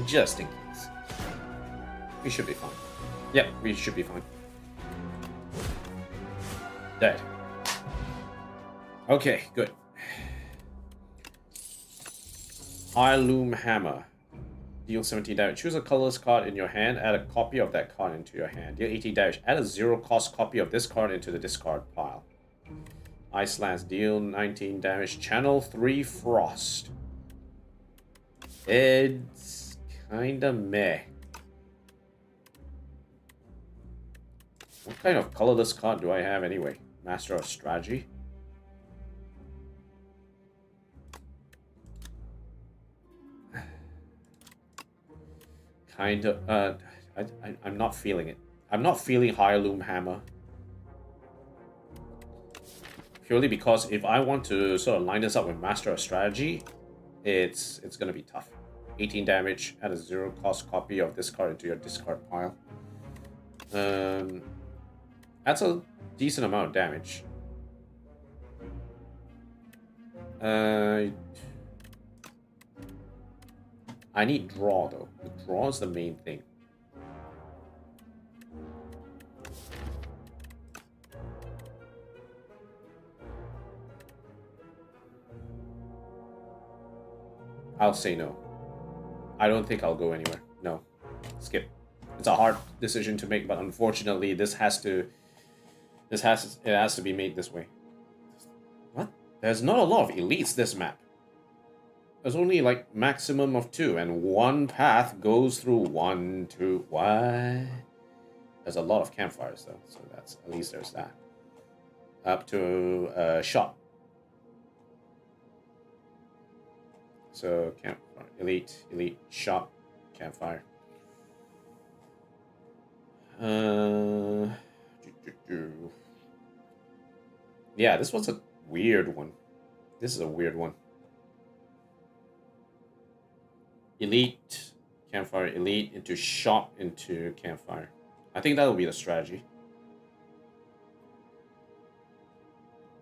just in case. We should be fine. Yep, we should be fine. Dead. Okay, good. Heirloom Hammer. Deal 17 damage. Choose a colorless card in your hand. Add a copy of that card into your hand. Deal 18 damage. Add a 0-cost copy of this card into the discard pile. Ice Lance. Deal 19 damage. Channel 3 Frost. It's kinda meh. What kind of colorless card do I have anyway? Master of Strategy? Kind of, I'm not feeling it. I'm not feeling Heirloom Hammer. Purely because if I want to sort of line this up with Master of Strategy, it's gonna be tough. 18 damage, add a 0-cost copy of this card into your discard pile. That's a decent amount of damage. I need draw though. The draw is the main thing. I'll say no. I don't think I'll go anywhere. No. Skip. It's a hard decision to make, but unfortunately it has to be made this way. What? There's not a lot of elites this map. There's only like maximum of 2, and one path goes through 1, 2. What? There's a lot of campfires though, so that's at least there's that. Up to shop. So campfire, elite, shop, campfire. Yeah, this was a weird one. This is a weird one. Elite, campfire, elite, into shop, into campfire. I think that'll be the strategy.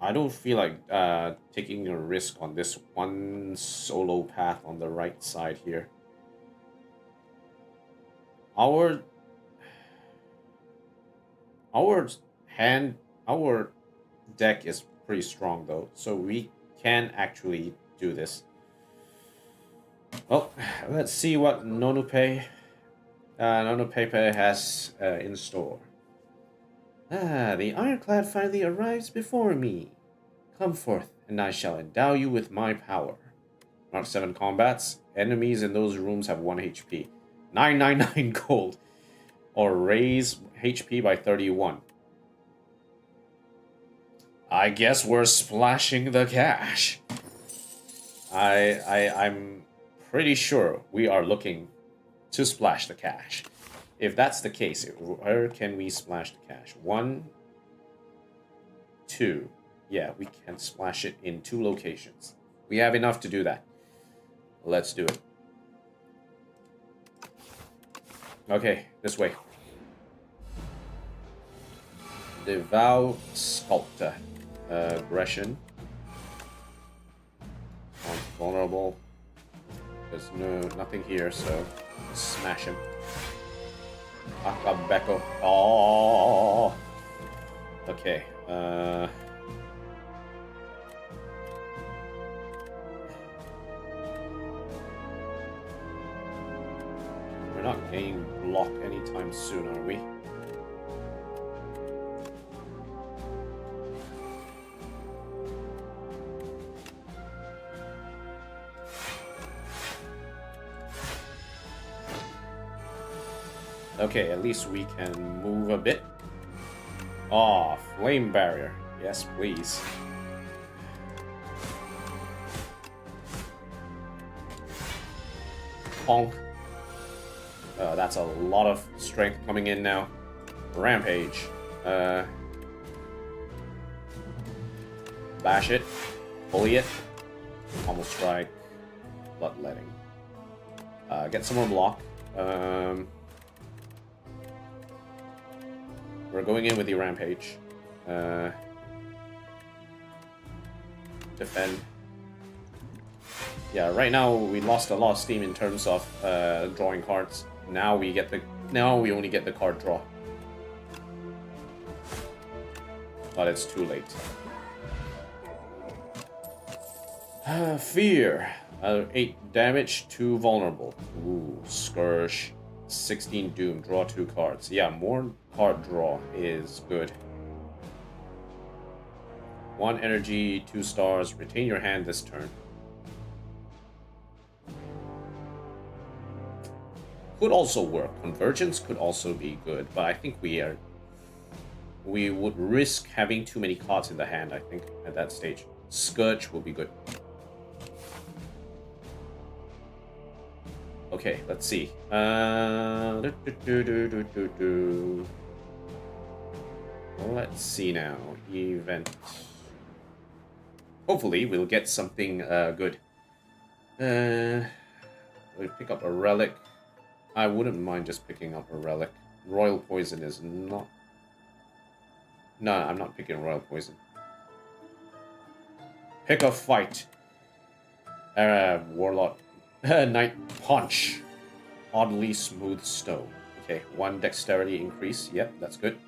I don't feel like taking a risk on this one solo path on the right side here. Our deck is pretty strong though, so we can actually do this. Well, let's see what Nonupe has in store. Ah, the ironclad finally arrives before me. Come forth, and I shall endow you with my power. Mark 7 combats. Enemies in those rooms have 1 HP. 999 gold. Or raise HP by 31. I guess we're splashing the cash. I'm pretty sure we are looking to splash the cash. If that's the case, where can we splash the cash? 1, 2. Yeah, we can splash it in 2 locations. We have enough to do that. Let's do it. Okay, this way. Devout Sculptor. Aggression. Vulnerable. There's nothing here, so let's smash him. Akabeko. Oh. Okay. We're not getting blocked anytime soon, are we? Okay, at least we can move a bit. Oh, flame barrier. Yes, please. Honk. That's a lot of strength coming in now. Rampage. Bash it. Bully it. Almost strike. Bloodletting. Get some more block. We're going in with the Rampage. Defend. Yeah, right now we lost a lot of steam in terms of drawing cards. Now we only get the card draw. But it's too late. Fear. 8 damage, 2 vulnerable. Ooh, Scourge. 16 Doom. Draw 2 cards. Yeah, more card draw is good. 1 energy, 2 stars. Retain your hand this turn. Could also work. Convergence could also be good, but I think we would risk having too many cards in the hand, I think, at that stage. Scourge will be good. Okay, let's see. Let's see now. Event. Hopefully, we'll get something good. We'll pick up a relic. I wouldn't mind just picking up a relic. Royal Poison is not... No, I'm not picking Royal Poison. Pick a fight. Warlock. Night Punch. Oddly smooth stone. Okay, 1 dexterity increase. Yep, that's good.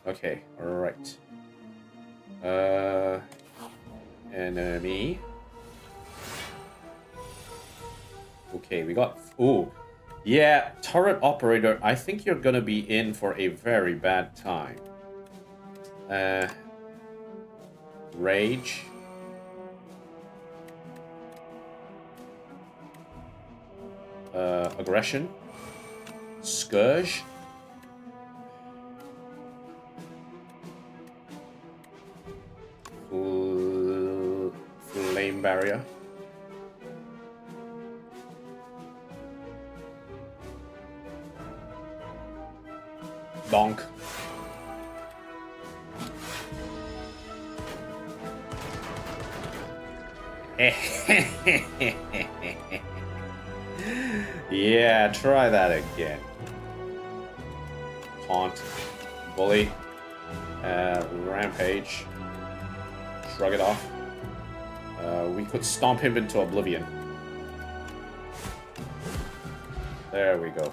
Okay, alright. Enemy. Okay, we got... Ooh. Yeah, turret operator, I think you're gonna be in for a very bad time. Rage. Aggression. Scourge. Flame barrier. Bonk. Yeah, try that again. Taunt. Bully. Rampage. Shrug it off. We could stomp him into oblivion. There we go.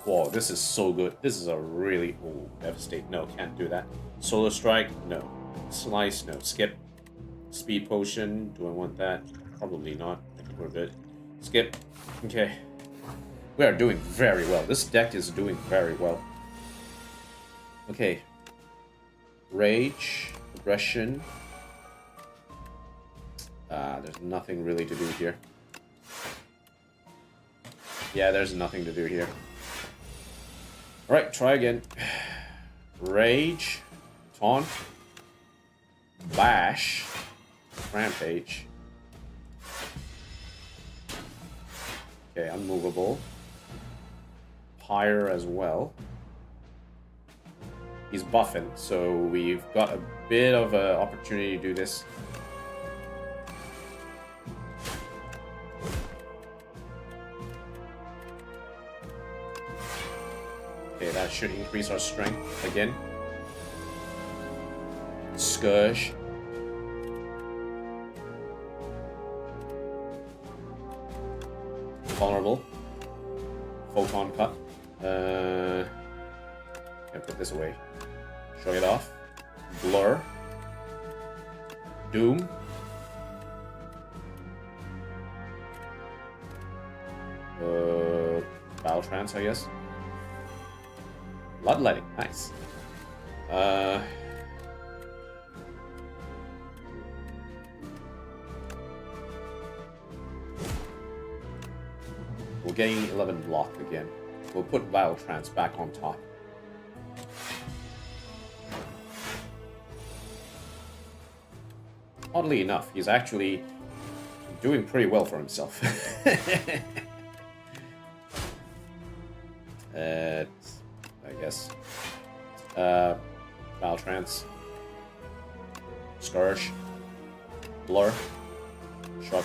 Whoa, this is so good. This is a really... Ooh, devastate. No, can't do that. Solar strike? No. Slice? No. Skip. Speed potion? Do I want that? Probably not. I think we're good. Skip. Okay. We are doing very well. This deck is doing very well. Okay. Rage. Aggression. There's nothing really to do here. Yeah, there's nothing to do here. Alright, try again. Rage. Taunt. Bash. Rampage. Okay, unmovable. Pyre as well. He's buffing, so we've got a bit of an opportunity to do this. Okay, that should increase our strength again. Scourge. Vulnerable. Photon cut. Can't put this away. Shrug it off. Blur. Doom. Battle trance, I guess. Bloodletting, nice. We're getting 11 block again. We'll put Battle Trance back on top. Oddly enough, he's actually doing pretty well for himself. I guess. Battle Trance. Scourge. Blur. Shrug.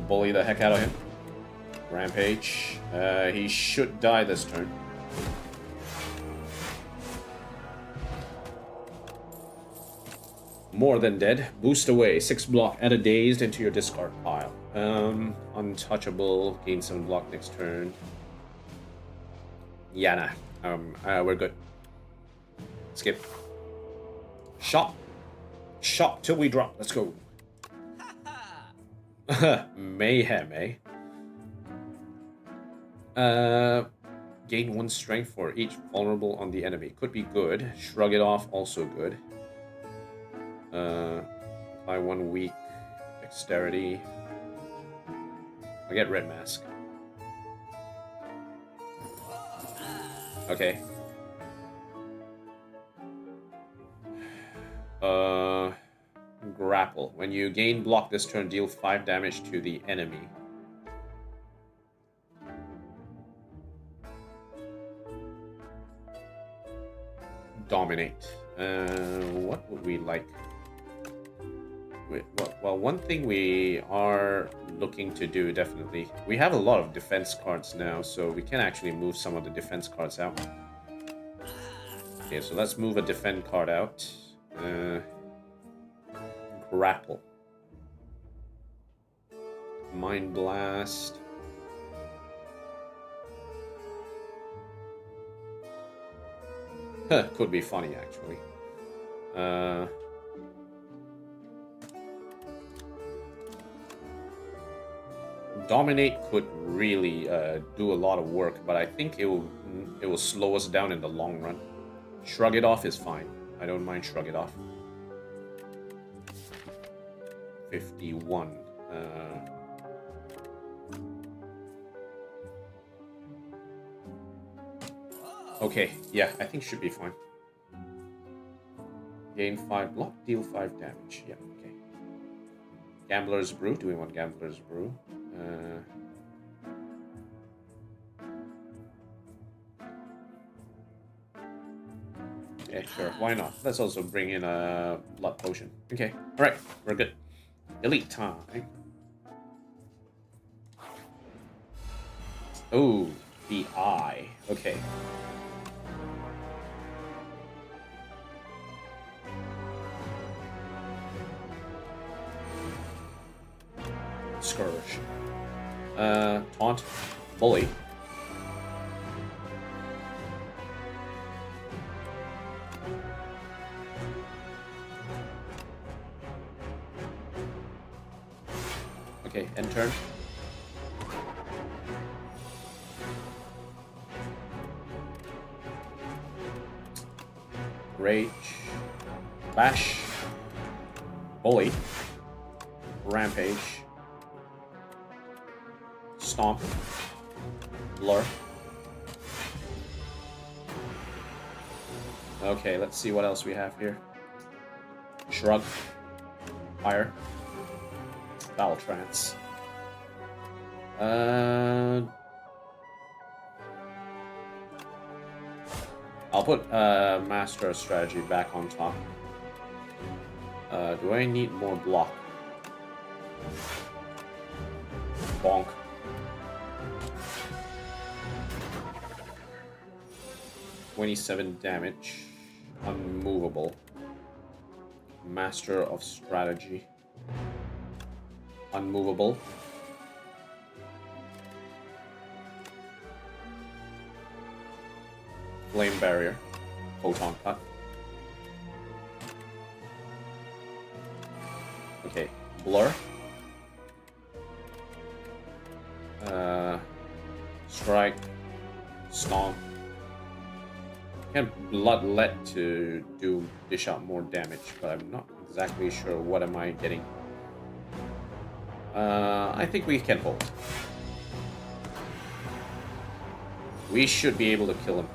Bully the heck out of him. Rampage. He should die this turn. More than dead. Boost away. 6 block. Add a dazed into your discard pile. Untouchable. Gain 7 block next turn. Yeah, nah. We're good. Skip. Shop. Shop till we drop. Let's go. Mayhem, eh? Gain 1 strength for each vulnerable on the enemy. Could be good. Shrug it off, also good. Apply 1 weak dexterity. I'll get Red Mask. Okay. Grapple. When you gain block this turn, deal 5 damage to the enemy. Dominate. What would we like? Well, one thing we are looking to do, definitely. We have a lot of defense cards now, so we can actually move some of the defense cards out. Okay, so let's move a defend card out. Grapple. Mind Blast. Could be funny, actually. Dominate could really do a lot of work, but I think it will slow us down in the long run. Shrug it off is fine. I don't mind shrug it off. 51. Okay, yeah, I think should be fine. Gain 5 block, deal 5 damage. Yeah, okay. Gambler's Brew. Do we want Gambler's Brew? Yeah, sure. Why not? Let's also bring in a blood potion. Okay. All right. We're good. Elite time. Oh, the eye. Okay. Scourge. Taunt. Bully. Okay, end turn. Rage. Bash. Bully. Rampage. Stomp. Blur. Okay, let's see what else we have here. Shrug. Fire. Battle Trance. I'll put Master of Strategy back on top. Do I need more block? Bonk. $27 damage. Unmovable. Master of Strategy. Unmovable. Flame Barrier. Photon Cut. Okay. Blur. Strike. Stomp. Can Bloodlet to dish out more damage, but I'm not exactly sure what am I getting. I think we can hold. We should be able to kill him.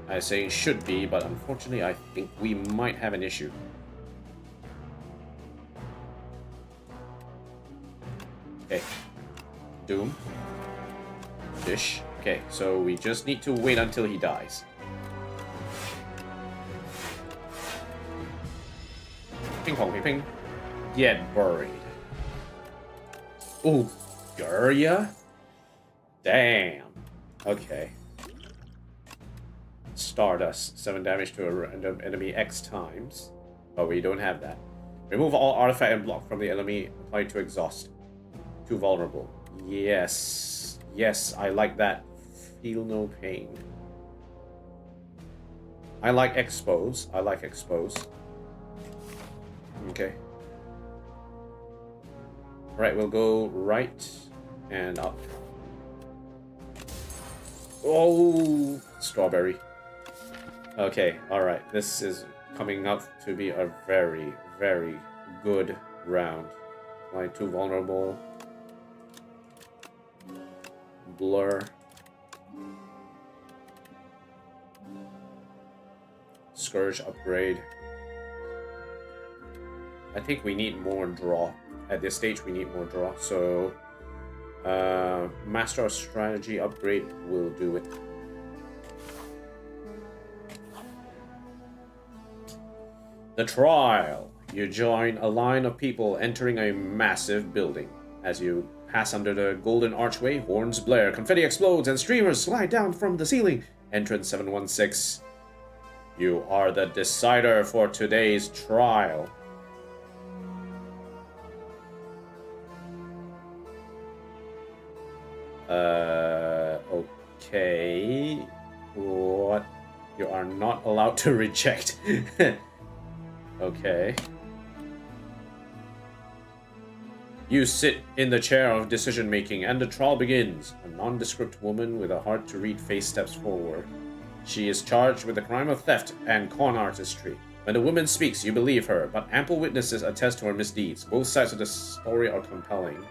I say should be, but unfortunately I think we might have an issue. Okay. Doom. Dish. Okay, so we just need to wait until he dies. Ping pong, ping ping. Get buried. Ooh, Gurya? Damn. Okay. Stardust. 7 damage to a random enemy X times. But we don't have that. Remove all artifact and block from the enemy. Apply to exhaust. Too vulnerable. Yes. Yes, I like that. Feel no pain. I like expose. I like expose. Okay. Alright, we'll go right and up. Oh, strawberry. Okay, alright. This is coming up to be a very, very good round. Like, too vulnerable. Blur. Scourge upgrade. I think we need more draw. At this stage, we need more draw. So, Master of Strategy upgrade will do it. The trial. You join a line of people entering a massive building. As you pass under the golden archway, horns blare, confetti explodes, and streamers slide down from the ceiling. Entrance 716. You are the decider for today's trial. Okay. What? You are not allowed to reject. Okay. You sit in the chair of decision making, and the trial begins. A nondescript woman with a hard to read face steps forward. She is charged with the crime of theft and con artistry. When the woman speaks, you believe her, but ample witnesses attest to her misdeeds. Both sides of the story are compelling.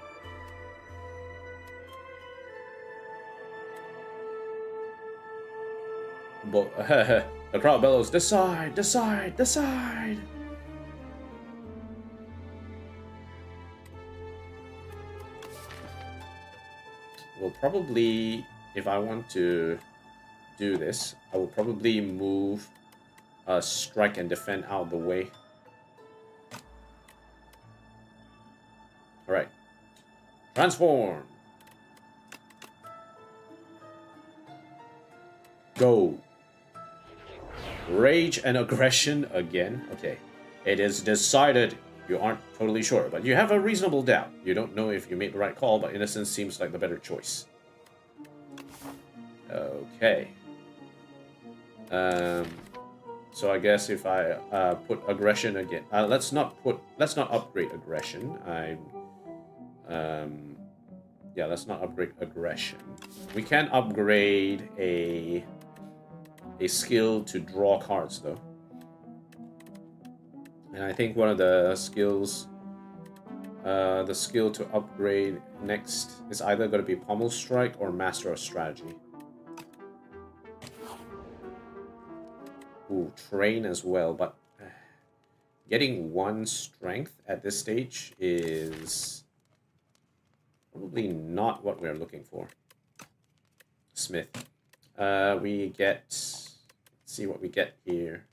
The crowd bellows, "Decide! Decide! Decide!" We'll probably, if I want to do this, I will probably move strike and defend out of the way. Alright. Transform! Go! Rage and aggression again? Okay. It is decided. You aren't totally sure, but you have a reasonable doubt. You don't know if you made the right call, but innocence seems like the better choice. Okay. So I guess if I put aggression again, let's not upgrade aggression. Yeah, let's not upgrade aggression. We can upgrade a skill to draw cards though. And I think one of the skills, the skill to upgrade next is either going to be Pommel Strike or Master of Strategy. Ooh, Train as well, but getting 1 strength at this stage is probably not what we're looking for. Smith. We get... Let's see what we get here.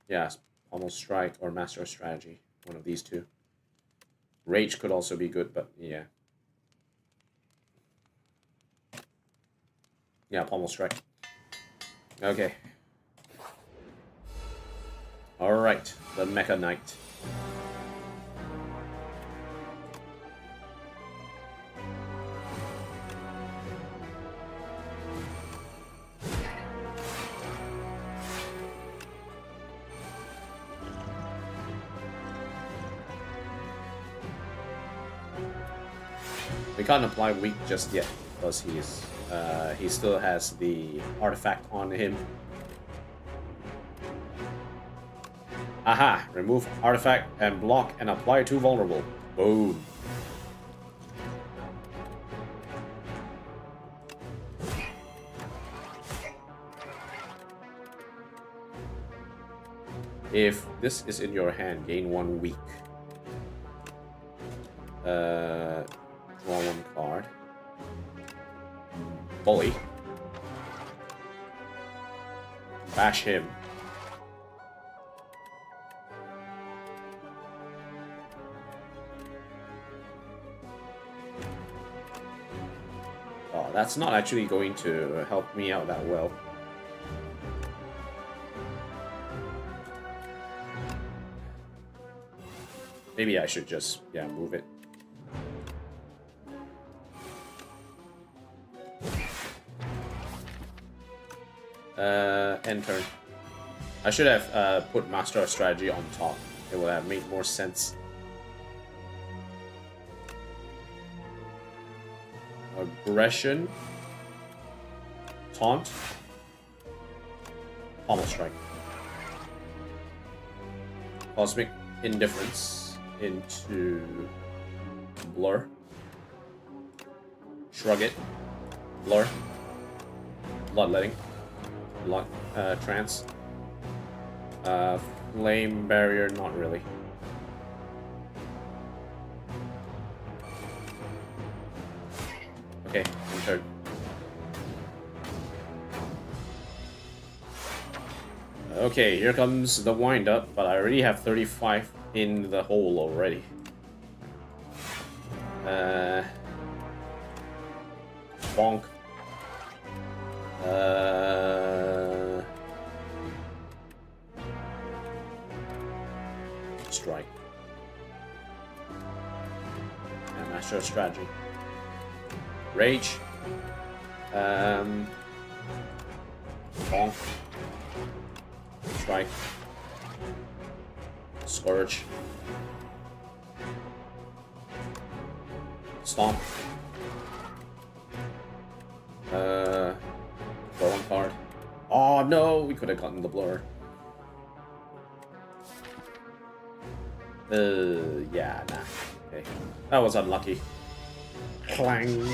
Yeah, Pommel Strike or Master of Strategy. One of these two. Rage could also be good, but yeah. Yeah, Pommel Strike. Okay. Alright, the Mecha Knight. We can't apply weak just yet because he still has the artifact on him. Aha! Remove artifact and block and apply to vulnerable. Boom. If this is in your hand, gain 1 weak. Draw 1 card. Bully. Bash him. Oh, that's not actually going to help me out that well. Maybe I should just, yeah, move it. End turn. I should have put Master of Strategy on top. It would have made more sense. Aggression. Taunt. Pommel Strike. Cosmic Indifference into Blur. Shrug it. Blur. Bloodletting. Trance. Flame Barrier, not really. Okay, entered. Okay, here comes the wind-up, but I already have 35 in the hole already. Bonk. strike. And master of strategy. Rage. Bonk. Strike. Scourge. Stomp. Draw one card. Oh no, we could have gotten the blur. Yeah, nah. Okay. That was unlucky. Clang.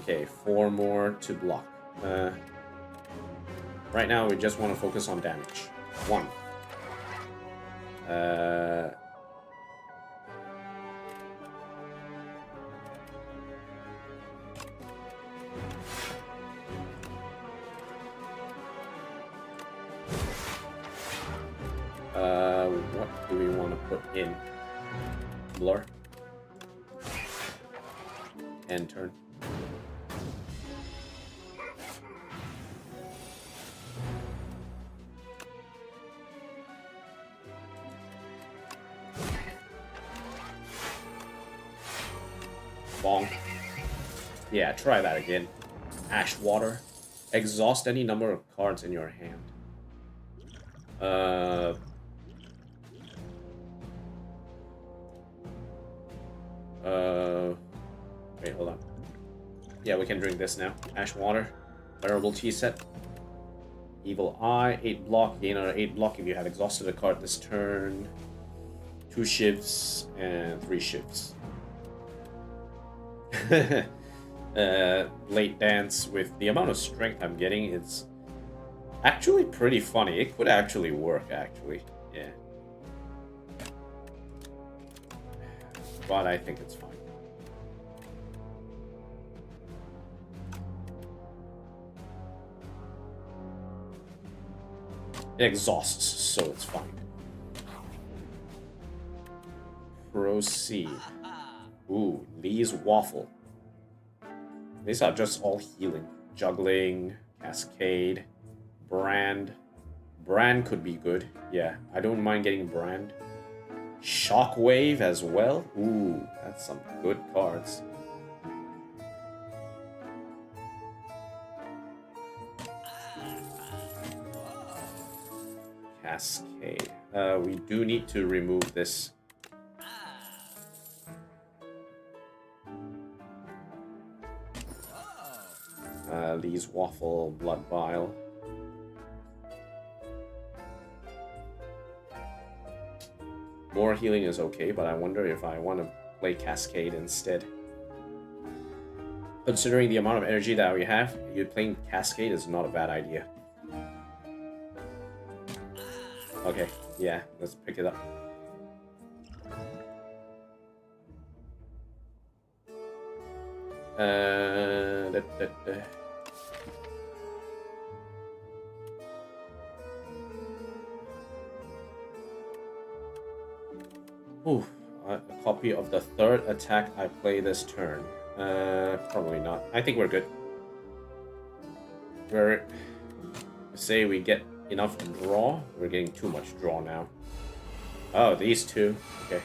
Okay, 4 more to block. Right now, we just want to focus on damage. 1. What do we want to put in? Blur. End turn. Bonk. Yeah, try that again. Ash water. Exhaust any number of cards in your hand. Wait, hold on. Yeah, we can drink this now. Ash water. Wearable tea set. Evil Eye. 8 block. Gain another 8 block if you have exhausted a card this turn. 2 shifts and 3 shifts. Late dance with the amount of strength I'm getting is actually pretty funny. It could actually work, actually. Yeah. But I think it's fine. It exhausts, so it's fine. Proceed. Ooh, Lee's Waffle. These are just all healing. Juggling, Cascade, Brand. Brand could be good. Yeah, I don't mind getting Brand. Shockwave as well. Ooh, that's some good cards. Cascade. We do need to remove this. Lee's Waffle, Blood Vial. More healing is okay, but I wonder if I want to play Cascade instead. Considering the amount of energy that we have, playing Cascade is not a bad idea. Okay, yeah, let's pick it up. Ooh, a copy of the 3rd attack I play this turn. Probably not. I think we're good. Say we get enough draw. We're getting too much draw now. Oh, these two. Okay.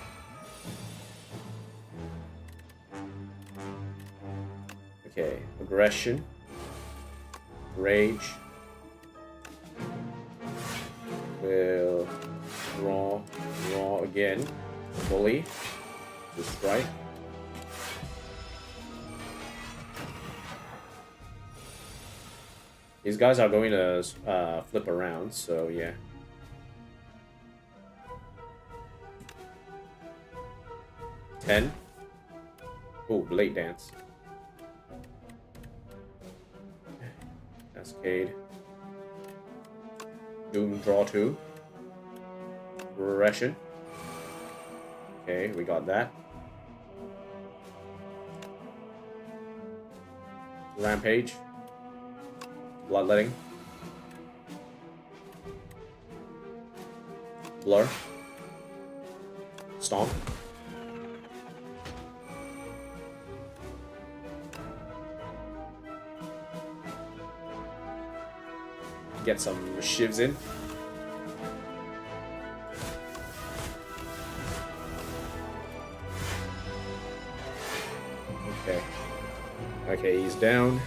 Okay, aggression. Rage. Will draw again. Bully to strike. These guys are going to flip around, so yeah. Ten. Oh, Blade Dance. Cascade. Doom draw 2. Aggression. Okay, we got that. Rampage. Bloodletting. Blur. Stomp. Get some shivs in. Okay, he's down.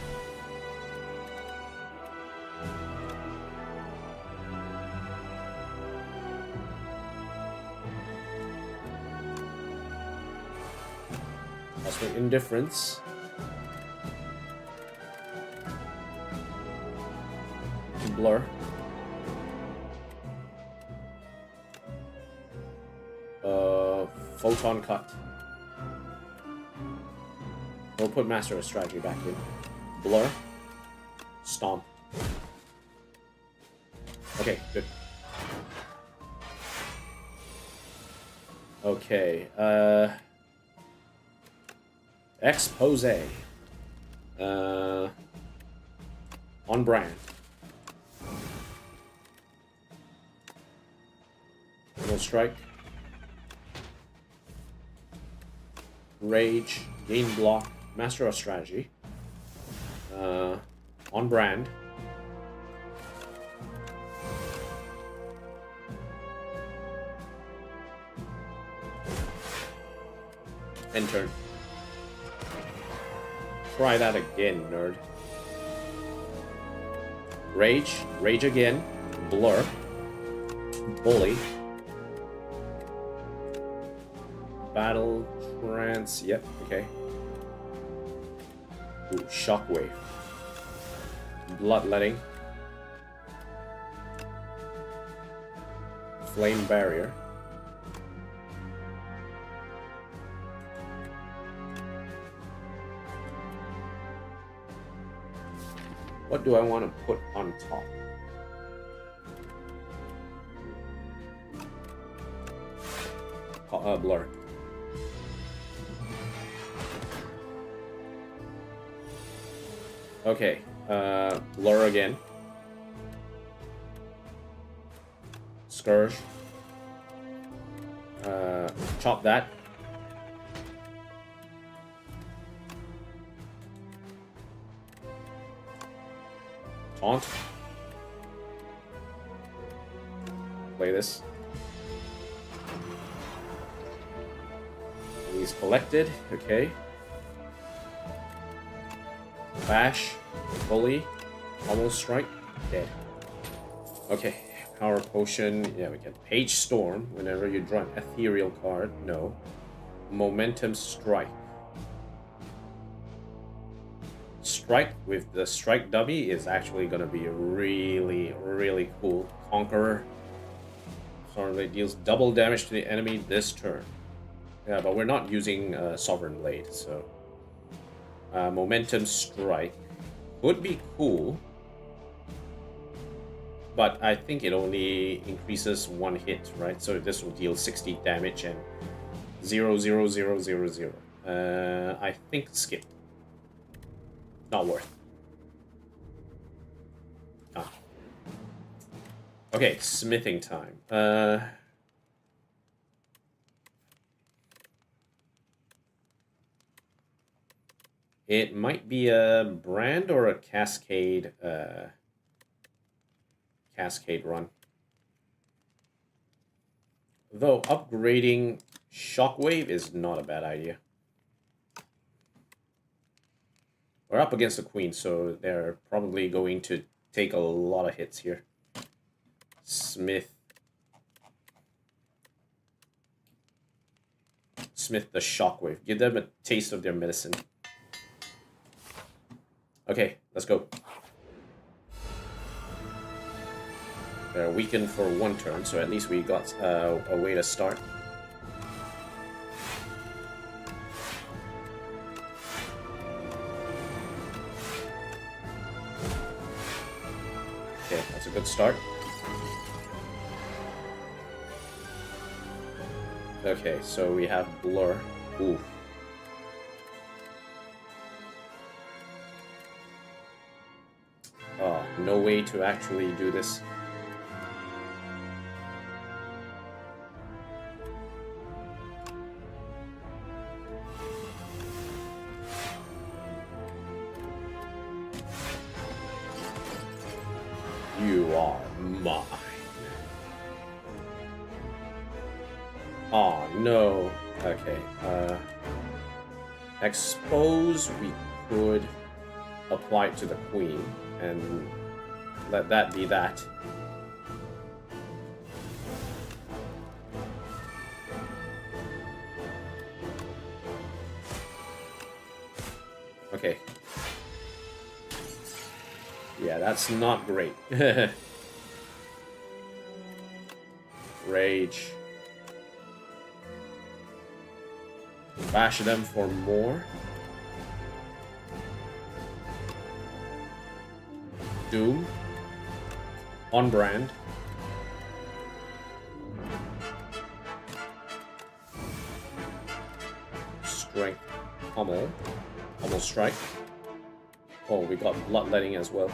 That's for indifference. Blur. Photon cut. We'll put Master of Strategy back in. Blur. Stomp. Okay, good. Okay, Expose. On brand. No strike. Rage. Gain block. Master of Strategy. On brand. End turn. Try that again, nerd. Rage. Rage again. Blur. Bully. Battle. Trance. Yep, okay. Ooh, Shockwave. Bloodletting. Flame Barrier. What do I want to put on top? Blur. Okay, Blur again. Scourge. Chop that. Taunt. Play this. He's collected, okay. Bash, Bully, Almost Strike, dead. Okay, Power Potion, yeah, we get Page Storm whenever you draw an Ethereal card, no. Momentum Strike. Strike with the Strike dummy is actually going to be really, really cool. Conqueror. Sorry, it deals double damage to the enemy this turn. Yeah, but we're not using Sovereign Blade, so... Momentum Strike would be cool, but I think it only increases one hit, right? So this will deal 60 damage and 0, 0, 0, 0, 0. I think skip. Not worth. Ah. Okay, smithing time. It might be a brand or a cascade run. Though upgrading Shockwave is not a bad idea. We're up against the Queen, so they're probably going to take a lot of hits here. Smith the Shockwave. Give them a taste of their medicine. Okay, let's go. They're weakened for one turn, so at least we got a way to start. Okay, that's a good start. Okay, so we have Blur. Ooh. Oh, no way to actually do this. You are mine. Oh, no. Okay, expose, we could... apply it to the queen and let that be that. Okay. Yeah, that's not great. Rage. Bash them for more. Doom. On brand. Strength. Pummel. Pummel strike. Oh, we got bloodletting as well.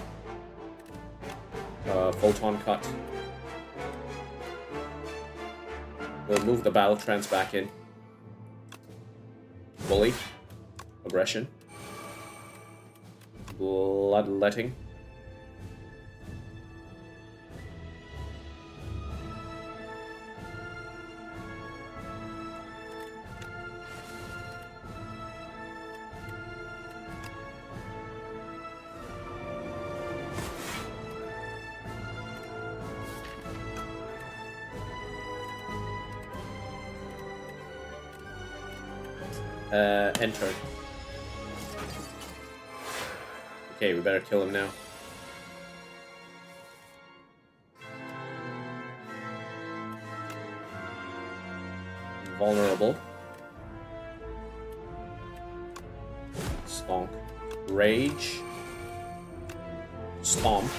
Photon cut. We'll move the battle trance back in. Bully. Aggression. Bloodletting. Enter. Okay, we better kill him now. Vulnerable. Stomp. Rage. Stomp.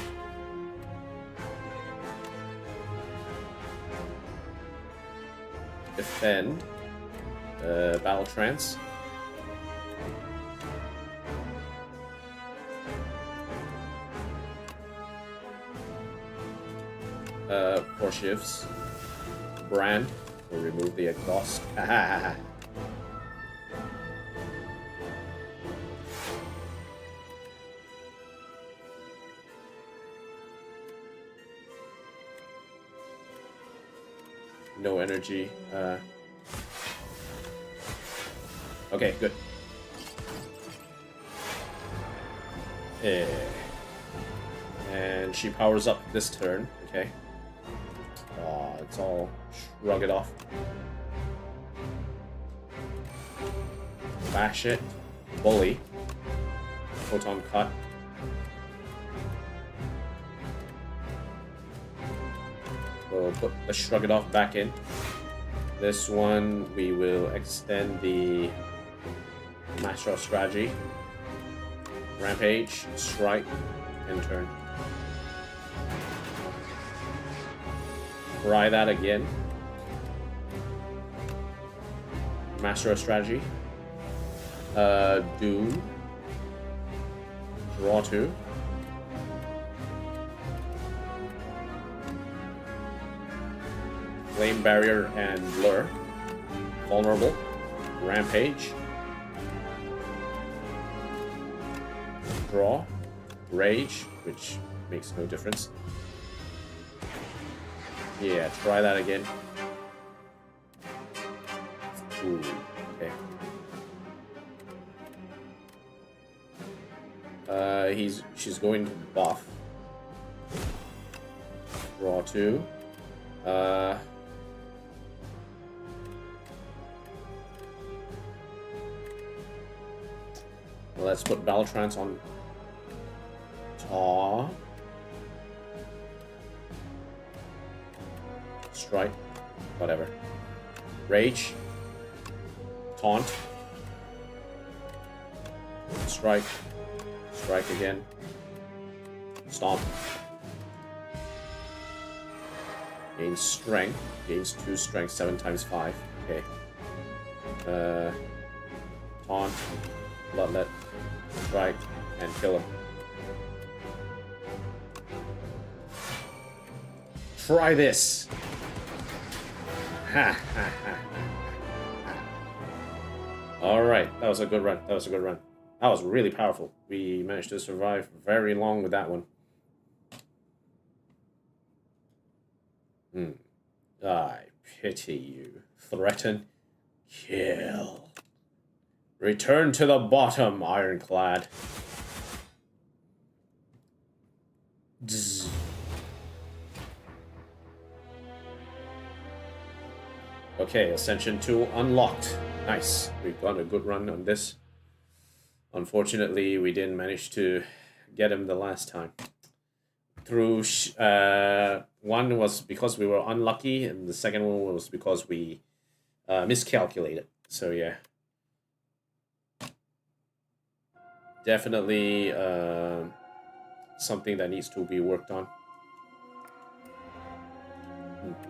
Defend. Battle trance. Four shifts. Brand. We'll remove the exhaust. No energy. Okay, good. And she powers up this turn. Okay. It's all shrug it off. Bash it. Bully. Photon cut. We'll put the shrug it off back in. This one we will extend the Master of Strategy. Rampage, strike, and turn. Try that again. Master of Strategy. Doom. Draw 2. Flame Barrier and Blur. Vulnerable. Rampage. Draw. Rage, which makes no difference. Yeah, try that again. Ooh, okay. She's going to buff. Draw 2. Let's put Battle Trance on top. Strike. Whatever. Rage. Taunt. Strike. Strike again. Stomp. Gains strength. Gains 2 strength, 7 times 5. Okay. Taunt. Bloodlet. Strike. And kill him. Try this. Ha ha ha. Alright, that was a good run. That was a good run. That was really powerful. We managed to survive very long with that one. I pity you. Threaten. Kill. Return to the bottom, Ironclad. Zzz. Okay, Ascension 2 unlocked. Nice. We've got a good run on this. Unfortunately, we didn't manage to get him the last time. Through one was because we were unlucky, and the second one was because we miscalculated. So yeah, definitely something that needs to be worked on.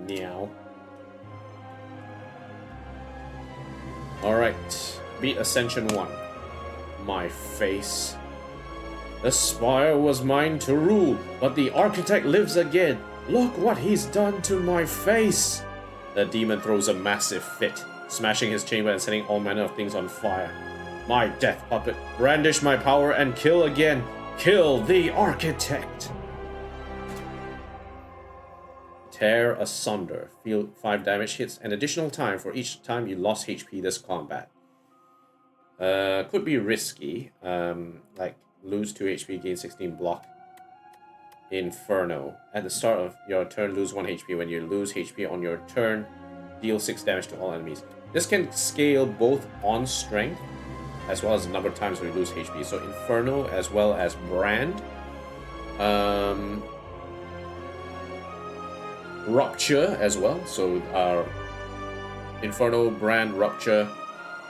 Meow. Alright, beat Ascension 1. My face. The spire was mine to rule, but the architect lives again. Look what he's done to my face. The demon throws a massive fit, smashing his chamber and setting all manner of things on fire. My death puppet, brandish my power and kill again. Kill the architect. Tear asunder. Feel 5 damage hits and additional time for each time you lost HP this combat. Could be risky. Like lose 2 HP, gain 16 block. Inferno. At the start of your turn, lose 1 HP. When you lose HP on your turn, deal 6 damage to all enemies. This can scale both on strength as well as the number of times we lose HP. So Inferno as well as Brand. Rupture as well. So Inferno, Brand, Rupture.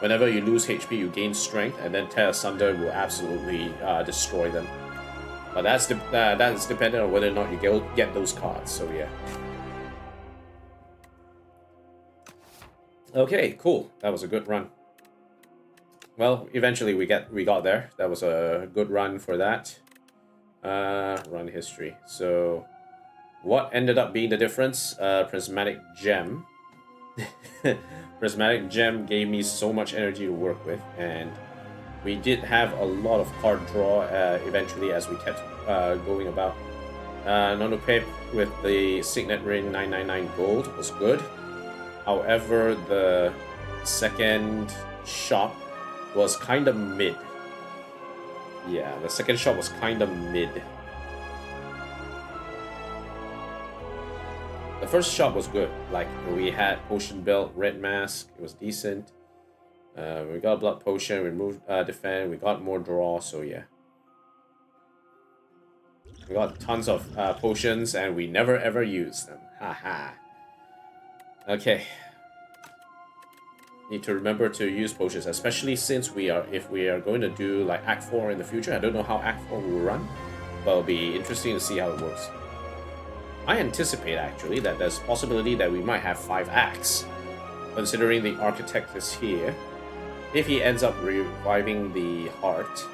Whenever you lose HP, you gain strength, and then Tear Asunder will absolutely destroy them. But that's dependent on whether or not you get those cards. So yeah. Okay, cool. That was a good run. Well, eventually we got there. That was a good run for that. Run history. So, what ended up being the difference? Prismatic Gem. Prismatic Gem gave me so much energy to work with, and we did have a lot of card draw eventually as we kept going about. Nonopep with the Signet Ring 999 gold was good. However, the second shop was kind of mid. Yeah, the second shop was kind of mid. The first shop was good. Like, we had Potion Belt, Red Mask. It was decent. We got Blood Potion. We moved Defend. We got more draw. So, yeah. We got tons of potions, and we never ever used them. Haha. Okay. Need to remember to use potions, especially since if we are going to do like Act 4 in the future. I don't know how Act 4 will run, but it'll be interesting to see how it works. I anticipate, actually, that there's a possibility that we might have 5 acts, considering the Architect is here. If he ends up reviving the Heart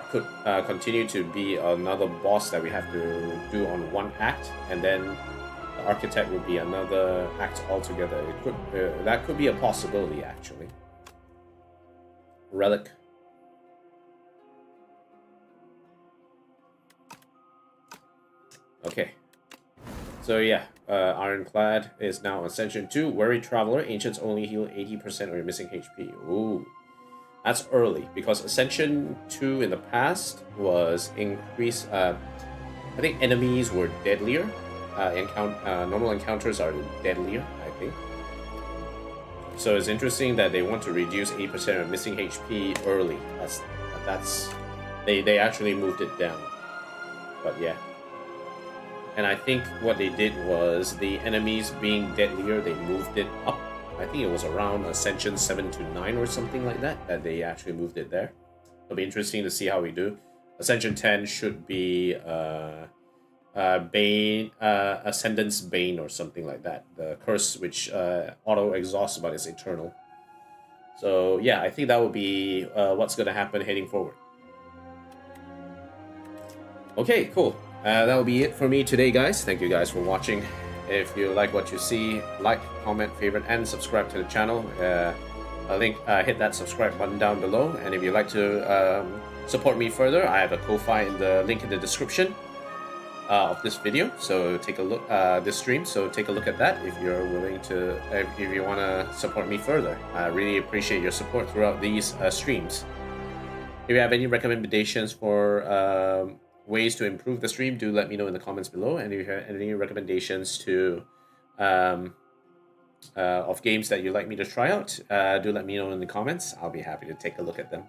could continue to be another boss that we have to do on 1 act, and then the Architect would be another act altogether. That could be a possibility, actually. Relic. Okay. So yeah, Ironclad is now Ascension 2. Worried Traveler. Ancients only heal 80% of your missing HP. Ooh. That's early, because Ascension 2 in the past was increased... I think enemies were deadlier. Normal encounters are deadlier, I think. So it's interesting that they want to reduce 80% of missing HP early. They actually moved it down. But yeah. And I think what they did was the enemies being deadlier, they moved it up. I think it was around Ascension 7 to 9 or something like that they actually moved it there. It'll be interesting to see how we do. Ascension 10 should be Bane, Ascendant's Bane or something like that. The curse which auto-exhausts but is eternal. So yeah, I think that will be what's going to happen heading forward. Okay, cool. That will be it for me today, guys. Thank you guys for watching. If you like what you see, like, comment, favorite, and subscribe to the channel. Hit that subscribe button down below. And if you'd like to support me further, I have a Ko-Fi in the link in the description of this video. So take a look, this stream. So take a look at that if you're willing to, if you want to support me further. I really appreciate your support throughout these streams. If you have any recommendations for ways to improve the stream, do let me know in the comments below. And if you have any recommendations to of games that you'd like me to try out, do let me know in the comments. I'll be happy to take a look at them.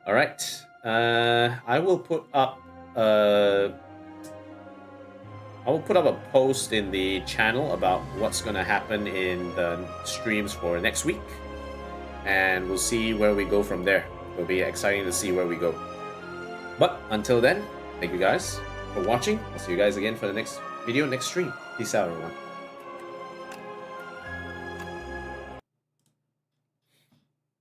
All right, I will put up a post in the channel about what's going to happen in the streams for next week, and we'll see where we go from there. It'll be exciting to see where we go. But until then, thank you guys for watching. I'll see you guys again for the next video, next stream. Peace out, everyone.